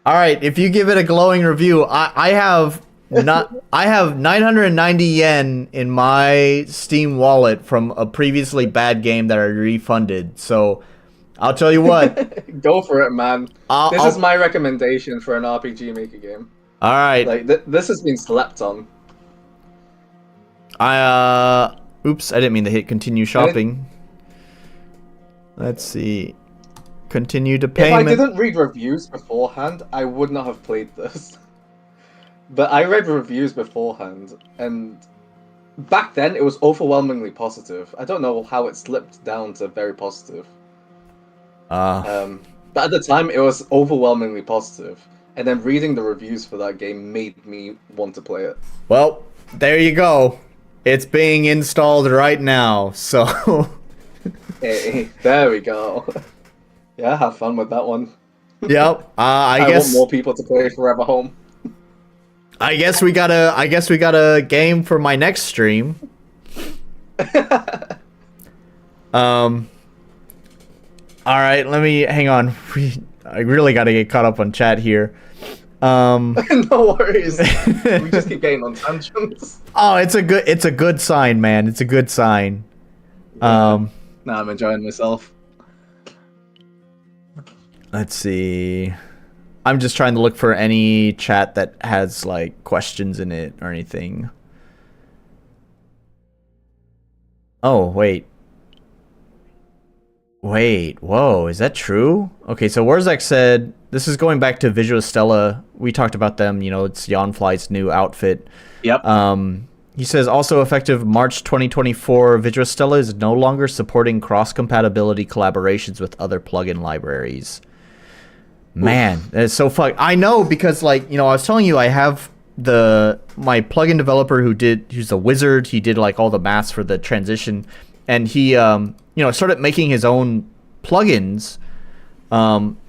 All right, if you give it a glowing review, I have 990 yen in my Steam wallet from a previously bad game that I refunded. So I'll tell you what. Go for it, man. This is I'll my recommendation for an RPG Maker game. all right. Like this has been slept on. Oops, I didn't mean to hit continue shopping. Let's see. Continue to If payment. I didn't read reviews beforehand, I would not have played this. But I read reviews beforehand, and back then it was overwhelmingly positive. I don't know how it slipped down to very positive. But at the time it was overwhelmingly positive. And then reading the reviews for that game made me want to play it. Well, there you go. It's being installed right now. So Hey, there we go. Yeah, have fun with that one. yep. I guess want more people to play Forever Home. I guess we got a game for my next stream. All right, let me hang on. I really got to get caught up on chat here. No worries. We just keep getting on tangents. Oh, it's a good sign, man. It's a good sign. Nah, I'm enjoying myself. Let's see. I'm just trying to look for any chat that has like questions in it or anything. Oh, wait. Wait, whoa, is that true? Okay, so Warzak said, this is going back to Visual Stella. We talked about them, you know, it's Yawnfly's new outfit. Yep. He says, also effective March 2024, Visual Stella is no longer supporting cross-compatibility collaborations with other plugin libraries. Man, that's so fucked. I know, because, like, you know, I was telling you I have my plugin developer who's a wizard. He did, like, all the maths for the transition. And he, you know, started making his own plugins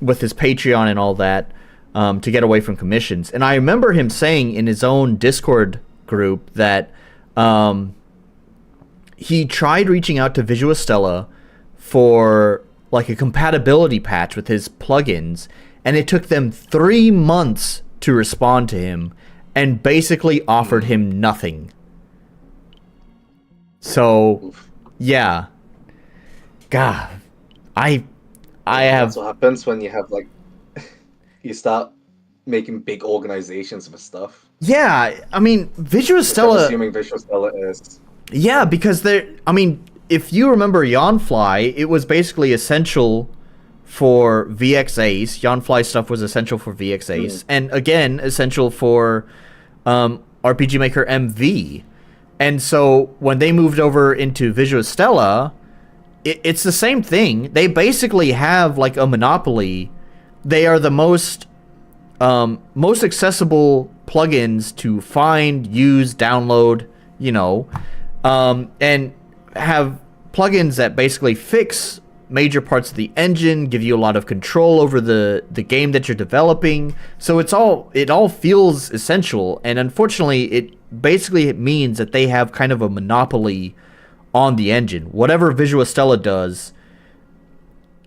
with his Patreon and all that to get away from commissions. And I remember him saying in his own Discord group that he tried reaching out to Visual Stella for like a compatibility patch with his plugins, and it took them 3 months to respond to him and basically offered him nothing. So yeah, God, I have. That's what happens when you have like you start making big organizations for stuff. Yeah, I mean, Visual Which I'm Stella. assuming Visual Stella is. Yeah, because I mean, if you remember Yawnfly, it was basically essential for VX Ace. Yawnfly stuff was essential for VX Ace, and again, essential for RPG Maker MV. And so when they moved over into Visual Stella, it's the same thing. They basically have like a monopoly. They are the most accessible plugins to find, use, download, you know, and have plugins that basically fix major parts of the engine, give you a lot of control over the game that you're developing. So it all feels essential, and unfortunately it basically means that they have kind of a monopoly on the engine. Whatever Visual Stella does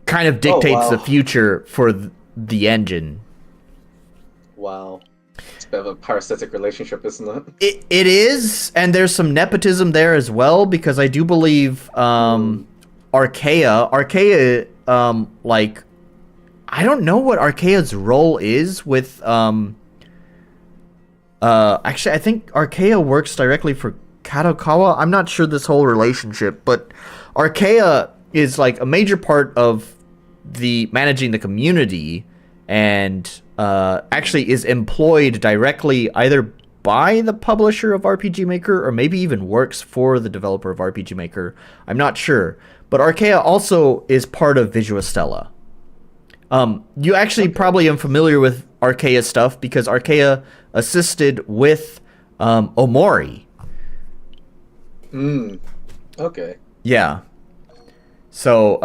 kind of dictates the future for the engine. Wow. It's a bit of a parasitic relationship, isn't it? It is, and there's some nepotism there as well, because I do believe Archaea, like, I don't know what Archaea's role is with, actually, I think Archaea works directly for Kadokawa. I'm not sure this whole relationship, but Archaea is, like, a major part of managing the community, and actually is employed directly either by the publisher of RPG Maker or maybe even works for the developer of RPG Maker. I'm not sure. But Archaea also is part of Visual Stella. You actually probably am familiar with Archaea stuff because Archaea assisted with Omori. Okay. Yeah. So,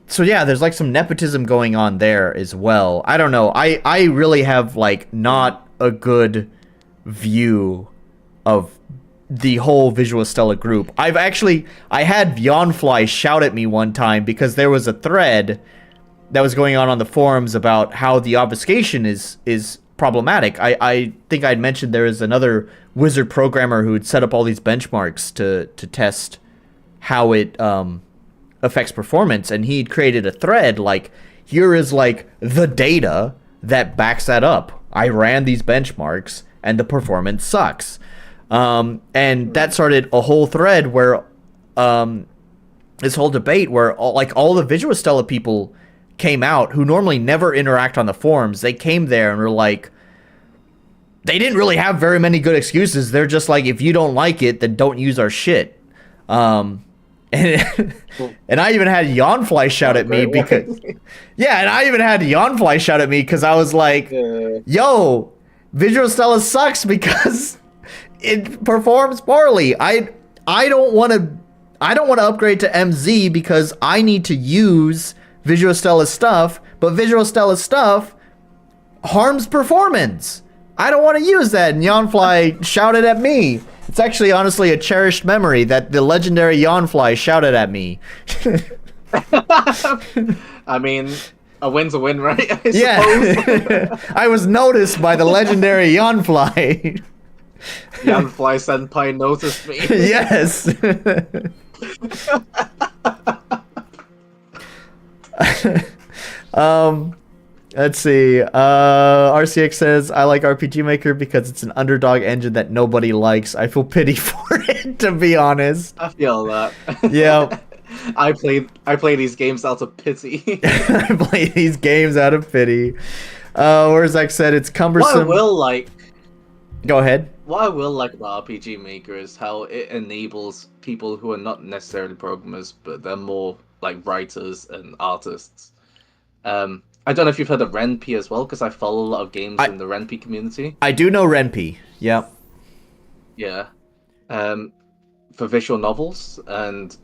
so yeah, there's like some nepotism going on there as well. I don't know. I really have like not a good view of the whole Visual Stella group. I had Beyondfly shout at me one time because there was a thread that was going on the forums about how the obfuscation is problematic. I think I'd mentioned there is another wizard programmer who had set up all these benchmarks to test how it affects performance, and he'd created a thread like, here is like the data that backs that up. I ran these benchmarks and the performance sucks. And that started a whole thread where this whole debate where all the Visual Stella people came out who normally never interact on the forums. They came there and were like, they didn't really have very many good excuses. They're just like, if you don't like it, then don't use our shit. And I even had Yawnfly shout at me because and I even had Yawnfly shout at me because I was like, yo, Visual Stella sucks because it performs poorly. I don't want to upgrade to MZ because I need to use Visual Stella's stuff, but Visual Stella's stuff harms performance. I don't want to use that. And Yawnfly shouted at me. It's actually honestly a cherished memory that the legendary Yawnfly shouted at me. I mean, a win's a win, right? I yeah. I was noticed by the legendary Yawnfly. Yawnfly Senpai noticed me. Yes. Let's see. RCX says, I like RPG Maker because it's an underdog engine that nobody likes. I feel pity for it, to be honest. I feel that. Yeah. I play these games out of pity. I play these games out of pity. Whereas Zach said, it's cumbersome. What I will like... Go ahead. What I will like about RPG Maker is how it enables people who are not necessarily programmers, but they're more like writers and artists. I don't know if you've heard of Ren'Py as well, because I follow a lot of games in the Ren'Py community. I do know Ren'Py. Yep. Yeah. For visual novels, and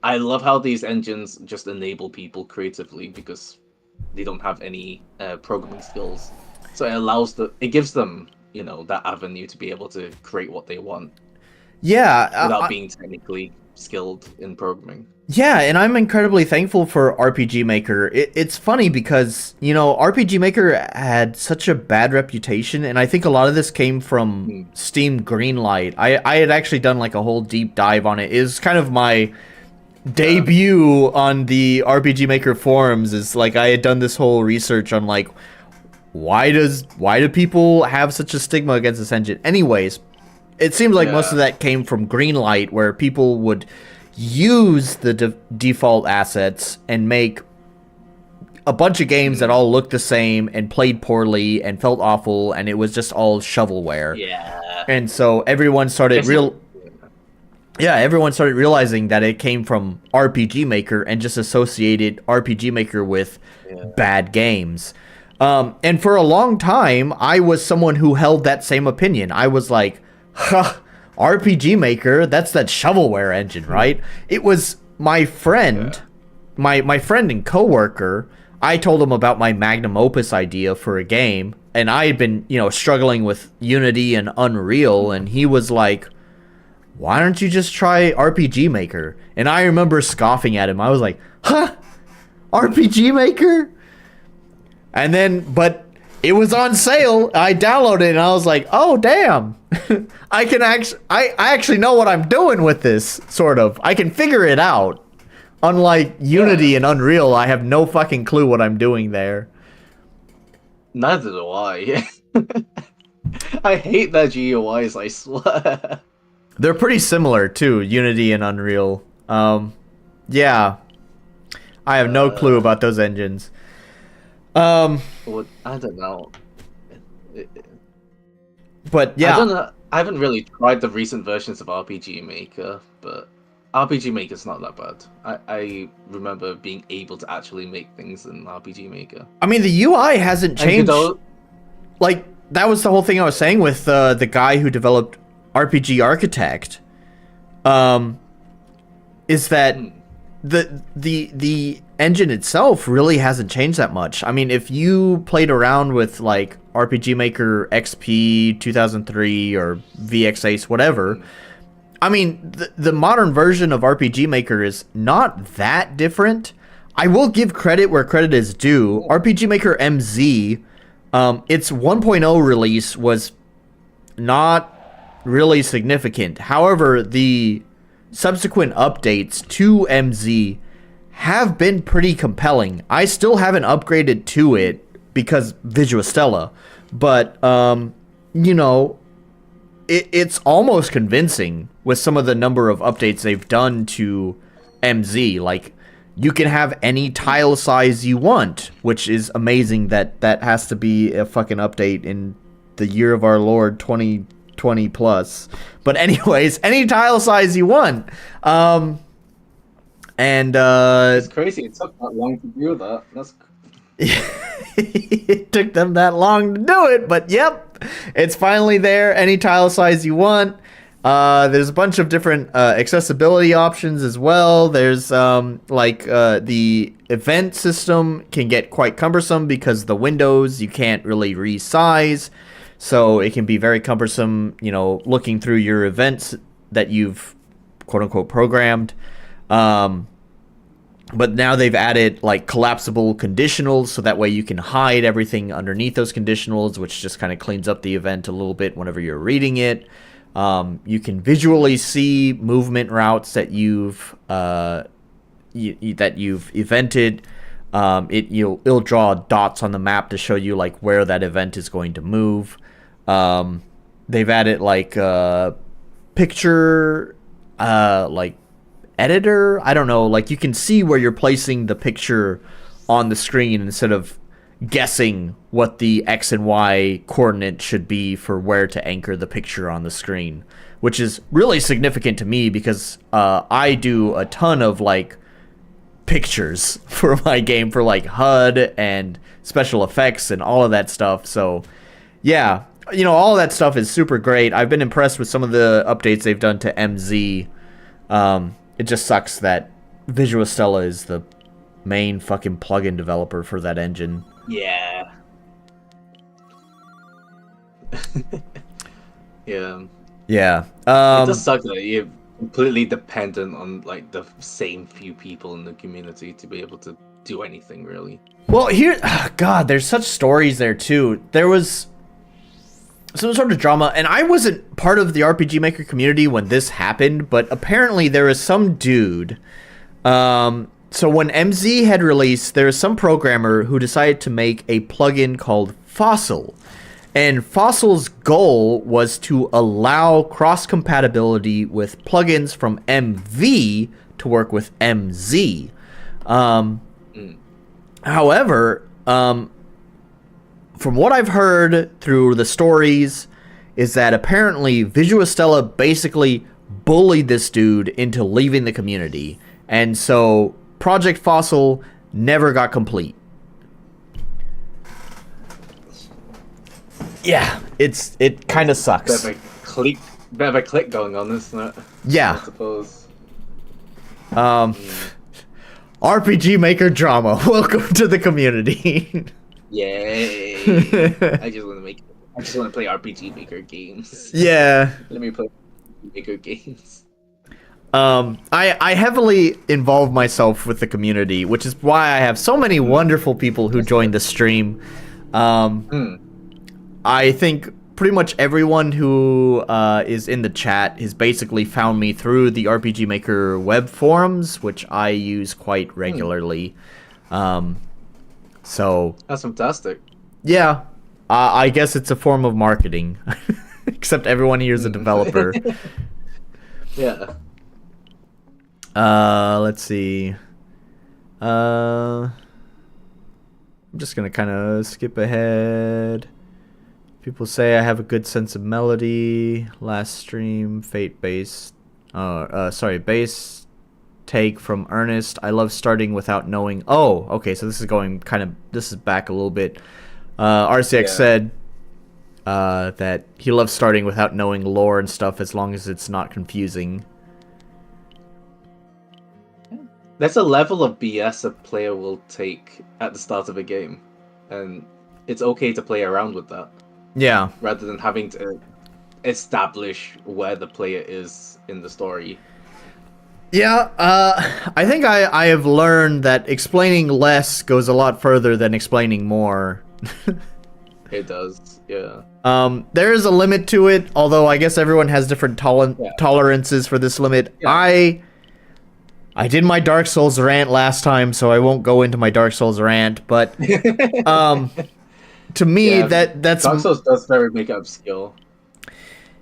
I love how these engines just enable people creatively because they don't have any programming skills. So it gives them, that avenue to be able to create what they want. Yeah. Without being technically skilled in programming. Yeah, and I'm incredibly thankful for RPG Maker. It's funny because, RPG Maker had such a bad reputation, and I think a lot of this came from Steam Greenlight. I had actually done like a whole deep dive on it. It was kind of my debut on the RPG Maker forums. Is like I had done this whole research on like why do people have such a stigma against this engine? Anyways, it seems like most of that came from Greenlight, where people would use the default assets and make a bunch of games that all looked the same and played poorly and felt awful, and it was just all shovelware. Yeah. And so everyone started realizing that it came from RPG Maker and just associated RPG Maker with bad games. And for a long time, I was someone who held that same opinion. I was like, RPG Maker, that's that shovelware engine, right? It was my friend, my friend and coworker. I told him about my magnum opus idea for a game, and I had been, struggling with Unity and Unreal, and he was like, why don't you just try RPG Maker? And I remember scoffing at him. I was like, RPG Maker? And then, but it was on sale. I downloaded it and I was like, oh, damn. I actually know what I'm doing with this, sort of. I can figure it out. Unlike Unity and Unreal, I have no fucking clue what I'm doing there. Neither do I. I hate their GUIs, I swear. They're pretty similar, too, Unity and Unreal. Yeah. I have no clue about those engines. Well, I don't know. But yeah, I don't know. I haven't really tried the recent versions of RPG Maker, but RPG Maker's not that bad. I remember being able to actually make things in RPG Maker. I mean, the UI hasn't changed. Like, that was the whole thing I was saying with the guy who developed RPG Architect. Is is that the engine itself really hasn't changed that much. I mean, if you played around with like RPG Maker XP 2003 or VX Ace, whatever, I mean, the modern version of RPG Maker is not that different. I will give credit where credit is due. RPG Maker MZ, its 1.0 release was not really significant. However, the subsequent updates to MZ have been pretty compelling. I still haven't upgraded to it because Visual Stella, but you know, it's almost convincing with some of the number of updates they've done to MZ. Like, you can have any tile size you want, which is amazing that that has to be a fucking update in the year of our Lord 2020 plus. But anyways, any tile size you want. And it's crazy it took that long to do that. That's it took them that long to do it, but yep, it's finally there. Any tile size you want. There's a bunch of different accessibility options as well. There's the event system can get quite cumbersome because the windows you can't really resize, so it can be very cumbersome, you know, looking through your events that you've quote unquote programmed. But now they've added like collapsible conditionals, so that way you can hide everything underneath those conditionals, which just kind of cleans up the event a little bit whenever you're reading it. You can visually see movement routes that you've evented. It'll draw dots on the map to show you like where that event is going to move. They've added like picture like editor. I don't know. Like, you can see where you're placing the picture on the screen instead of guessing what the X and Y coordinate should be for where to anchor the picture on the screen, which is really significant to me because I do a ton of like pictures for my game for like HUD and special effects and all of that stuff. So yeah, you know, all of that stuff is super great. I've been impressed with some of the updates they've done to MZ. It just sucks that Visual Stella is the main fucking plugin developer for that engine. Yeah. Yeah. Yeah. It does suck that you're completely dependent on like the same few people in the community to be able to do anything really. Well, God, there's such stories there too. There was some sort of drama, and I wasn't part of the RPG Maker community when this happened, but apparently there was some dude. So when MZ had released, there was some programmer who decided to make a plugin called Fossil. And Fossil's goal was to allow cross-compatibility with plugins from MV to work with MZ. However, from what I've heard through the stories, is that apparently Visual Stella basically bullied this dude into leaving the community. And so Project Fossil never got complete. Yeah, it kind of sucks. Bit of a click going on, isn't it? Yeah. I suppose. RPG Maker drama. Welcome to the community. Yay! I just want to play RPG Maker games. Yeah. Let me play RPG Maker games. I heavily involve myself with the community, which is why I have so many wonderful people who join the stream. I think pretty much everyone who is in the chat has basically found me through the RPG Maker web forums, which I use quite regularly. So that's fantastic. Yeah, I guess it's a form of marketing, except everyone here is a developer. Yeah. Let's see. I'm just gonna kind of skip ahead. People say I have a good sense of melody. Last stream, Fate bass. Bass take from Ernest. I love starting without knowing. Oh, okay. So this is back a little bit. RCX said that he loves starting without knowing lore and stuff as long as it's not confusing. there's a level of BS a player will take at the start of a game, and it's okay to play around with that. Yeah. Rather than having to establish where the player is in the story. Yeah, I think I have learned that explaining less goes a lot further than explaining more. It does, yeah. There is a limit to it, although I guess everyone has different tolerances for this limit. Yeah. I did my Dark Souls rant last time, so I won't go into my Dark Souls rant, but to me, that's Dark Souls does very make it obscure.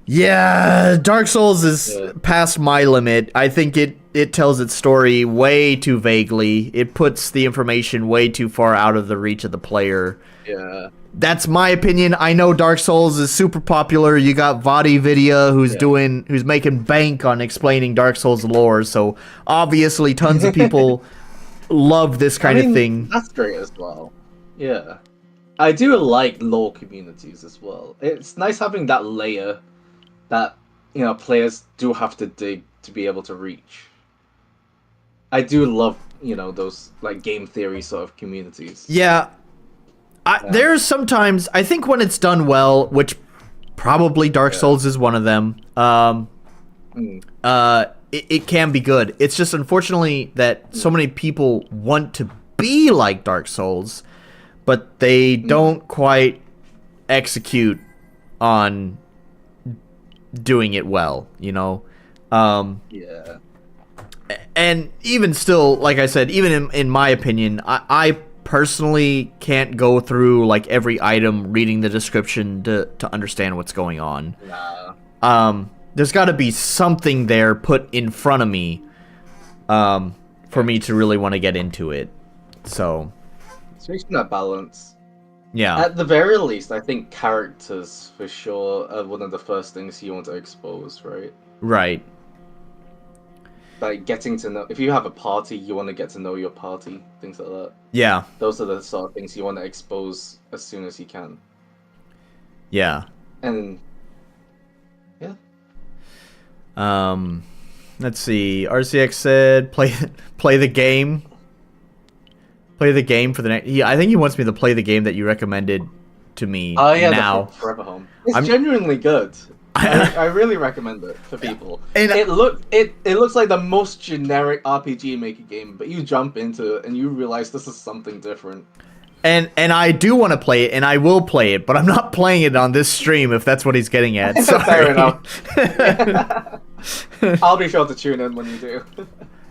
Yeah, Dark Souls is past my limit. I think it tells its story way too vaguely. It puts the information way too far out of the reach of the player. Yeah. That's my opinion. I know Dark Souls is super popular. You got VodiVidya who's making bank on explaining Dark Souls lore, so obviously tons of people love this kind of thing. That's great as well. Yeah. I do like lore communities as well. It's nice having that layer that, you know, players do have to dig to be able to reach. I do love, you know, those like game theory sort of communities. Yeah. There's sometimes, I think when it's done well, which probably Dark Souls is one of them, it can be good. It's just unfortunately that so many people want to be like Dark Souls, but they don't quite execute on doing it well, you know? Yeah. And even still, like I said, even in my opinion, I personally can't go through like every item reading the description to understand what's going on. Nah. There's got to be something there put in front of me for me to really want to get into it. So It's reaching that balance. yeah. At the very least, I think characters for sure are one of the first things you want to expose, right? Right. Like getting to know, if you have a party, you want to get to know your party, things like that. Yeah. Those are the sort of things you want to expose as soon as you can. Yeah. And yeah. Let's see. RCX said play the game. Play the game for the next. Yeah, I think he wants me to play the game that you recommended to me. Oh yeah, now. the Forever Home. It's genuinely good. I really recommend it for people. And it looks like the most generic RPG Maker game, but you jump into it and you realize this is something different. And I do want to play it, and I will play it, but I'm not playing it on this stream if that's what he's getting at. Sorry. Fair enough. I'll be sure to tune in when you do.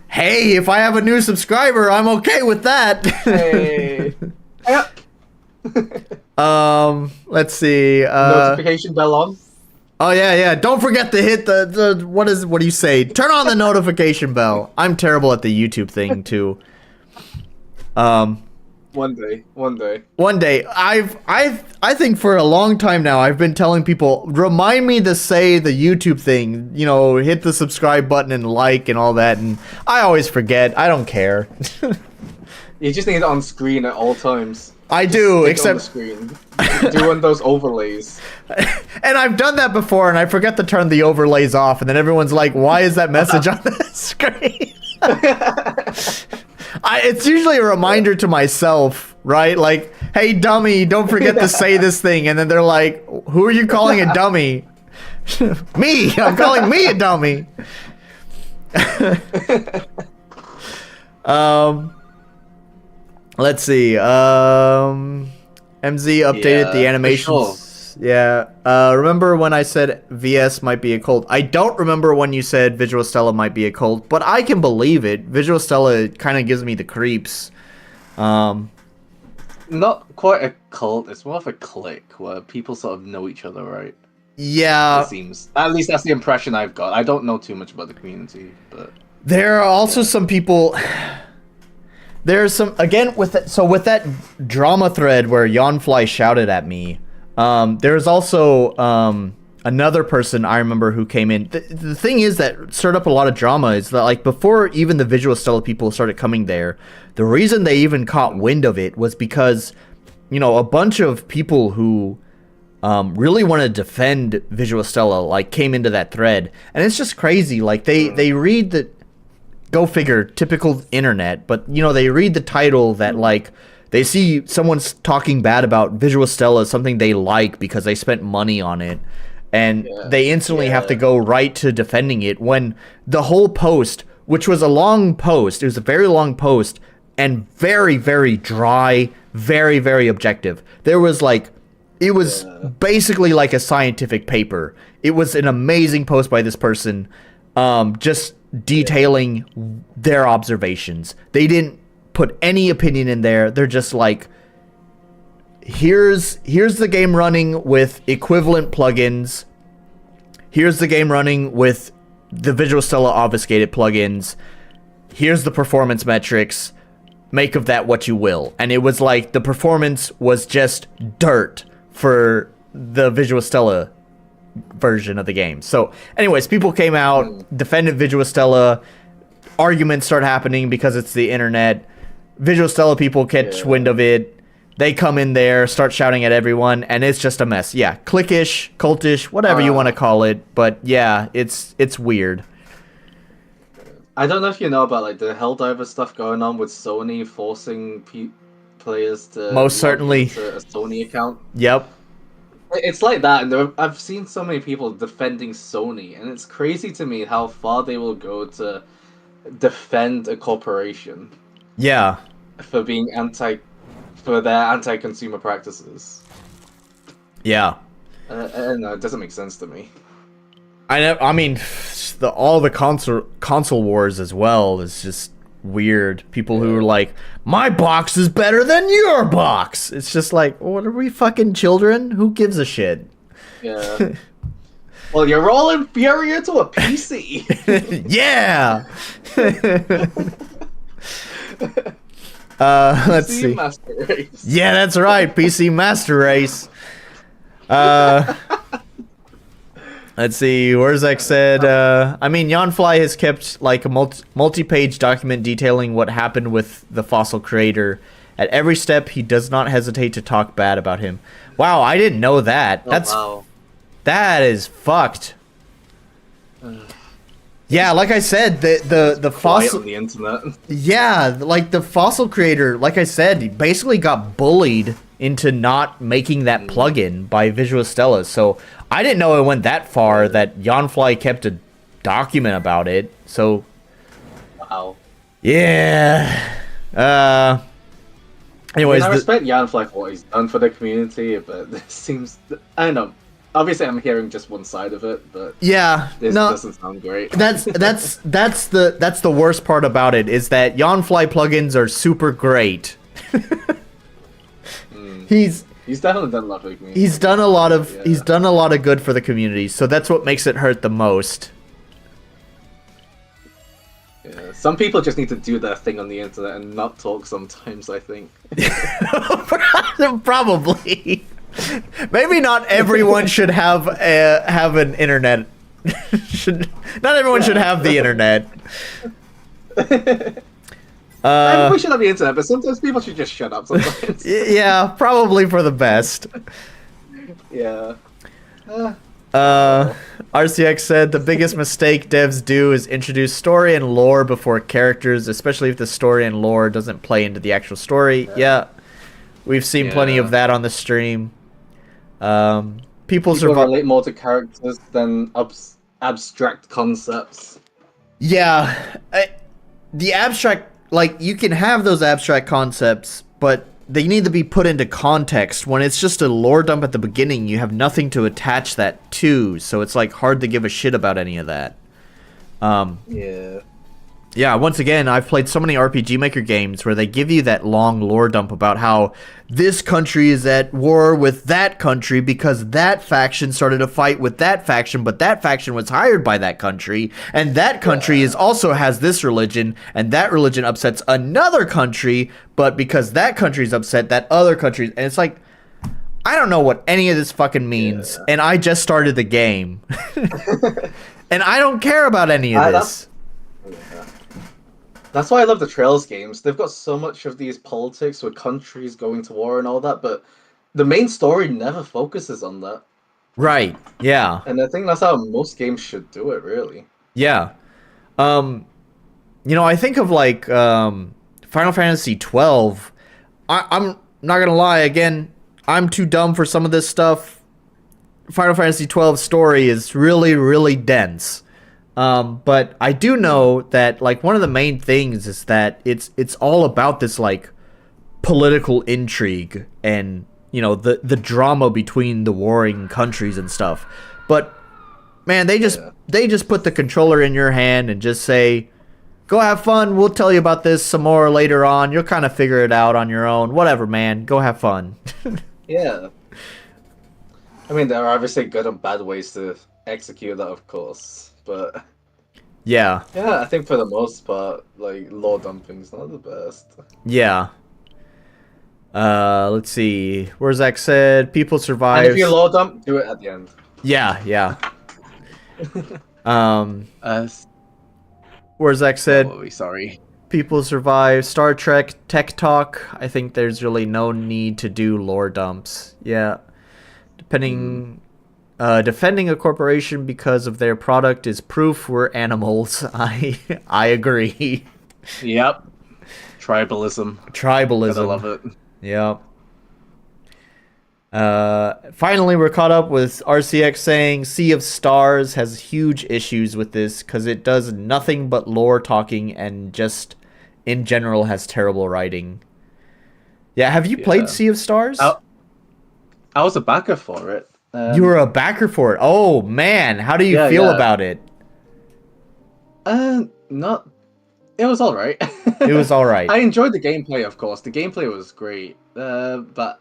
Hey, if I have a new subscriber, I'm okay with that. Hey. Let's see. Notification bell on. Oh yeah. Don't forget to hit the what do you say? Turn on the notification bell. I'm terrible at the YouTube thing too. One day. One day. I think for a long time now I've been telling people, remind me to say the YouTube thing, you know, hit the subscribe button and like and all that, and I always forget. I don't care. You just need it on screen at all times. I do, except on the screen. Do one of those overlays. And I've done that before, and I forget to turn the overlays off, and then everyone's like, "Why is that message on the screen?" It's usually a reminder to myself, right? Like, "Hey, dummy, don't forget to say this thing," and then they're like, "Who are you calling a dummy?" Me. I'm calling me a dummy. Let's see. MZ updated the animations. Sure. Yeah. Remember when I said VS might be a cult? I don't remember when you said Visual Stella might be a cult, but I can believe it. Visual Stella kind of gives me the creeps. Not quite a cult. It's more of a clique where people sort of know each other, right? Yeah. It seems. At least that's the impression I've got. I don't know too much about the community, but there are also some people. There's some, again, with that drama thread where Yawnfly shouted at me, there's also another person I remember who came in. The thing is that stirred up a lot of drama is that, like, before even the Visual Stella people started coming there, the reason they even caught wind of it was because, you know, a bunch of people who really want to defend Visual Stella, like, came into that thread. And it's just crazy. Like, they read the... go figure, typical internet, but they read the title that like they see someone's talking bad about Visual Stella, something they like because they spent money on it, and they instantly have to go right to defending it when the whole post, which was a long post, it was a very long post and very, very dry, very, very objective. There was like, it was basically like a scientific paper. It was an amazing post by this person, just detailing their observations. They didn't put any opinion in there. They're just like, here's the game running with equivalent plugins. Here's the game running with the Visual Stella obfuscated plugins. Here's the performance metrics. Make of that what you will. And it was like the performance was just dirt for the Visual Stella version of the game. So anyways, people came out, defended Visual Stella. Arguments start happening because it's the internet. Visual Stella people catch wind of it. They come in there, start shouting at everyone, and it's just a mess. Yeah, cliquish, cultish, whatever you want to call it. But yeah, it's weird. I don't know if you know about like the Helldiver stuff going on with Sony forcing players to most certainly into a Sony account. Yep. It's like that, and I've seen so many people defending Sony, and it's crazy to me how far they will go to defend a corporation. Yeah. For being for their anti-consumer practices. Yeah. I don't know, it doesn't make sense to me. I mean, all the console wars as well is just weird. People who are like, my box is better than your box. It's just like, what are we, fucking children? Who gives a shit? Yeah. Well, you're all inferior to a PC. Yeah. Let's PC see. Master Race. Yeah, that's right. PC Master Race. Let's see. Warzek said, I mean, Yanfly has kept like a multi-page document detailing what happened with the fossil creator. At every step, he does not hesitate to talk bad about him. Wow, I didn't know that. That is fucked. Yeah, like I said, the fossil on the internet. Yeah, like the fossil creator, like I said, he basically got bullied into not making that plugin by Visual Stella. So I didn't know it went that far that Yanfly kept a document about it. So Wow. Yeah. Anyways, I respect Yanfly for what he's done for the community, but this seems, I don't know. Obviously, I'm hearing just one side of it, but yeah, this doesn't sound great. That's the worst part about it is that Yanfly plugins are super great. He's definitely done a lot for the community. He's done a lot of good for the community, so that's what makes it hurt the most. Yeah, some people just need to do their thing on the internet and not talk sometimes, I think. Probably. Maybe not everyone should have an internet. Not everyone should have the internet. Everyone should have the internet, but sometimes people should just shut up sometimes. Yeah, probably for the best. Yeah. RCX said the biggest mistake devs do is introduce story and lore before characters, especially if the story and lore doesn't play into the actual story. Yeah. We've seen plenty of that on the stream. People relate more to characters than abstract concepts. Yeah. The abstract, like, you can have those abstract concepts, but they need to be put into context. When it's just a lore dump at the beginning, you have nothing to attach that to, so it's like hard to give a shit about any of that. Yeah, once again, I've played so many RPG Maker games where they give you that long lore dump about how this country is at war with that country because that faction started a fight with that faction, but that faction was hired by that country, and that country also has this religion, and that religion upsets another country, but because that country's upset, that other country... And it's like, I don't know what any of this fucking means, and I just started the game. And I don't care about any of this. That's why I love the Trails games. They've got so much of these politics with countries going to war and all that, but the main story never focuses on that. Right, yeah. And I think that's how most games should do it, really. Yeah. I think of like Final Fantasy 12. I'm not gonna lie. Again, I'm too dumb for some of this stuff. Final Fantasy 12 story is really, really dense. But I do know that like one of the main things is that it's all about this like political intrigue and the drama between the warring countries and stuff. But man, they just put the controller in your hand and just say, "Go have fun. We'll tell you about this some more later on. You'll kind of figure it out on your own. Whatever, man. Go have fun." Yeah. I mean, there are obviously good and bad ways to execute that, of course, but Yeah. yeah, I think for the most part, like lore dumping's not the best. Yeah. Let's see. Where's Zach said people And survive. if you lore dump, do it at the end. Yeah, yeah. Um, Uh, where's Zach said oh, Sorry. people survive Star Trek tech talk. I think there's really no need to do lore dumps. Yeah. Defending a corporation because of their product is proof we're animals. I agree. Yep. Tribalism. Tribalism. Gotta love it. Yep. Finally, we're caught up with RCX saying Sea of Stars has huge issues with this because it does nothing but lore talking and just in general has terrible writing. Yeah, have you played Sea of Stars? I was a backer for it. You were a backer for it. Oh man, how do you feel about it? Not. It was all right. It was all right. I enjoyed the gameplay, of course. The gameplay was great. But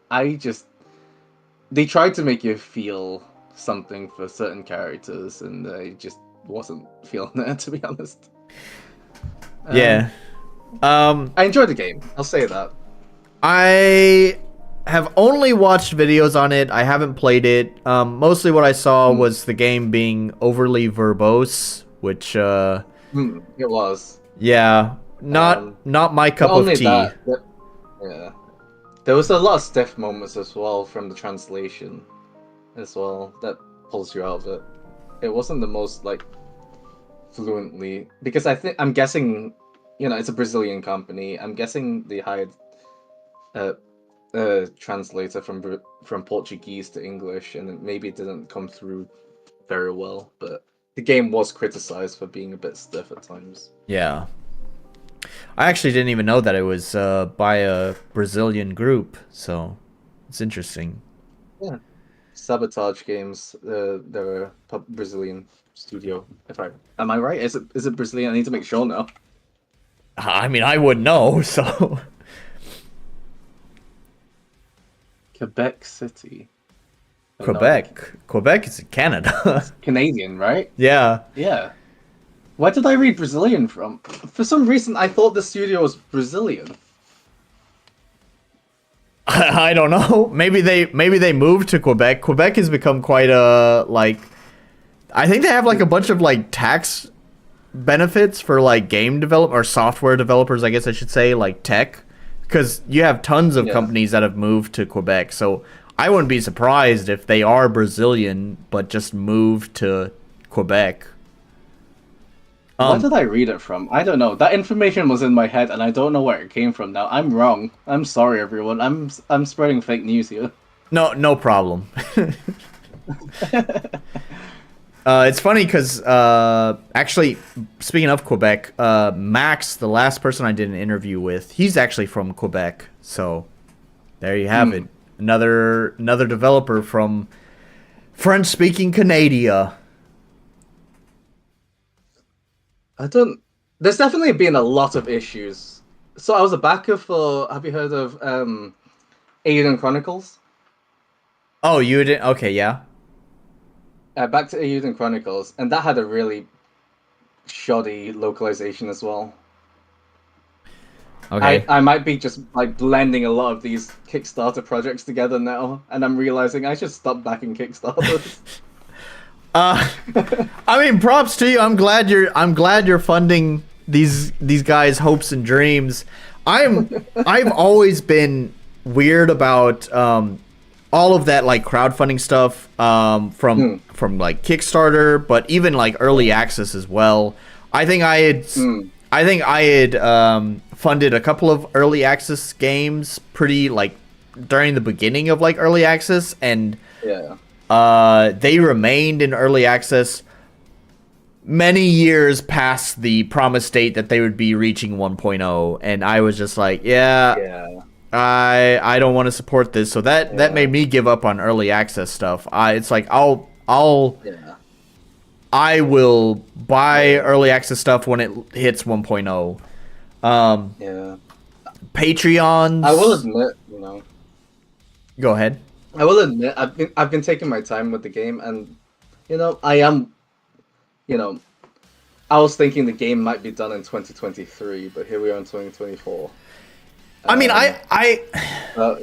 they tried to make you feel something for certain characters, and I just wasn't feeling it, to be honest. Yeah. I enjoyed the game. I'll say that. I have only watched videos on it. I haven't played it. Mostly what I saw was the game being overly verbose, which It was. yeah, not my cup of tea. Yeah. There was a lot of stiff moments as well from the translation as well that pulls you out of it. It wasn't the most like fluently, because I'm guessing, it's a Brazilian company. I'm guessing they hired a translator from Portuguese to English, and maybe it didn't come through very well. But the game was criticized for being a bit stiff at times. Yeah. I actually didn't even know that it was by a Brazilian group, so it's interesting. Yeah. Sabotage Games, they're a Brazilian studio. Am I right? Is it Brazilian? I need to make sure now. I mean, I wouldn't know, so. Quebec City. Quebec is in Canada. It's Canadian, right? Yeah. Yeah. Where did I read Brazilian from? For some reason, I thought the studio was Brazilian. I don't know. Maybe they moved to Quebec. Quebec has become quite a I think they have like a bunch of like tax benefits for like game develop or software developers, I guess I should say, like tech, because you have tons of companies that have moved to Quebec. So I wouldn't be surprised if they are Brazilian but just moved to Quebec. Where did I read it from? I don't know. That information was in my head, and I don't know where it came from now. I'm wrong. I'm sorry, everyone. I'm spreading fake news here. No problem. It's funny because actually, speaking of Quebec, Max, the last person I did an interview with, he's actually from Quebec. So there you have it. Another developer from French-speaking Canada. There's definitely been a lot of issues. So I was a backer for. Have you heard of Aiden Chronicles? Oh, you didn't? Okay, yeah. Back to Aiden Chronicles, and that had a really shoddy localization as well. Okay. I might be just like blending a lot of these Kickstarter projects together now, and I'm realizing I should stop backing Kickstarters. I mean, props to you. I'm glad you're funding these guys' hopes and dreams. I've always been weird about all of that like crowdfunding stuff from like Kickstarter, but even like early access as well. I think I I think I had funded a couple of early access games pretty like during the beginning of like early access, and Yeah. they remained in early access many years past the promised date that they would be reaching 1.0, and I was just like, Yeah. I don't want to support this. So that made me give up on early access stuff. It's like Yeah. I will buy early access stuff when it hits 1.0. Yeah. Patreons. I will admit, you know. Go ahead. I will admit, I've been taking my time with the game, and you know, I am, you know, I was thinking the game might be done in 2023, but here we are in 2024. I mean,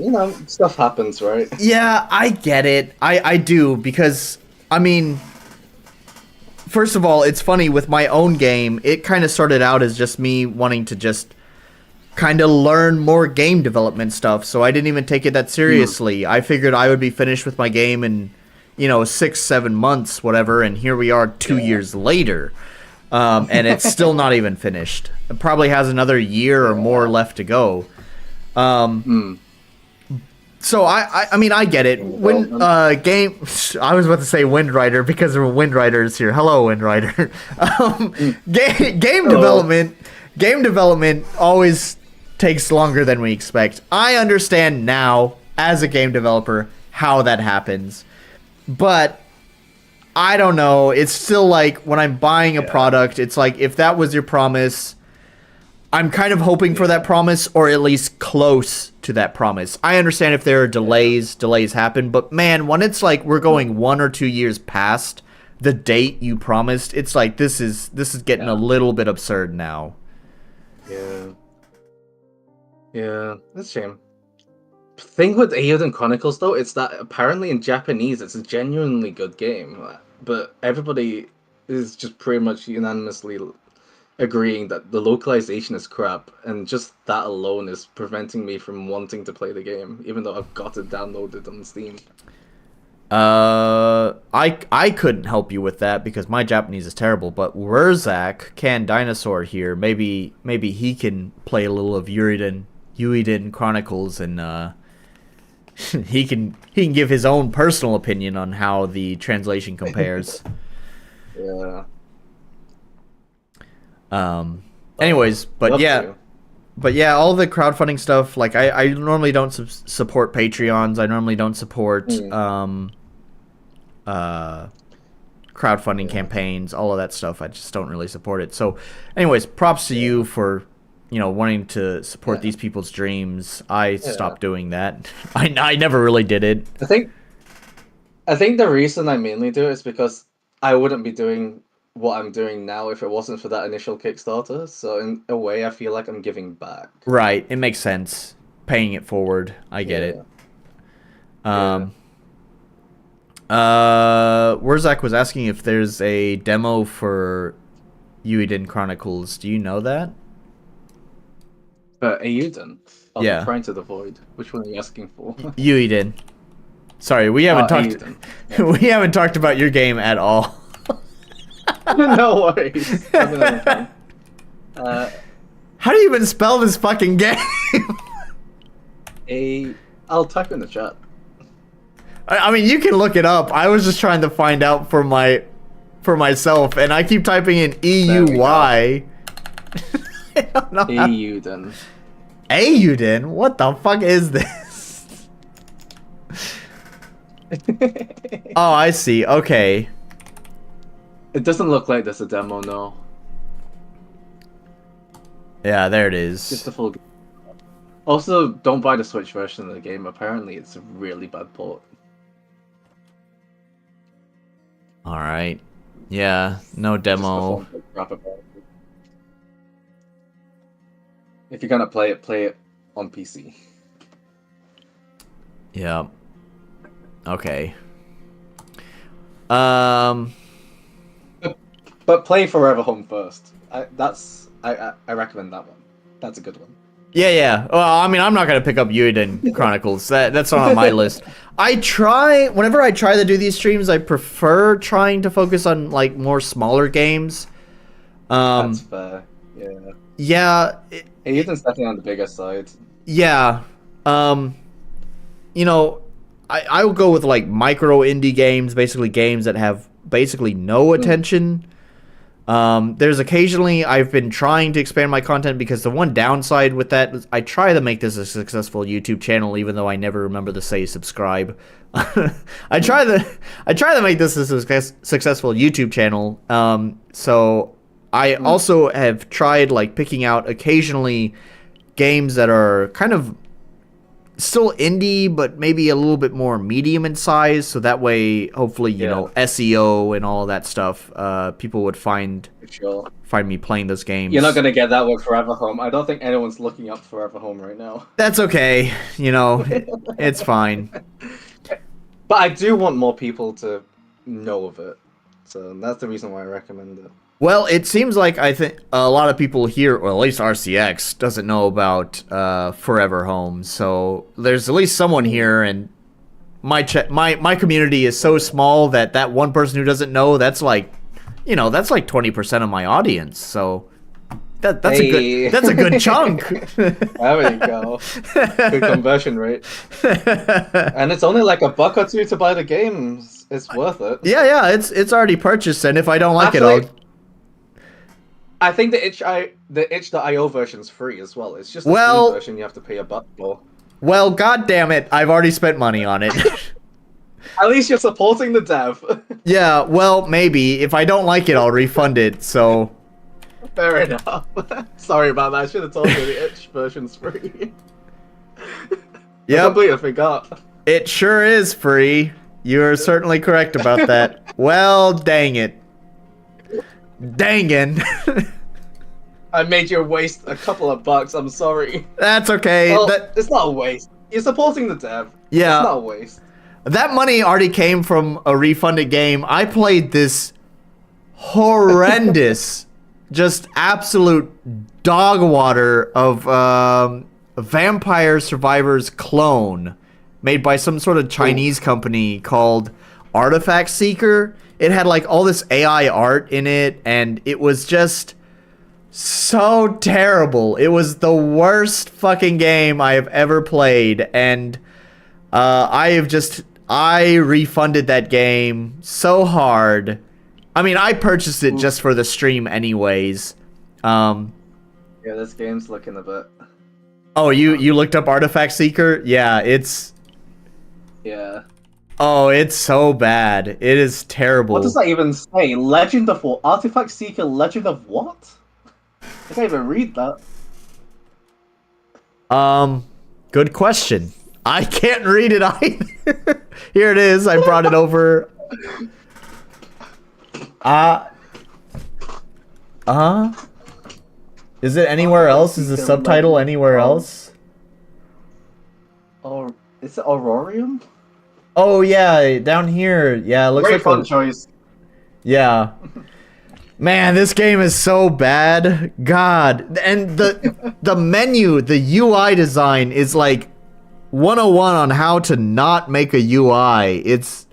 you know, stuff happens, right? yeah, I get it. I do, because I mean, first of all, it's funny with my own game. It kind of started out as just me wanting to just kind of learn more game development stuff, so I didn't even take it that seriously. I figured I would be finished with my game in, 6-7 months, whatever, and here we are 2 years later, and it's still not even finished. It probably has another year or more left to go. So I mean, I get it. When game, I was about to say Wind Rider because Wind Rider is here. Hello, Wind Rider. Game development always takes longer than we expect. I understand now as a game developer how that happens, but I don't know. It's still like when I'm buying a product, it's like if that was your promise, I'm kind of hoping for that promise, or at least close to that promise. I understand if there are delays happen, but man, when it's like we're going 1 or 2 years past the date you promised, it's like this is getting a little bit absurd now. Yeah, that's a shame. Thing with Eiyuden Chronicles though, it's that apparently in Japanese it's a genuinely good game, but everybody is just pretty much unanimously agreeing that the localization is crap, and just that alone is preventing me from wanting to play the game, even though I've got it downloaded on Steam. I couldn't help you with that because my Japanese is terrible, but Wurzak, Can Dinosaur here, maybe he can play a little of Eiyuden Chronicles, and he can give his own personal opinion on how the translation compares. Yeah. Anyways, but yeah, all the crowdfunding stuff, like I normally don't support Patreons. I normally don't support crowdfunding campaigns, all of that stuff. I just don't really support it. So anyways, props to you for wanting to support these people's dreams. I stopped doing that. I never really did it. I think the reason I mainly do it is because I wouldn't be doing what I'm doing now if it wasn't for that initial Kickstarter. So in a way, I feel like I'm giving back. Right, it makes sense. Paying it forward. I get it. Wurzak was asking if there's a demo for Eiyuden Chronicles. Do you know that? Eiyuden? Yeah. Pry Into The Void. Which one are you asking for? Eiyuden. Sorry, we haven't talked. We haven't talked about your game at all. No worries. How do you even spell this fucking game? I'll type in the chat. I mean, you can look it up. I was just trying to find out for myself, and I keep typing in EUY. I don't know. Eiyuden. Eiyuden? What the fuck is this? Oh, I see. Okay. It doesn't look like there's a demo, no. Yeah, there it is. Just a full game. Also, don't buy the Switch version of the game. Apparently, it's a really bad port. Alright. Yeah, no demo. If you're gonna play it on PC. Yeah. Okay. But play Forever Home first. I recommend that one. That's a good one. Yeah. Well, I mean, I'm not gonna pick up Eiyuden Chronicles. That's not on my list. Whenever I try to do these streams, I prefer trying to focus on like more smaller games. That's fair. Yeah. Yeah, Ethan's definitely on the bigger side. yeah. You know, I will go with like micro indie games, basically games that have basically no attention. There's occasionally I've been trying to expand my content because the one downside with that is I try to make this a successful YouTube channel, even though I never remember to say subscribe. I try to make this a successful YouTube channel. So I also have tried like picking out occasionally games that are kind of still indie, but maybe a little bit more medium in size. So that way, hopefully, you know, SEO and all of that stuff, people would find me playing those games. You're not gonna get that with Forever Home. I don't think anyone's looking up Forever Home right now. That's okay. You know, it's fine. But I do want more people to know of it. So that's the reason why I recommend it. Well, it seems like I think a lot of people here, or at least RCX, doesn't know about Forever Home. So there's at least someone here, and my community is so small that one person who doesn't know, that's like, you know, that's like 20% of my audience. So that's a good chunk. There we go. Good conversion rate. And it's only like $1 or $2 to buy the games. It's worth it. Yeah, it's already purchased, and if I don't like it, I'll... I think the itch.io version's free as well. It's just the Steam version you have to pay $1 for. Well, god damn it, I've already spent money on it. At least you're supporting the dev. Yeah, well, maybe. If I don't like it, I'll refund it, so... Fair enough. Sorry about that, I should have told you the itch version's free. Yep. I completely forgot. It sure is free. You're certainly correct about that. Well, dang it. Dangin'. I made you waste a couple of bucks, I'm sorry. That's okay. Well, it's not a waste. You're supporting the dev. Yeah. It's not a waste. That money already came from a refunded game. I played this horrendous, just absolute dog water of Vampire Survivors clone made by some sort of Chinese company called Artifact Seeker. It had like all this AI art in it, and it was just so terrible. It was the worst fucking game I have ever played, and I refunded that game so hard. I mean, I purchased it just for the stream anyways. Yeah, this game's looking a bit... Oh, you looked up Artifact Seeker? Yeah, it's... Yeah. Oh, it's so bad. It is terrible. What does that even say? Legend of what? Artifact Seeker, Legend of what? I can't even read that. Good question. I can't read it either. Here it is. I brought it over. Is it anywhere else? Is the subtitle anywhere else? Oh, is it Aurorium? Oh yeah, down here. Yeah, it looks Great like fun choice. Yeah. Man, this game is so bad. God, and the menu, the UI design is like 101 on how to not make a UI. It's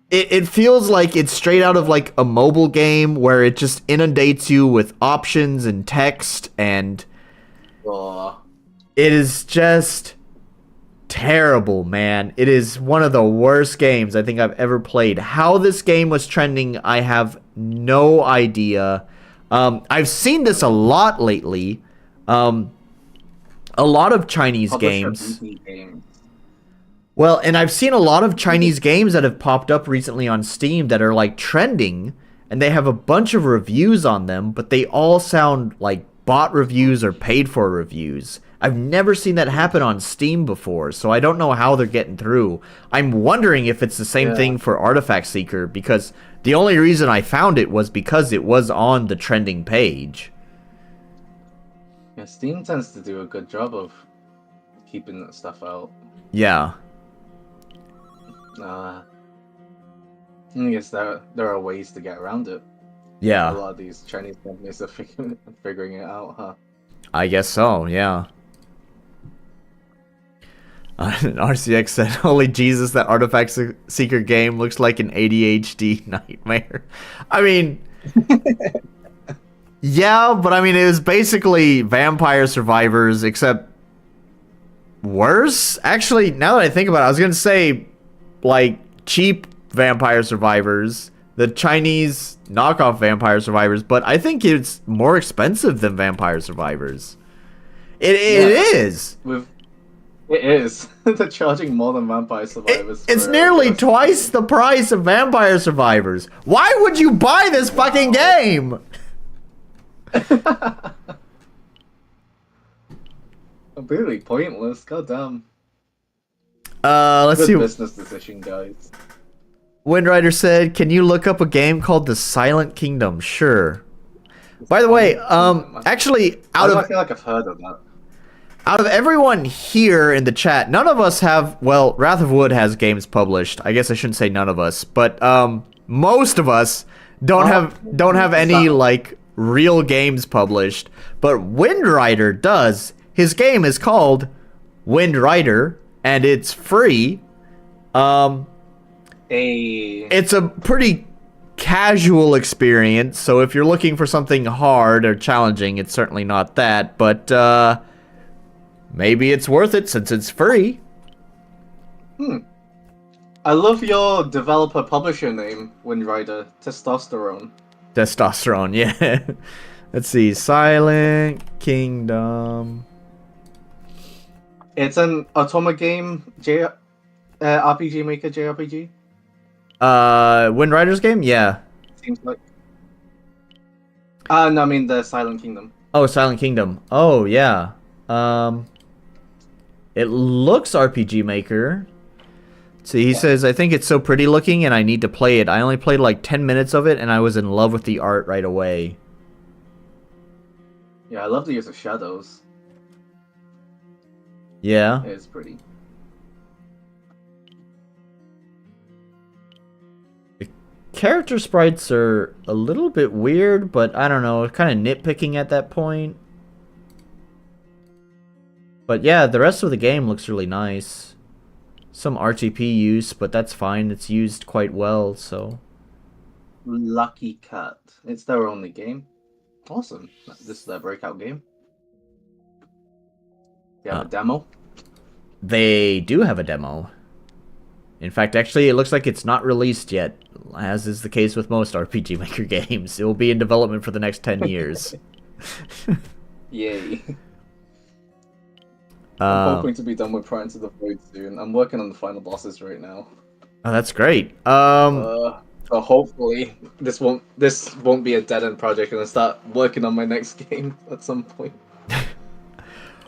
it feels like it's straight out of like a mobile game where it just inundates you with options and text, and it is just terrible, man. It is one of the worst games I think I've ever played. How this game was trending, I have no idea. I've seen this a lot lately. A lot of Chinese games. Well, and I've seen a lot of Chinese games that have popped up recently on Steam that are like trending, and they have a bunch of reviews on them, but they all sound like bot reviews or paid for reviews. I've never seen that happen on Steam before, so I don't know how they're getting through. I'm wondering if it's the same thing for Artifact Seeker, because the only reason I found it was because it was on the trending page. Yeah, Steam tends to do a good job of keeping that stuff out. Yeah. I guess there are ways to get around it. Yeah. A lot of these Chinese companies are figuring it out, huh? I guess so, yeah. RCX said, "Holy Jesus, that Artifact Seeker game looks like an ADHD nightmare." I mean, Yeah, but I mean, it was basically Vampire Survivors, except worse. Actually, now that I think about it, I was gonna say like cheap Vampire Survivors, the Chinese knockoff Vampire Survivors, but I think it's more expensive than Vampire Survivors. It Yeah, is. with it is. They're charging more than Vampire Survivors. It's for nearly the twice the price of Vampire Survivors. Why would you buy this fucking game? Really pointless. Goddamn. Let's Good see. business decision, guys. Windrider said, "Can you look up a game called The Silent Kingdom?" Sure. By the way, actually, I feel like I've heard of that. out of everyone here in the chat, none of us have. Well, Wrath of Wood has games published. I guess I shouldn't say none of us, but most of us don't have any like real games published. But Windrider does. His game is called Windrider, and it's free. It's a pretty casual experience, so if you're looking for something hard or challenging, it's certainly not that, but maybe it's worth it since it's free. I love your developer publisher name, Windrider. Testosterone. Testosterone, yeah. Let's see, Silent Kingdom. It's an Automa game, RPG Maker JRPG. Windrider's game? Yeah. Seems like. No, I mean the Silent Kingdom. Oh, Silent Kingdom. Oh, yeah. It looks RPG Maker. See, he says, I think it's so pretty looking and I need to play it. I only played like 10 minutes of it and I was in love with the art right away. Yeah, I love the use of shadows. Yeah. It is pretty. The character sprites are a little bit weird, but I don't know, kind of nitpicking at that point. But yeah, the rest of the game looks really nice. Some RTP use, but that's fine. It's used quite well, so. Lucky Cat. It's their only game. Awesome. This is their breakout game. They have a demo. They do have a demo. In fact, actually, it looks like it's not released yet, as is the case with most RPG Maker games. It will be in development for the next 10 years. Yay. I'm hoping to be done with Pry Into The Void soon. I'm working on the final bosses right now. Oh, that's great. So hopefully this won't be a dead end project, and I start working on my next game at some point.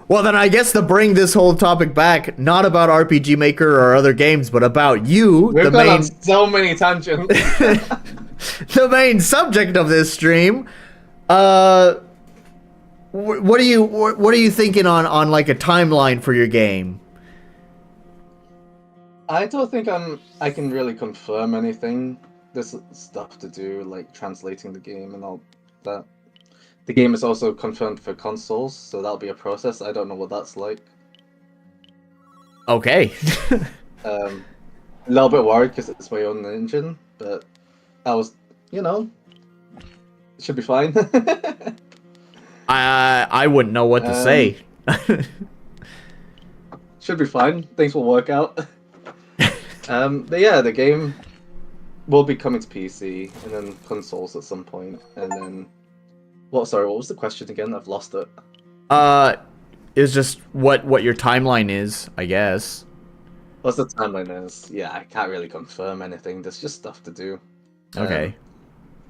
Well, then I guess to bring this whole topic back, not about RPG Maker or other games, but about you, We've gone on so many tangents. The main subject of this stream. What are you thinking on like a timeline for your game? I don't think I can really confirm anything. There's stuff to do, like translating the game and all that. The game is also confirmed for consoles, so that'll be a process. I don't know what that's like. Okay. A little bit worried because it's my own engine, but I was, it should be fine. I wouldn't know what to say. Should be fine. Things will work out. But yeah, the game will be coming to PC and then consoles at some point, and then. Sorry, what was the question again? I've lost it. It's just what your timeline is, I guess. What's the timeline is? Yeah, I can't really confirm anything. There's just stuff to do. Okay.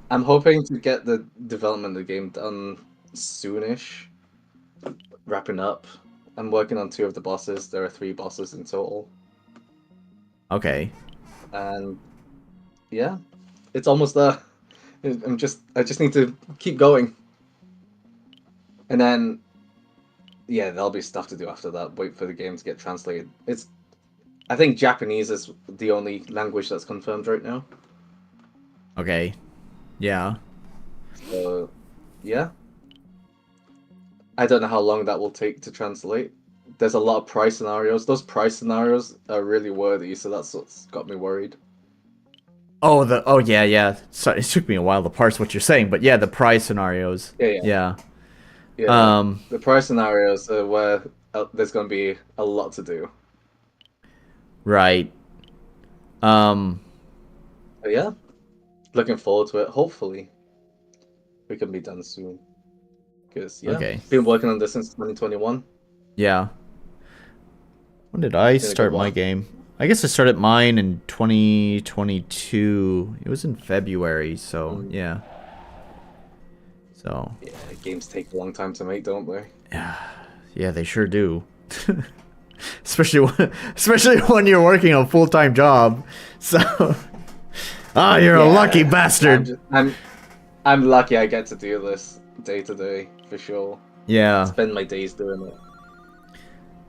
I'm hoping to get the development of the game done soonish. Wrapping up. I'm working on 2 of the bosses. There are 3 bosses in total. Okay. And yeah, it's almost there. I just need to keep going. And then, yeah, there'll be stuff to do after that. Wait for the game to get translated. I think Japanese is the only language that's confirmed right now. Okay. Yeah. So, yeah. I don't know how long that will take to translate. There's a lot of price scenarios. Those price scenarios are really worthy, so that's what's got me worried. Oh yeah. Sorry, it took me a while to parse what you're saying, but yeah, the prize scenarios. Yeah, yeah, Yeah. yeah. Um. The prior scenarios are where there's going to be a lot to do. Right. Um. But yeah, looking forward to it. Hopefully, we can be done soon. Because yeah, Okay. been working on this since 2021. Yeah. When did I Been a good start my while. game? I guess I started mine in 2022. It was in February, so Mm, yeah. So yeah, games take a long time to make, don't they? yeah, they sure do. Especially when you're working a full-time job. So you're a lucky Yeah, I'm bastard. just I'm lucky I get to do this day to day for sure. Yeah. Spend my days doing it.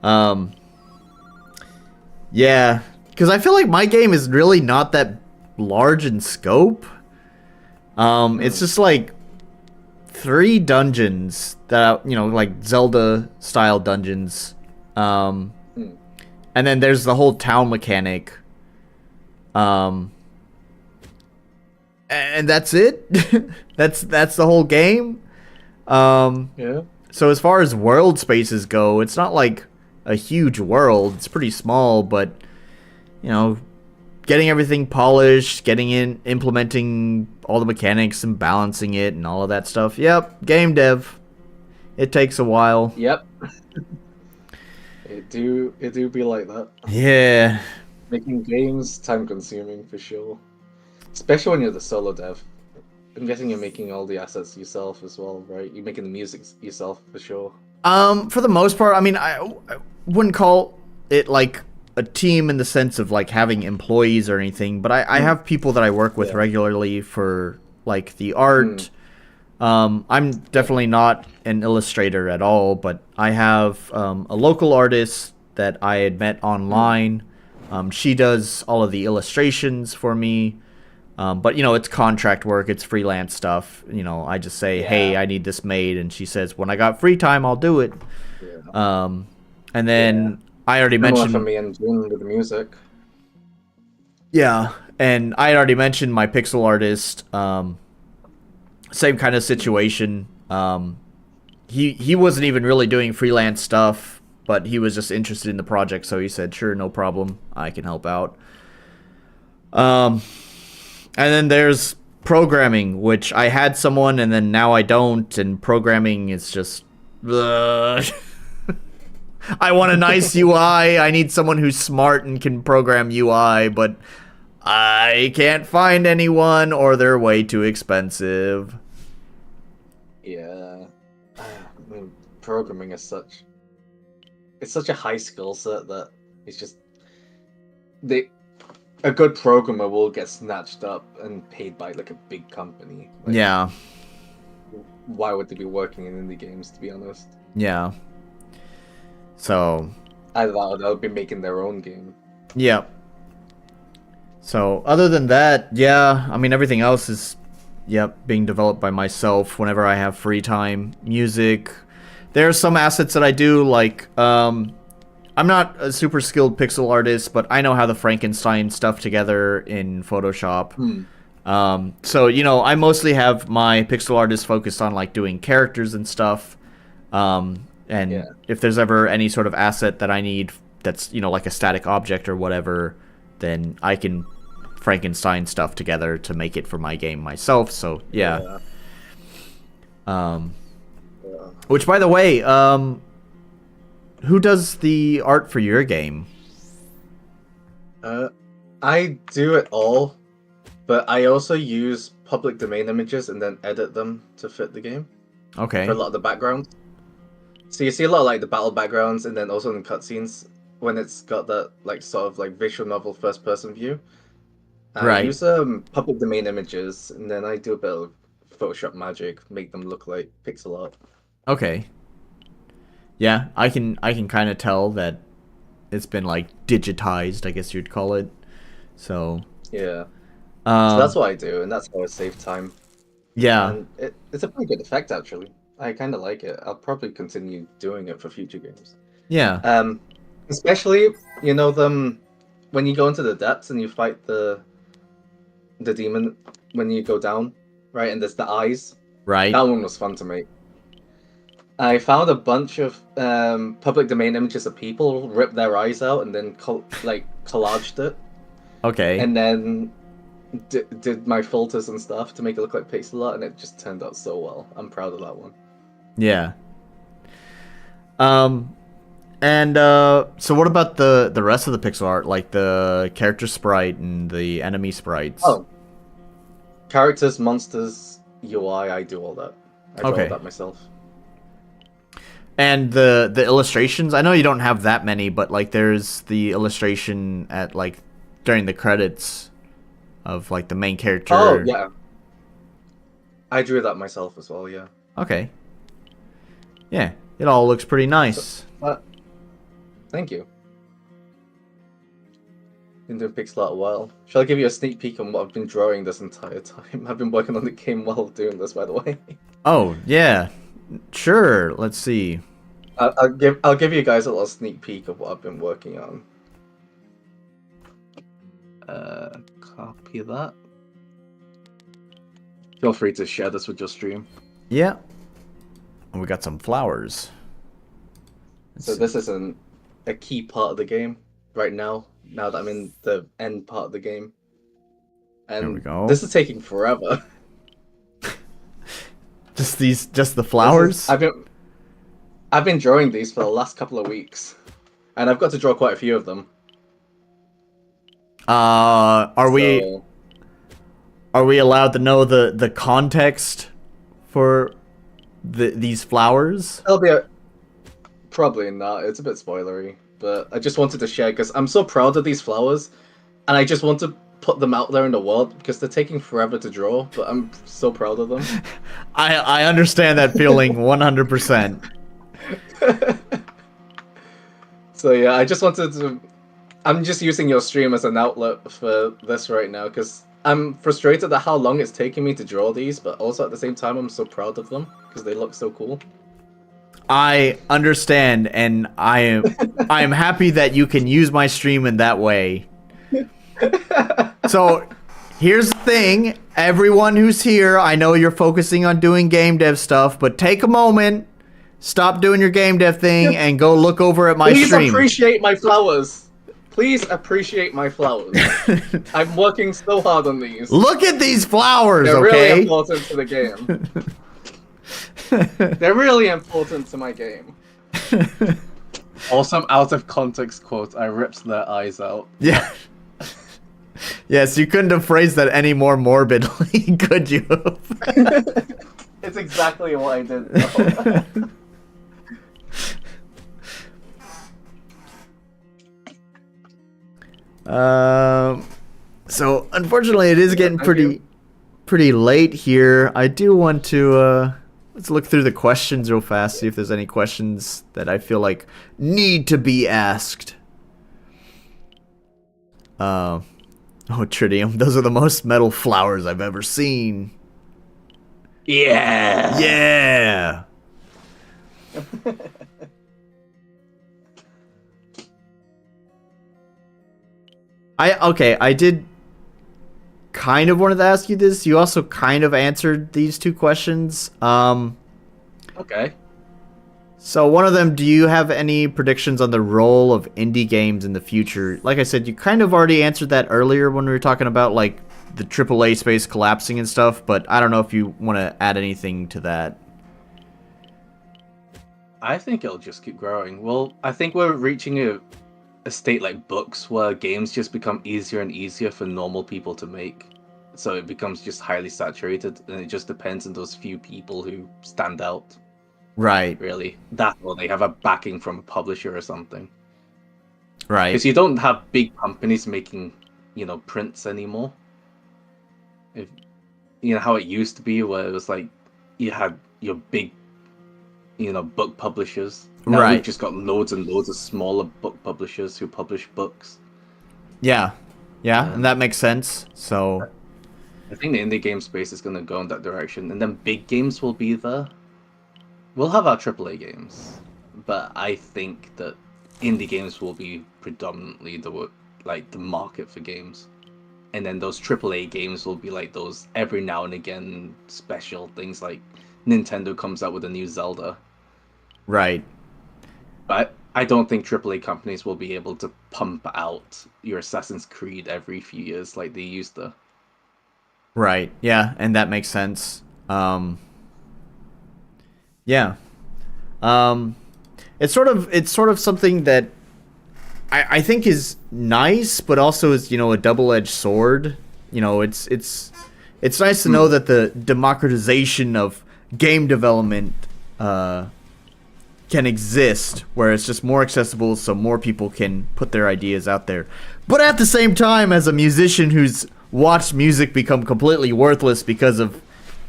Um yeah, cuz I feel like my game is really not that large in scope. It's Hmm. just like 3 dungeons that, like Zelda style dungeons. Um Hmm. and then there's the whole town mechanic. Um and that's it. that's the whole game. Um Yeah. so as far as world spaces go, it's not like a huge world. It's pretty small, but you know, getting everything polished, getting in, implementing all the mechanics and balancing it and all of that stuff. Yep, game dev. It takes a while. Yep. It do be like that. Yeah. Making games time consuming for sure. Especially when you're the solo dev. I'm guessing you're making all the assets yourself as well, right? You're making the music yourself for sure. For the most part, I mean, I wouldn't call it like a team in the sense of like having employees or anything, but I Mm. have people that I work with Yeah. regularly for like the Mm. art. I'm Yeah. definitely not an illustrator at all, but I have a local artist that I had met Mm. online. She does all of the illustrations for me. But it's contract work, it's freelance stuff. I just say, "Hey, Yeah. I need this made," and she says, "When I got free time, I'll do it." Yeah. Um, and Yeah. then I already Similar for mentioned, me and June with the music. yeah, and I had already mentioned my pixel artist. Same kind of Mm. situation. He wasn't even really doing freelance stuff, but he was just interested in the project, so he said, "Sure, no problem, I can help out." Um, and then there's programming, which I had someone, and then now I don't. And programming is just, ugh. I want a nice UI. I need someone who's smart and can program UI, but I can't find anyone, or they're way too expensive. Yeah. I mean, programming is such a high skill set that it's just they a good programmer will get snatched up and paid by like a big company. Like, Yeah, why would they be working in indie games? To be honest, yeah. So, either that or they'll be making their own game. yeah. So, other than that, yeah, I mean, everything else is, yep, being developed by myself whenever I have free time. Music. There are some assets that I do, like, I'm not a super skilled pixel artist, but I know how the Frankenstein stuff together in Photoshop. Hmm. So, I mostly have my pixel artist focused on, like, doing characters and stuff. And Yeah. if there's ever any sort of asset that I need that's, like a static object or whatever, then I can Frankenstein stuff together to make it for my game myself. So, yeah. Yeah. Um, Yeah. which, by the way, who does the art for your game? Uh, I do it all, but I also use public domain images and then edit them to fit the game for a Okay. lot of the backgrounds. So you see a lot of like the battle backgrounds, and then also in cutscenes when it's got that like sort of like visual novel first person view. I Right. use public domain images, and then I do a bit of Photoshop magic, make them look like pixel art. Okay. Yeah, I can kind of tell that it's been like digitized, I guess you'd call it. So, Yeah, so that's um, what I do, and that's how I save time. yeah. And it's a pretty good effect actually. I kind of like it. I'll probably continue doing it for future games. Yeah. Um, especially them when you go into the depths and you fight the demon when you go down, right? And there's the eyes. Right. That one was fun to make. I found a bunch of public domain images of people rip their eyes out and then collaged it, Okay. and then did my filters and stuff to make it look like pixel art, and it just turned out so well. I'm proud of that one. Yeah. And so what about the rest of the pixel art, like the character sprite and the enemy sprites? Oh, characters, monsters, UI, I do all that. I draw Okay. all that myself. And the illustrations, I know you don't have that many, but like there's the illustration at like during the credits of like the main character. Oh yeah, I drew that myself as well. Yeah. Okay. Yeah, it all looks pretty nice. Thank you. Been doing pixel art a while. Shall I give you a sneak peek on what I've been drawing this entire time? I've been working on the game while doing this, by the way. Oh yeah, sure. Let's see. I'll give you guys a little sneak peek of what I've been working on. Copy that. Feel free to share this with your stream. Yeah. And we got some flowers. So this is a key part of the game right now. Now that I'm in the end part of the game, and there we go. This is taking forever. Just the flowers. I've been drawing these for the last couple of weeks, and I've got to draw quite a few of them. Are we allowed to know the context for these flowers? It'll be probably not. It's a bit spoilery, but I just wanted to share because I'm so proud of these flowers, and I just want to put them out there in the world because they're taking forever to draw, but I'm so proud of them. I understand that feeling 100%. So yeah, I just wanted to. I'm just using your stream as an outlet for this right now because I'm frustrated at how long it's taking me to draw these, but also at the same time I'm so proud of them because they look so cool. I understand, and I am happy that you can use my stream in that way. So, here's the thing, everyone who's here, I know you're focusing on doing game dev stuff, but take a moment, stop doing your game dev thing, and go look over at my Please stream. appreciate my flowers. Please appreciate my flowers. I'm working so hard on these. Look at these flowers, They're okay? really important to the game. They're really important to my game. Awesome out of context quote. I ripped their eyes out. Yeah. Yes, you couldn't have phrased that any more morbidly, could you? It's exactly what I did. So unfortunately, it is getting pretty late here. I do want to let's look through the questions real fast, see if there's any questions that I feel like need to be asked. Oh, Tritium, those are the most metal flowers I've ever seen. Yeah. Yeah. I did kind of wanted to ask you this. You also kind of answered these two questions. Okay. So one of them, do you have any predictions on the role of indie games in the future? Like I said, you kind of already answered that earlier when we were talking about like the AAA space collapsing and stuff, but I don't know if you want to add anything to that. I think it'll just keep growing. Well, I think we're reaching a state like books where games just become easier and easier for normal people to make. So it becomes just highly saturated, and it just depends on those few people who stand out. Right. Really, that or they have a backing from a publisher or something. Right. Because you don't have big companies making, prints anymore. If you know how it used to be, where it was like you had your big, book publishers. Now Right. we've just got loads and loads of smaller book publishers who publish books. Yeah. Yeah, and that makes sense. So I think the indie game space is going to go in that direction, and then big games will be there. We'll have our AAA games, but I think that indie games will be predominantly the market for games, and then those AAA games will be like those every now and again special things, like Nintendo comes out with a new Zelda. Right. But I don't think AAA companies will be able to pump out your Assassin's Creed every few years like they used to. Right. Yeah, and that makes sense. Yeah. Um, it's sort of something that I think is nice, but also is, a double-edged sword. It's nice to know that the democratization of game development can exist, where it's just more accessible, so more people can put their ideas out there. But at the same time, as a musician who's watched music become completely worthless because of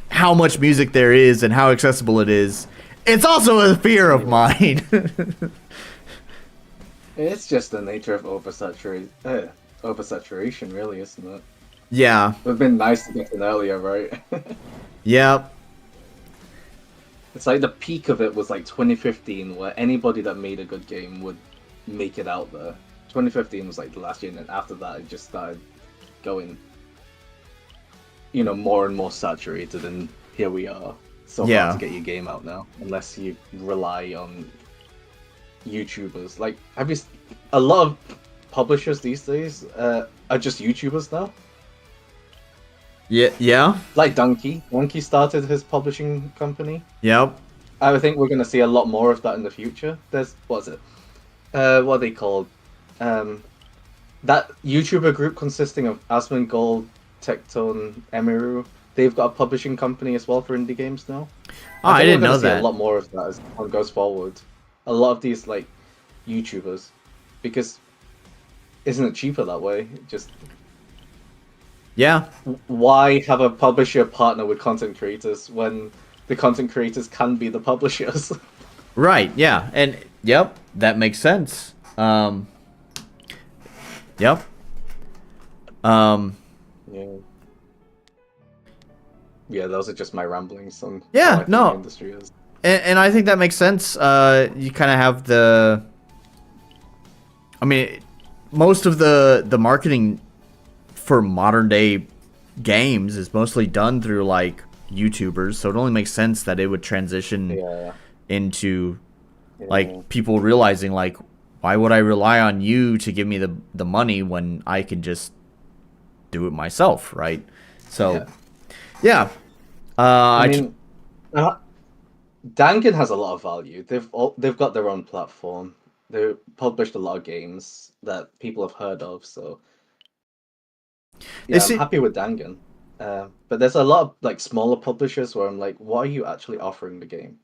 how much music there is and how accessible it is, it's also a fear of mine. It's just the nature of oversaturation, really, isn't it? Yeah. It would have been nice to get in earlier, right? Yep. It's like the peak of it was like 2015, where anybody that made a good game would make it out there. 2015 was like the last year, and then after that, it just started going, more and more saturated, and here we are. So Yeah. hard to get your game out now, unless you rely on YouTubers. Like, a lot of publishers these days are just YouTubers now. Yeah. Yeah. Like Donkey. Donkey started his publishing company. Yep. I think we're going to see a lot more of that in the future. There's, what are they called? That YouTuber group consisting of Asmongold, Tectone, Emiru, they've got a publishing company as well for indie games now. Oh, I didn't know we're gonna see that. a lot more of that as time goes forward. A lot of these, like, YouTubers. Because isn't it cheaper that way? Just Yeah. why have a publisher partner with content creators when the content creators can be the publishers? Right. Yeah. And yep, that makes sense. Yep. Yeah, those are just my ramblings on Yeah, how I think no. the industry is. And I think that makes sense. You kind of have the. I mean, most of the marketing for modern day games is mostly done through like YouTubers, so it only makes sense that it would transition into like people realizing like, why would I rely on you to give me the money when I can just do it myself, right? So, yeah. I mean, Dangan has a lot of value. They've got their own platform. They published a lot of games that people have heard of. So yeah, I'm happy with Dangan. But there's a lot of like smaller publishers where I'm like, what are you actually offering the game?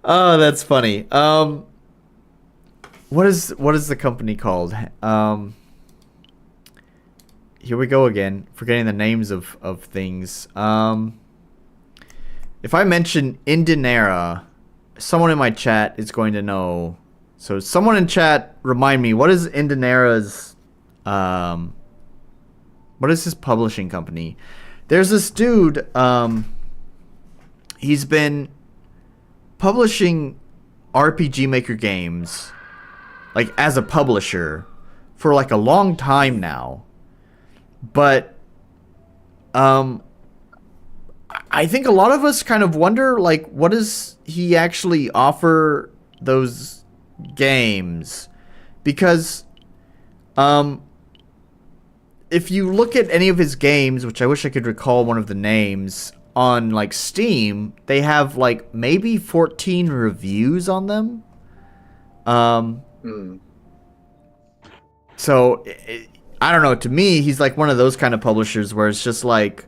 Oh, that's funny. What is the company called? Here we go again, forgetting the names of things. If I mention Indinera, someone in my chat is going to know. So someone in chat, remind me, what is Indinera's, what is his publishing company? There's this dude, he's been publishing RPG Maker games, like, as a publisher for, like, a long time now. But, I think a lot of us kind of wonder, like, what does he actually offer those games? Because, if you look at any of his games, which I wish I could recall one of the names, on, like, Steam, they have, like, maybe 14 reviews on them. So, I don't know, to me, he's, like, one of those kind of publishers where it's just, like,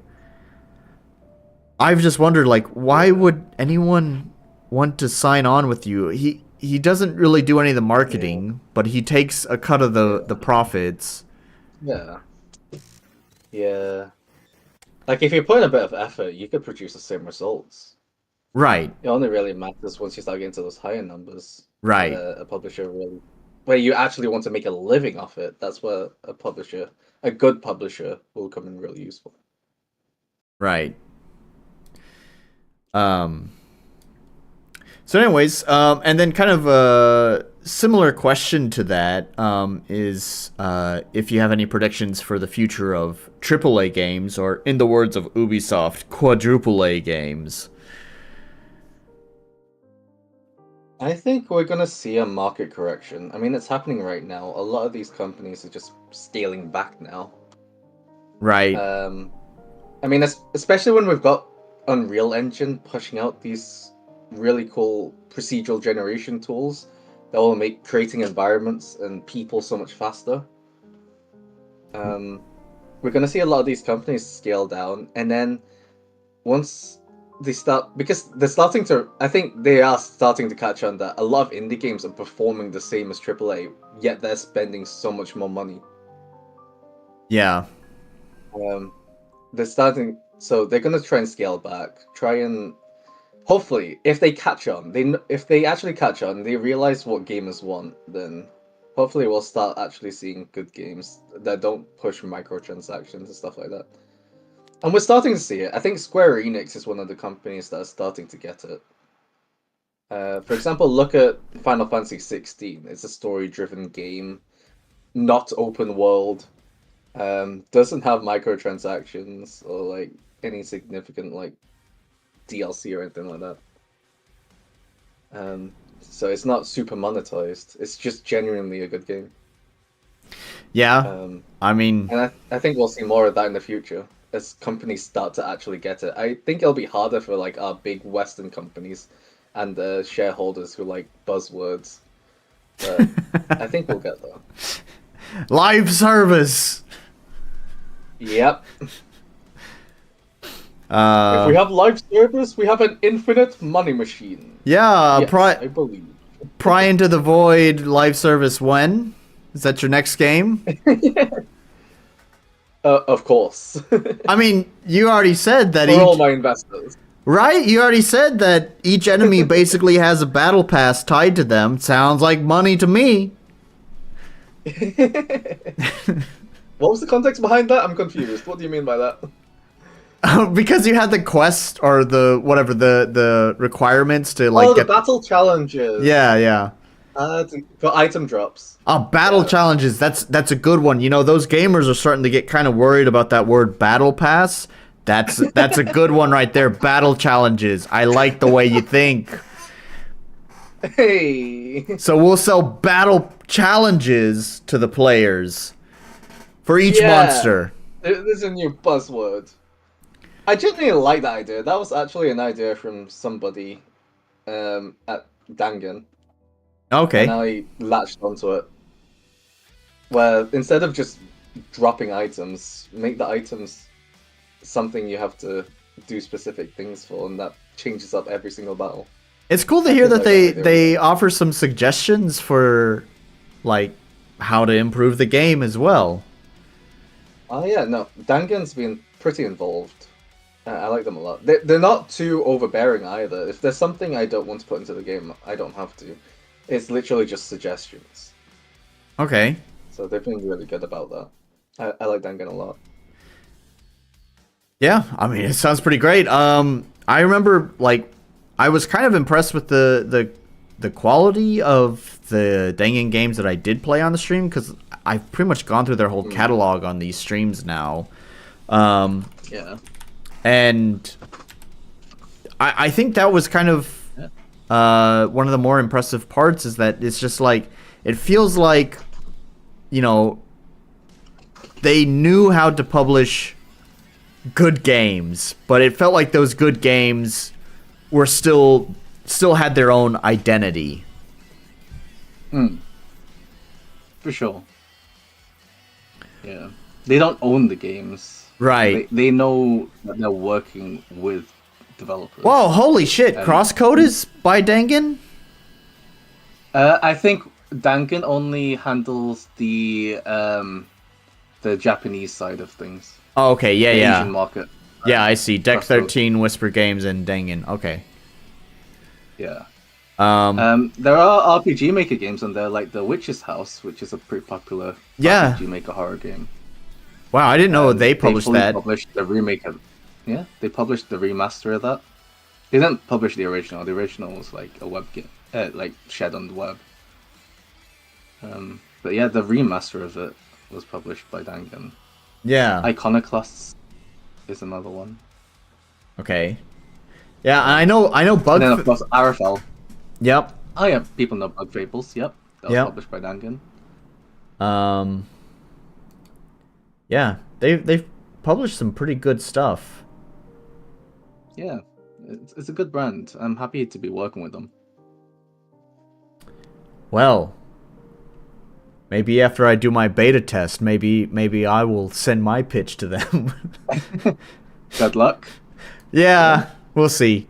I've just wondered, like, why would anyone want to sign on with you? He doesn't really do any of the marketing, but he takes a cut of the profits. Yeah. Yeah. Like, if you put in a bit of effort, you could produce the same results. Right. It only really matters once you start getting to those higher numbers. Right. A publisher really, where you actually want to make a living off it. That's where a good publisher, will come in really useful. Right. So anyways, and then kind of similar question to that is if you have any predictions for the future of AAA games, or in the words of Ubisoft, quadruple A games. I think we're gonna see a market correction. I mean, it's happening right now. A lot of these companies are just scaling back now. Right. I mean, especially when we've got Unreal Engine pushing out these really cool procedural generation tools that will make creating environments and people so much faster. We're gonna see a lot of these companies scale down, and then once they start, because they're starting to, I think they are starting to catch on that a lot of indie games are performing the same as AAA, yet they're spending so much more money. Yeah. They're starting, so they're gonna try and scale back, try and hopefully, if they catch on, if they actually catch on, they realize what gamers want, then hopefully we'll start actually seeing good games that don't push microtransactions and stuff like that. And we're starting to see it. I think Square Enix is one of the companies that are starting to get it. For example, look at Final Fantasy 16. It's a story-driven game, not open world, doesn't have microtransactions or like any significant like DLC or anything like that. So it's not super monetized. It's just genuinely a good game. Yeah. I mean, and I think we'll see more of that in the future as companies start to actually get it. I think it'll be harder for like our big Western companies and the shareholders who like buzzwords. But I think we'll get there. live service. Yep. If we have live service, we have an infinite money machine. Yeah, Yes, I believe. Pry Into The Void live service when? Is that your next game? Of course. I mean, you already said that For all my investors. Right? You already said that each enemy basically has a battle pass tied to them. Sounds like money to me. What was the context behind that? I'm confused. What do you mean by that? Because you had the quest or the whatever the requirements to like the battle challenges. Yeah. For item drops. Oh, battle challenges. That's a good one. You know, those gamers are starting to get kind of worried about that word battle pass. That's a good one right there. Battle challenges. I like the way you think. Hey. So we'll sell battle challenges to the players for each monster. This is a new buzzword. I genuinely like that idea. That was actually an idea from somebody at Dangan. Okay. And I latched onto it. Where instead of just dropping items, make the items something you have to do specific things for, and that changes up every single battle. It's cool to hear that they offer some suggestions for like how to improve the game as well. Oh yeah, no, Dangan's been pretty involved. I like them a lot. They're not too overbearing either. If there's something I don't want to put into the game, I don't have to. It's literally just suggestions. Okay. So they've been really good about that. I like Dangan a lot. Yeah, I mean, it sounds pretty great. I remember, like, I was kind of impressed with the quality of the Dangan games that I did play on the stream, because I've pretty much gone through their whole catalog on these streams now. Yeah. And I think that was kind of one of the more impressive parts, is that it's just like, it feels like, you know, they knew how to publish good games, but it felt like those good games were still had their own identity. For sure. Yeah. They don't own the games. Right. They know that they're working with developers. Whoa, holy shit. Crosscode is by Dangan? I think Dangan only handles the Japanese side of things. Oh, okay, yeah, the yeah. Asian market. Yeah, I see. Deck 13, Whisper Games, and Dangan. Okay. Yeah. There are RPG Maker games on there, like The Witch's House, which is a pretty popular RPG Maker horror game. Wow, I didn't know they published that. Published the remake of, they published the remaster of that. They didn't publish the original. The original was like a web game, like shared on the web. But yeah, the remaster of it was published by Dangan. Yeah. Iconoclasts is another one. Okay. Yeah, I know And then, of Bug. course, Arafel. Yep. Oh, yeah, people know Bug Fables. Yep, that was Yep. published by Dangan. Um. Yeah, they've published some pretty good stuff. Yeah, it's a good brand. I'm happy to be working with them. Well, maybe after I do my beta test, maybe I will send my pitch to them. Good luck. Yeah, we'll see.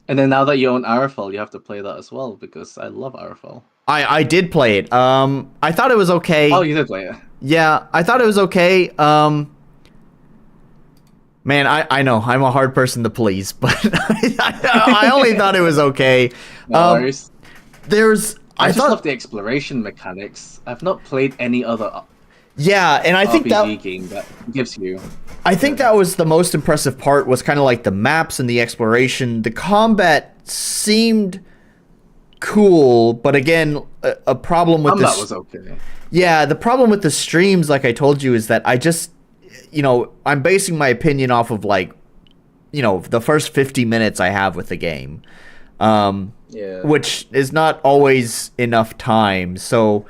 And then now that you own Arafel, you have to play that as well, because I love Arafel. I did play it. I thought it was okay. Oh, you did play it. Yeah, I thought it was okay. Man, I know I'm a hard person to please, but I only thought it was okay. No worries. I just love the exploration mechanics. I've not played any other yeah, and I think RPG game that gives you. I think that was the most impressive part, was kind of like the maps and the exploration. The combat seemed cool, but again, a problem with Combat was okay. Yeah, the problem with the streams, like I told you, is that I just, I'm basing my opinion off of like, the first 50 minutes I have with the game. Yeah. Which is not always enough time. So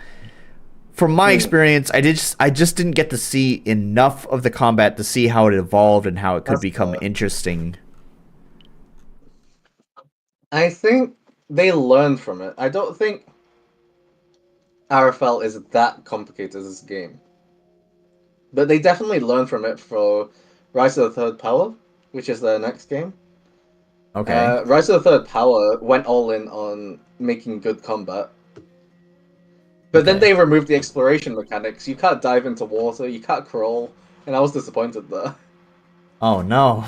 from my experience, I just didn't get to see enough of the combat to see how it evolved and how it could become interesting. I think they learned from it. I don't think Arafel is that complicated as a game. But they definitely learned from it for Rise of the Third Power, which is their next game. Okay. Rise of the Third Power went all in on making good combat. But then they removed the exploration mechanics. You can't dive into water, you can't crawl, and I was disappointed there. Oh no.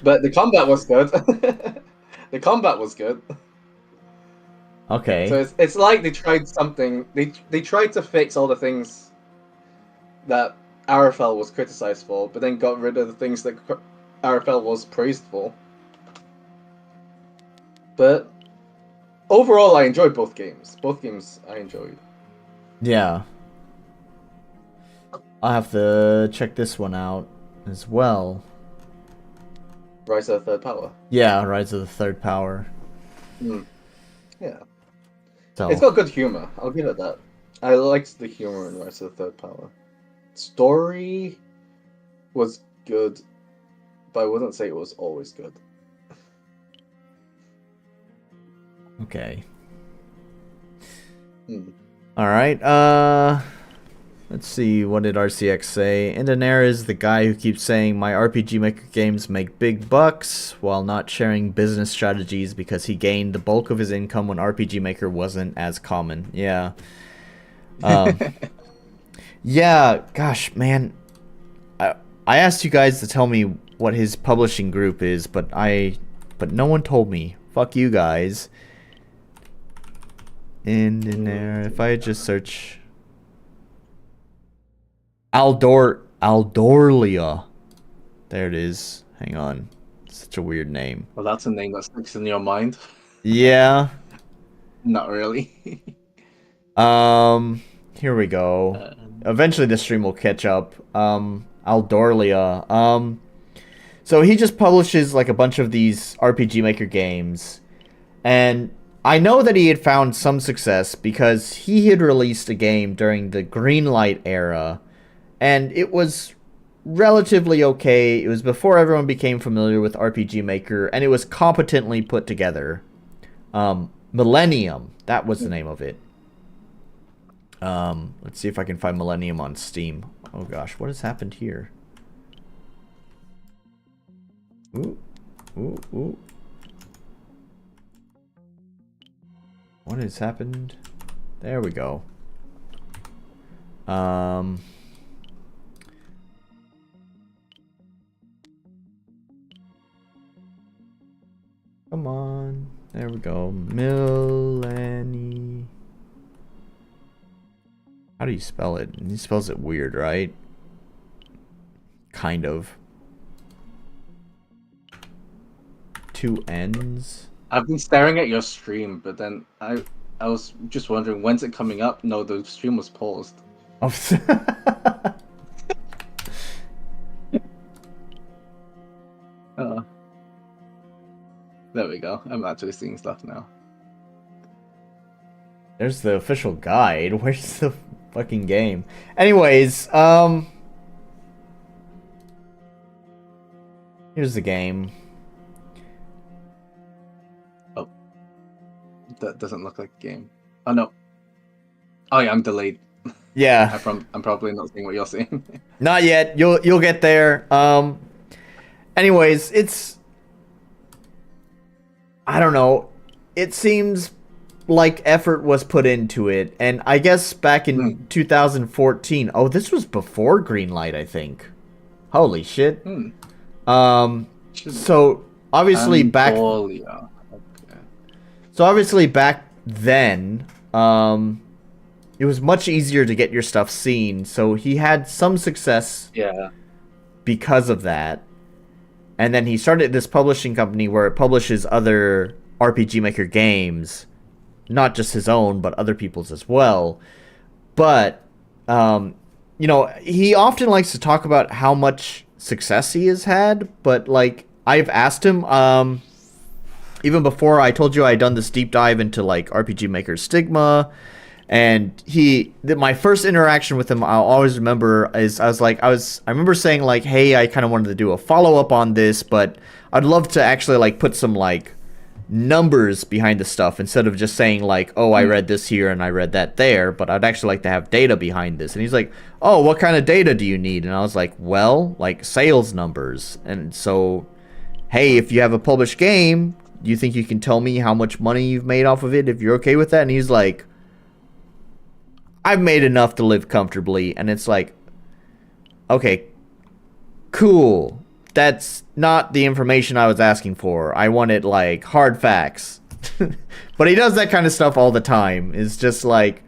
But the combat was good. The combat was good. Okay. So it's like they tried something. They tried to fix all the things that Arafel was criticized for, but then got rid of the things that Arafel was praised for. But overall, I enjoyed both games. Both games I enjoyed. Yeah. I'll have to check this one out as well. Rise of the Third Power. Yeah, Rise of the Third Power. Yeah. So It's got good humor. I'll give it that. I liked the humor in Rise of the Third Power. Story was good, but I wouldn't say it was always good. okay. All right. Let's see. What did RCX say? Indonair is the guy who keeps saying my RPG Maker games make big bucks while not sharing business strategies because he gained the bulk of his income when RPG Maker wasn't as common. Yeah. Yeah. Gosh, man. I asked you guys to tell me what his publishing group is, but no one told me. Fuck you guys. Indonair. If I just search. Aldorlia. There it is. Hang on. Such a weird name. Well, that's a name that sticks in your mind. Yeah. Not really. Here we go. Eventually the stream will catch up. Aldorlia. So he just publishes like a bunch of these RPG Maker games. And I know that he had found some success because he had released a game during the Greenlight era. And it was relatively okay. It was before everyone became familiar with RPG Maker, and it was competently put together. Millennium, that was the name of it. Let's see if I can find Millennium on Steam. Oh gosh, what has happened here? Ooh, ooh, ooh. What has happened? There we go. Come on. There we go. Millennium. How do you spell it? He spells it weird, right? Kind of. 2 N's. I've been staring at your stream, but then I was just wondering, when's it coming up? No, the stream was paused. Oh, There we go. I'm actually seeing stuff now. there's the official guide. Where's the fucking game? Anyways, here's the game. Oh, that doesn't look like a game. Oh no. Oh yeah, I'm delayed. Yeah. I'm probably not seeing what you're seeing. Not yet. You'll get there. Anyways, it's, I don't know. It seems like effort was put into it, and I guess back in 2014. Oh, this was before Greenlight, I think. Holy shit. So obviously back. Angolia. Okay. So obviously back then, it was much easier to get your stuff seen. So he had some success. Yeah. Because of that. And then he started this publishing company where it publishes other RPG Maker games, not just his own, but other people's as well. But, you know, he often likes to talk about how much success he has had, but, like, I've asked him, even before I told you I'd done this deep dive into, like, RPG Maker Stigma, and my first interaction with him, I'll always remember, is I remember saying, like, hey, I kind of wanted to do a follow-up on this, but I'd love to actually, like, put some, like, numbers behind the stuff instead of just saying, like, oh, I read this here and I read that there, but I'd actually like to have data behind this. And he's like, oh, what kind of data do you need? And I was like, well, like, sales numbers. And so, hey, if you have a published game, do you think you can tell me how much money you've made off of it if you're okay with that? And he's like, I've made enough to live comfortably. And it's like, okay, cool. That's not the information I was asking for. I wanted, like, hard facts. But he does that kind of stuff all the time. It's just like,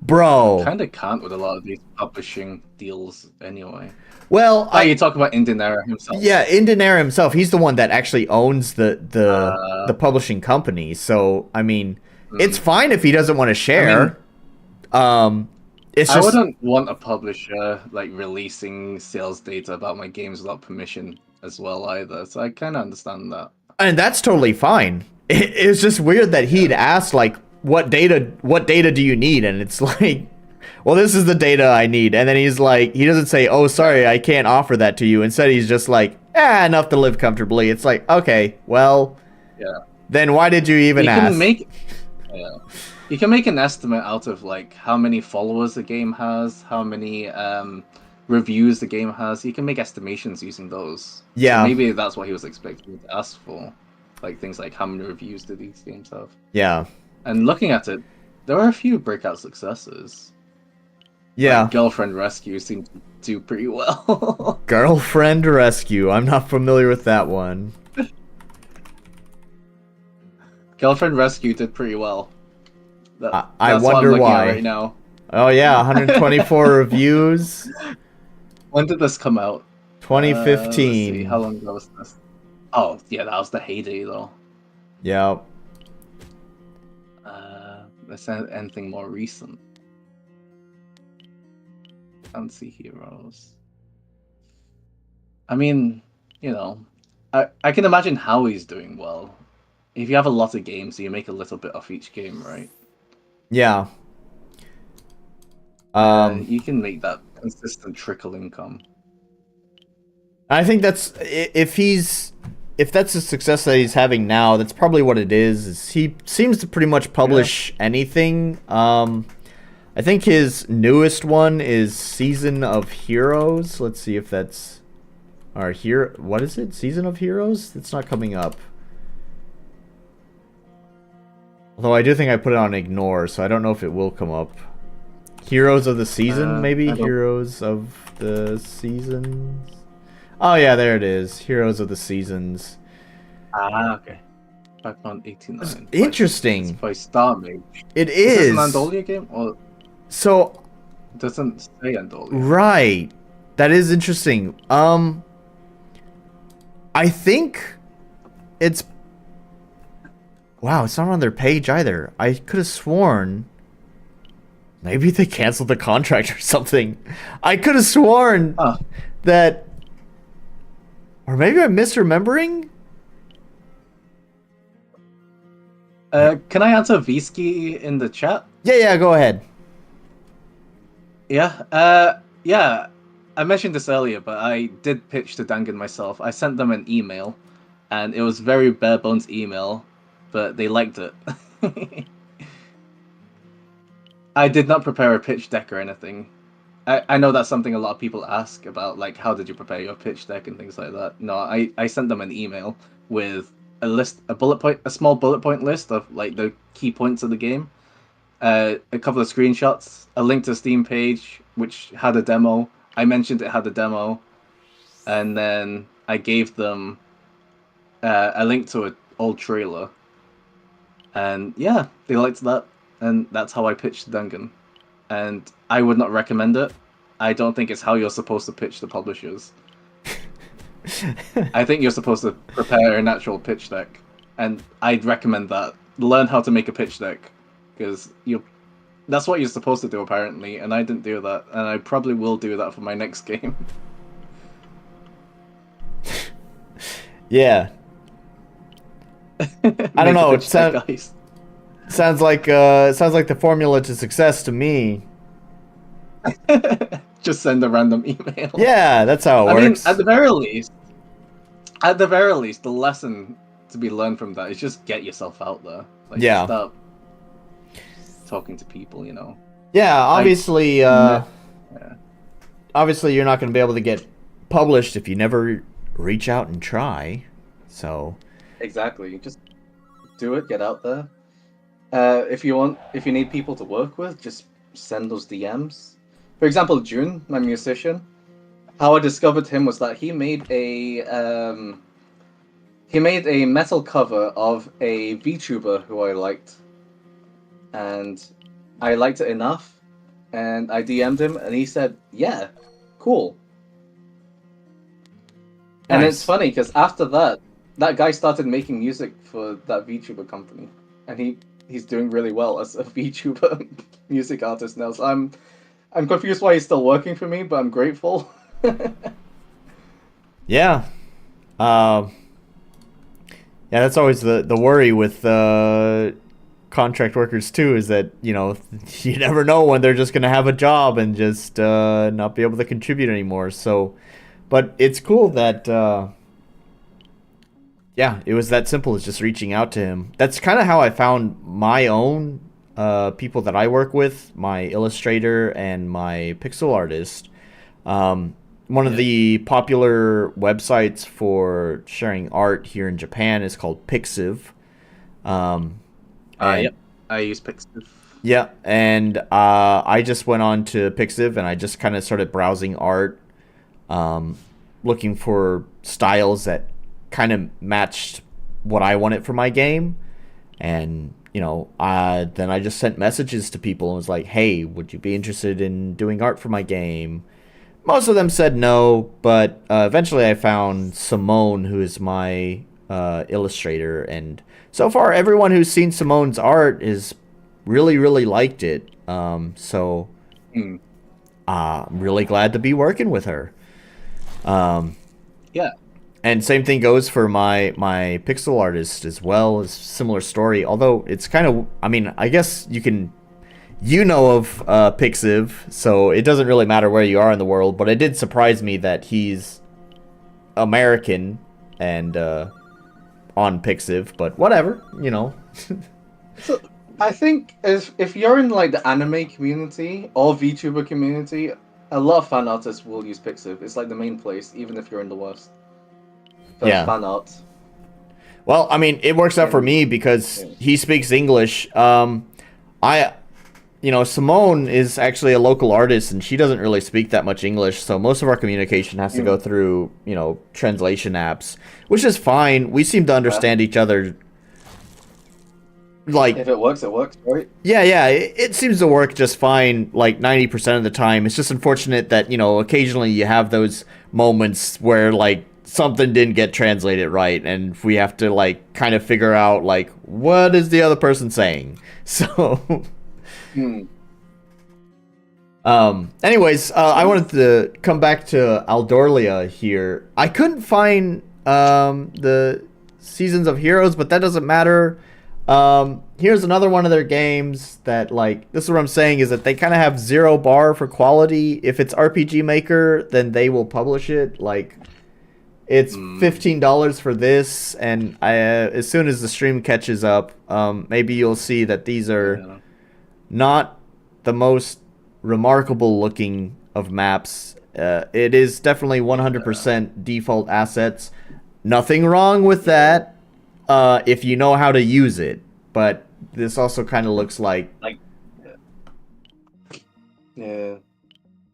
bro. Kind of can't with a lot of these publishing deals anyway. Well, you talk about Indianera himself. Yeah, Indianera himself. He's the one that actually owns the publishing company. So, I mean, it's fine if he doesn't want to share. It's just, I wouldn't want a publisher like releasing sales data about my games without permission as well either. So I kind of understand that. And that's totally fine. It's just weird that he'd asked, like, what data do you need? And it's like, well, this is the data I need. And then he's like, he doesn't say, oh, sorry, I can't offer that to you. Instead, he's just like, enough to live comfortably. It's like, okay, well, then why did you even ask? You can make an estimate out of, like, how many followers the game has, how many reviews the game has. You can make estimations using those. Yeah. So maybe that's what he was expecting to ask for. Like, things like, how many reviews do these games have? Yeah. And looking at it, there are a few breakout successes. Yeah. Like Girlfriend Rescue seemed to do pretty well. Girlfriend Rescue. I'm not familiar with that one. Girlfriend Rescue did pretty well. I wonder why. Right now. Oh yeah, 124 reviews. When did this come out? 2015. Let's see, how long ago was this? Oh yeah, that was the heyday though. Yeah. Let's anything more recent. Fancy Heroes. I mean, you know, I can imagine how he's doing well. If you have a lot of games, you make a little bit off each game, right? Yeah. You can make that consistent trickle income. I think that's if that's the success that he's having now, that's probably what it is he seems to pretty much publish anything. I think his newest one is Season of Heroes. Let's see if that's what is it? Season of Heroes? It's not coming up. Although I do think I put it on ignore, so I don't know if it will come up. Heroes of the Season, maybe? Heroes of the Seasons? Oh yeah, there it is. Heroes of the Seasons. Okay. 5.89. Interesting. It's by Star Mage. It Is is. this an Andolia game? Or So... It doesn't say Andolia. Right. That is interesting. I think it's... Wow, it's not on their page either. I could have sworn maybe they canceled the contract or something. I could have sworn Oh, that, or maybe I'm misremembering. can I answer Visky in the chat? Yeah, go ahead. Yeah. I mentioned this earlier, but I did pitch to Dangan myself. I sent them an email, and it was very bare bones email, but they liked it. I did not prepare a pitch deck or anything. I know that's something a lot of people ask about, like, how did you prepare your pitch deck and things like that. No, I sent them an email with a small bullet point list of like the key points of the game, a couple of screenshots, a link to a Steam page which had a demo. I mentioned it had a demo, and then I gave them a link to an old trailer. And yeah, they liked that, and that's how I pitched Dungeon. And I would not recommend it. I don't think it's how you're supposed to pitch to publishers. I think you're supposed to prepare an actual pitch deck, and I'd recommend that. Learn how to make a pitch deck, because that's what you're supposed to do apparently, and I didn't do that, and I probably will do that for my next game. Yeah. I don't know. It sounds like the formula to success to me. Just send a random email. Yeah, that's how it works. Mean, at the very least, the lesson to be learned from that is just get yourself out there. Like, yeah. Stop talking to people, you know. Yeah, obviously, obviously you're not going to be able to get published if you never reach out and try. So. Exactly. Just do it. Get out there. If you need people to work with, just send those DMs. For example, June, my musician, how I discovered him was that he made a metal cover of a VTuber who I liked, and I liked it enough, and I DM'd him, and he said, "Yeah, cool." And Nice. it's funny because after that guy started making music for that VTuber company, and he's doing really well as a VTuber music artist now. So I'm confused why he's still working for me, but I'm grateful. Yeah. Yeah, that's always the worry with contract workers too, is that, you know, you never know when they're just going to have a job and just not be able to contribute anymore. So, but it's cool that, yeah, it was that simple as just reaching out to him. That's kind of how I found my own people that I work with, my illustrator and my pixel artist. One of the popular websites for sharing art here in Japan is called Pixiv. Yep, I use Pixiv. Yeah, and I just went on to Pixiv and I just kind of started browsing art, looking for styles that kind of matched what I wanted for my game. And, you know, then I just sent messages to people and was like, hey, would you be interested in doing art for my game? Most of them said no, but eventually I found Somon, who is my illustrator, and so far everyone who's seen Simon's art is really liked it. So I'm really glad to be working with her. Yeah. And same thing goes for my pixel artist as well. It's a similar story, although it's kind of, I mean, I guess you know of Pixiv, so it doesn't really matter where you are in the world, but it did surprise me that he's American and on Pixiv, but whatever, you know. So I think if you're in like the anime community or VTuber community, a lot of fan artists will use Pixiv. It's like the main place, even if you're in the West. Yeah. Fan art. Well, I mean, it works out for me because he speaks English. You know, Simone is actually a local artist, and she doesn't really speak that much English, so most of our communication has to go through, you know, translation apps, which is fine. We seem to understand each other. Like, if it works, right? Yeah, it seems to work just fine, like 90% of the time. It's just unfortunate that, you know, occasionally you have those moments where, like, something didn't get translated right, and we have to like kind of figure out like what is the other person saying. So anyways, I wanted to come back to Aldorlia here. I couldn't find the Seasons of Heroes, but that doesn't matter. Here's another one of their games that, like, this is what I'm saying, is that they kind of have 0 bar for quality. If it's RPG Maker, then they will publish it. Like, it's $15 for this, and as soon as the stream catches up, maybe you'll see that these are not the most remarkable looking of maps. It is definitely 100% default assets. Nothing wrong with that if you know how to use it, but this also kind of looks like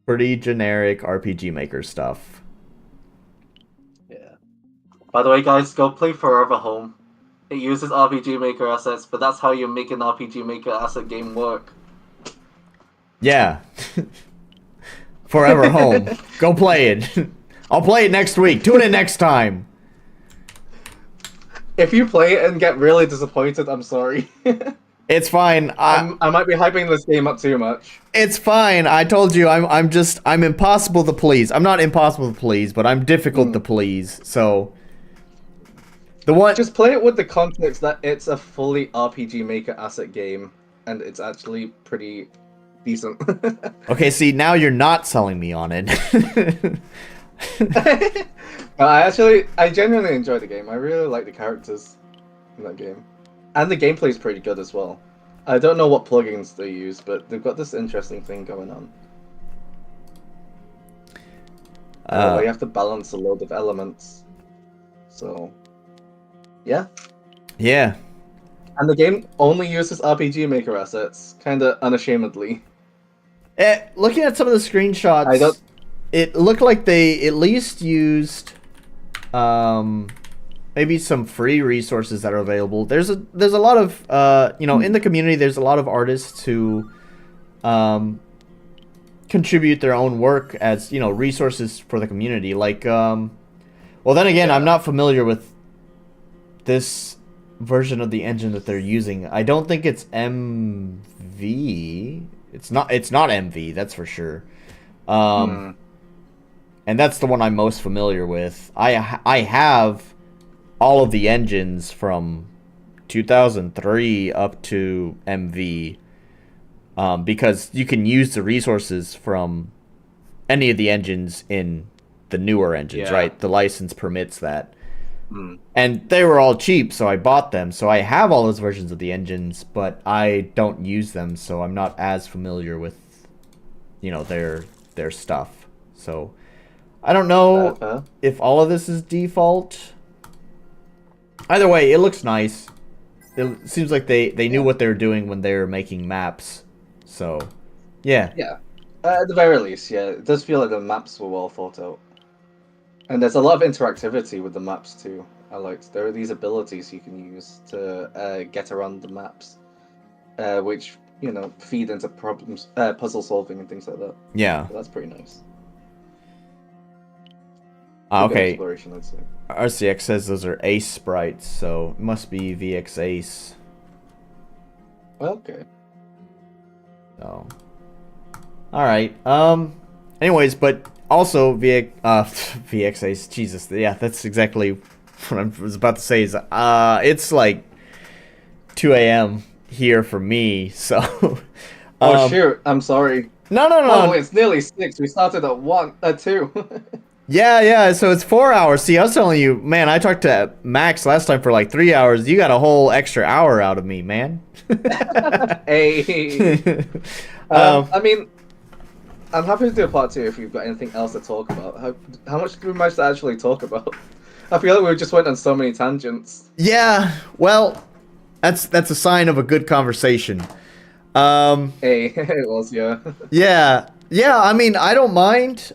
pretty generic RPG Maker stuff. Yeah. By the way, guys, go play Forever Home. It uses RPG Maker assets, but that's how you make an RPG Maker asset game work. Yeah. Forever Home. Go play it. I'll play it next week. Tune in next time. If you play it and get really disappointed, I'm sorry. It's fine. I might be hyping this game up too much. It's fine. I told you I'm impossible to please. I'm not impossible to please, but I'm difficult to please. So just play it with the context that it's a fully RPG Maker asset game, and it's actually pretty decent. Okay, see, now you're not selling me on it. I genuinely enjoy the game. I really like the characters in that game. And the gameplay is pretty good as well. I don't know what plugins they use, but they've got this interesting thing going on. Where you have to balance a load of elements. So, yeah. Yeah. And the game only uses RPG Maker assets, kind of unashamedly. Looking at some of the screenshots, it looked like they at least used maybe some free resources that are available. There's a lot of in the community. There's a lot of artists who contribute their own work as resources for the community. Like, well, then again, I'm not familiar with this version of the engine that they're using. I don't think it's MV. It's not MV, that's for sure. And that's the one I'm most familiar with. I have all of the engines from 2003 up to MV, because you can use the resources from any of the engines in the newer engines, right? The license permits that. And they were all cheap, so I bought them. So I have all those versions of the engines, but I don't use them, so I'm not as familiar with, their stuff. So I don't know if all of this is default. Either way, it looks nice. It seems like they knew what they were doing when they were making maps. So, yeah. Yeah. At the very least, yeah. It does feel like the maps were well thought out. And there's a lot of interactivity with the maps too. There are these abilities you can use to get around the maps, which feed into problems, puzzle solving and things like that. Yeah, so that's pretty nice. Okay. Exploration, I'd say. RCX says those are Ace sprites, so it must be VX Ace. Okay. So, all right. Anyways, but also VX Ace. Jesus, yeah, that's exactly what I was about to say. Is it's like 2 a.m. here for me. So. Shoot! I'm sorry. No. Oh, it's nearly 6. We started at 2. Yeah. So it's 4 hours. See, I was telling you, man. I talked to Max last time for like 3 hours. You got a whole extra hour out of me, man. Hey. I mean, I'm happy to do a part 2 if you've got anything else to talk about. How much do we manage to actually talk about? I feel like we just went on so many tangents. Yeah. Well, that's a sign of a good conversation. Hey, it was, yeah. Yeah. I mean, I don't mind.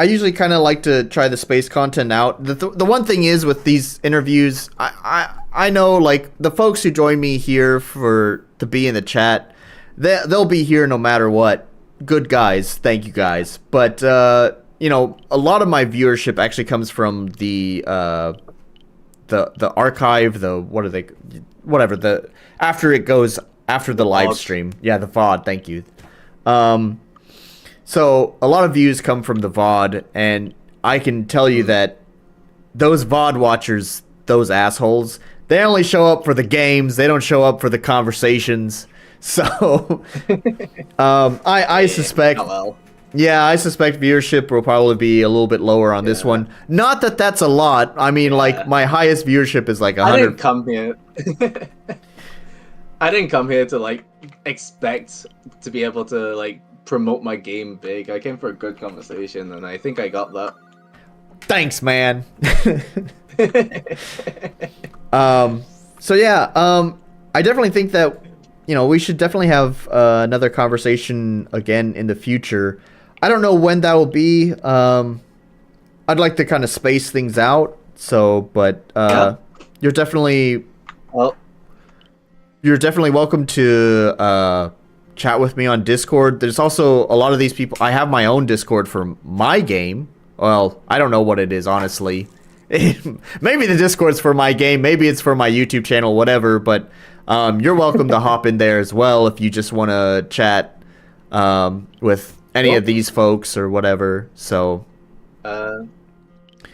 I usually kind of like to try the space content out. The one thing is with these interviews, I know like the folks who join me here to be in the chat, they'll be here no matter what. Good guys, thank you guys. But you know, a lot of my viewership actually comes from the archive, after it goes after the live VOD. stream. Yeah, the VOD. Thank you. So a lot of views come from the VOD, and I can tell you that those VOD watchers, those assholes, they only show up for the games. They don't show up for the conversations. So, I suspect. Oh, well. Yeah, I suspect viewership will probably be a little bit lower on this one. Not that that's a lot. I mean, like, my highest viewership is like 100. I didn't come here. I didn't come here to like expect to be able to like promote my game big. I came for a good conversation, and I think I got that. Thanks, man. So yeah, I definitely think that, you know, we should definitely have another conversation again in the future. I don't know when that will be. I'd like to kind of space things out. So, but you're definitely welcome to chat with me on Discord. There's also a lot of these people. I have my own Discord for my game. Well, I don't know what it is, honestly. Maybe the Discord's for my game. Maybe it's for my YouTube channel, whatever. But you're welcome to hop in there as well if you just want to chat with any of these folks or whatever. So,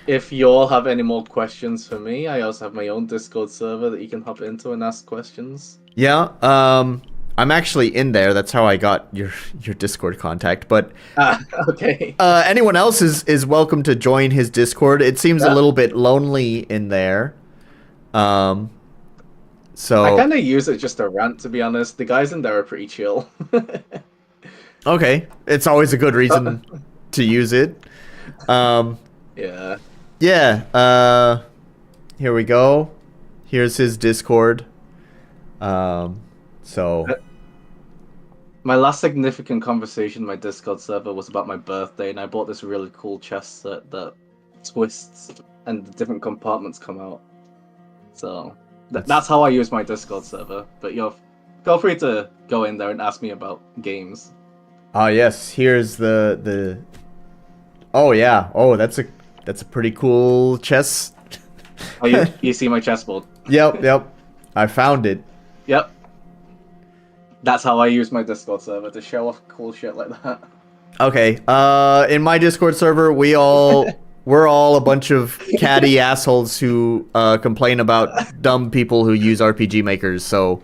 if you all have any more questions for me, I also have my own Discord server that you can hop into and ask questions. Yeah, I'm actually in there. That's how I got your Discord contact. But okay. Anyone else is welcome to join his Discord. It seems a little bit lonely in there. So I kind of use it just to rant, to be honest. The guys in there are pretty chill. Okay, it's always a good reason to use it. Yeah. Yeah. Here we go. Here's his Discord. So my last significant conversation in my Discord server was about my birthday, and I bought this really cool chest set that twists and the different compartments come out. So that's how I use my Discord server. But feel free to go in there and ask me about games. Oh yes, here's the. Oh yeah. Oh, that's a pretty cool chest. Oh, you see my chessboard? Yep. I found it. Yep. That's how I use my Discord server, to show off cool shit like that. Okay. In my Discord server, we're all a bunch of catty assholes who complain about dumb people who use RPG makers. So.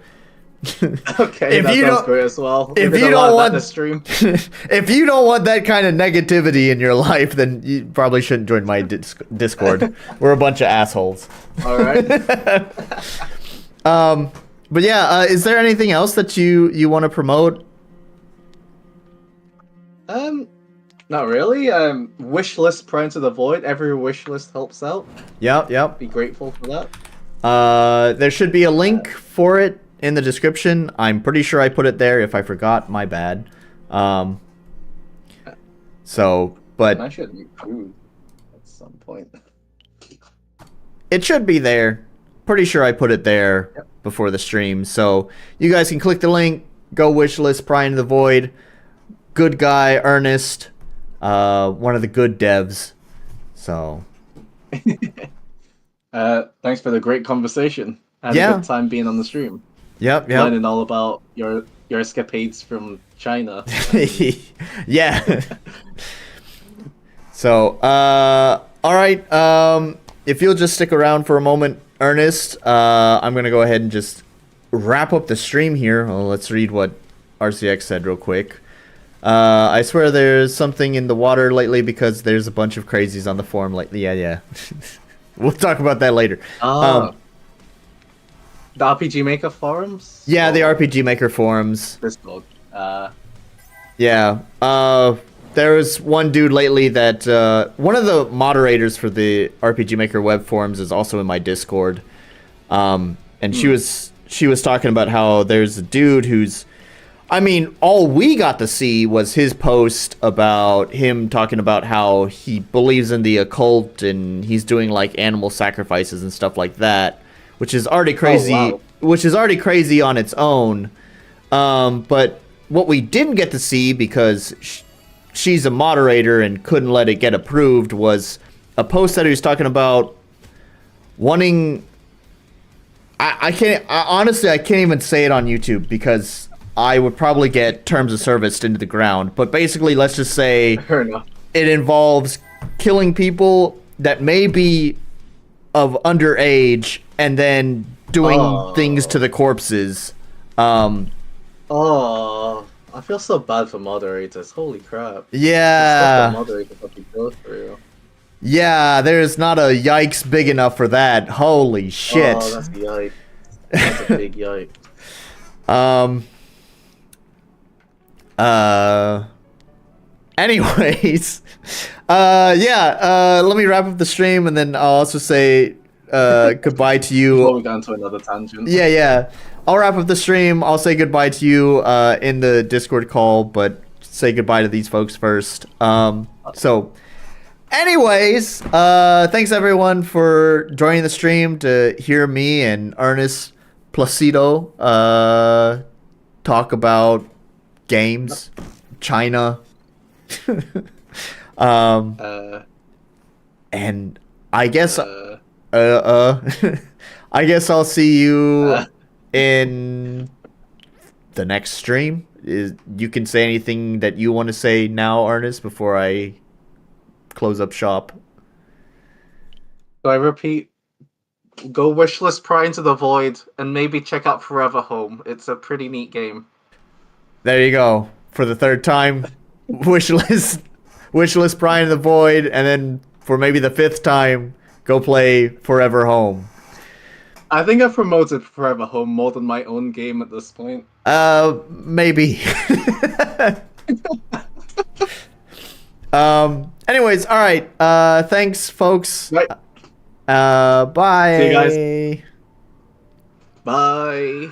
Okay, that sounds great as well. If you don't want the stream, if you don't want that kind of negativity in your life, then you probably shouldn't join my Discord. We're a bunch of assholes. All right. But yeah, is there anything else that you want to promote? Not really. Wish list Pry Into The Void. Every wish list helps out. Yep. Be grateful for that. There should be a link for it in the description. I'm pretty sure I put it there. If I forgot, my bad. So, but I should include at some point. It should be there. Pretty sure I put it there before the stream. So you guys can click the link. Go wishlist Pry Into The Void. Good guy Ernest. One of the good devs. So. Thanks for the great conversation. I had a good time being on the stream. Yep. Learning all about your escapades from China. Yeah. So, all right. If you'll just stick around for a moment, Ernest, I'm going to go ahead and just wrap up the stream here. Well, let's read what RCX said real quick. I swear there's something in the water lately because there's a bunch of crazies on the forum lately. Yeah. We'll talk about that later. The RPG Maker forums? Yeah, the RPG Maker forums. Discord. Yeah. There was one dude lately that one of the moderators for the RPG Maker web forums is also in my Discord. And she was talking about how there's a dude who's, I mean, all we got to see was his post about him talking about how he believes in the occult and he's doing like animal sacrifices and stuff like that, which is already crazy. Oh, wow. Which is already crazy on its own. But what we didn't get to see, because she's a moderator and couldn't let it get approved was a post that he was talking about wanting. I can't honestly. I can't even say it on YouTube because I would probably get terms of service into the ground. But basically, let's just say Fair enough. it involves killing people that may be of underage and then doing things to the corpses. Oh, I feel so bad for moderators. Holy crap. The stuff Yeah. that moderators have to go through. Yeah, there's not a yikes big enough for that. Holy shit. Oh, that's a yike. That's a big yike. Um. Anyways. Yeah. Let me wrap up the stream, and then I'll also say goodbye to you. Before we go into another tangent. Yeah. I'll wrap up the stream. I'll say goodbye to you in the Discord call, but say goodbye to these folks first. So, anyways, thanks everyone for joining the stream to hear me and Ernest Placido talk about games, China, and I guess I guess I'll see you in the next stream. You can say anything that you want to say now, Ernest, before I close up shop. So I repeat, go wishlist Pry Into The Void and maybe check out Forever Home. It's a pretty neat game. There you go. For the third time, wishlist Pry Into The Void, and then for maybe the fifth time, go play Forever Home. I think I've promoted Forever Home more than my own game at this point. Maybe. Anyways, all right. Thanks, folks. Right. Bye. See you guys. Bye.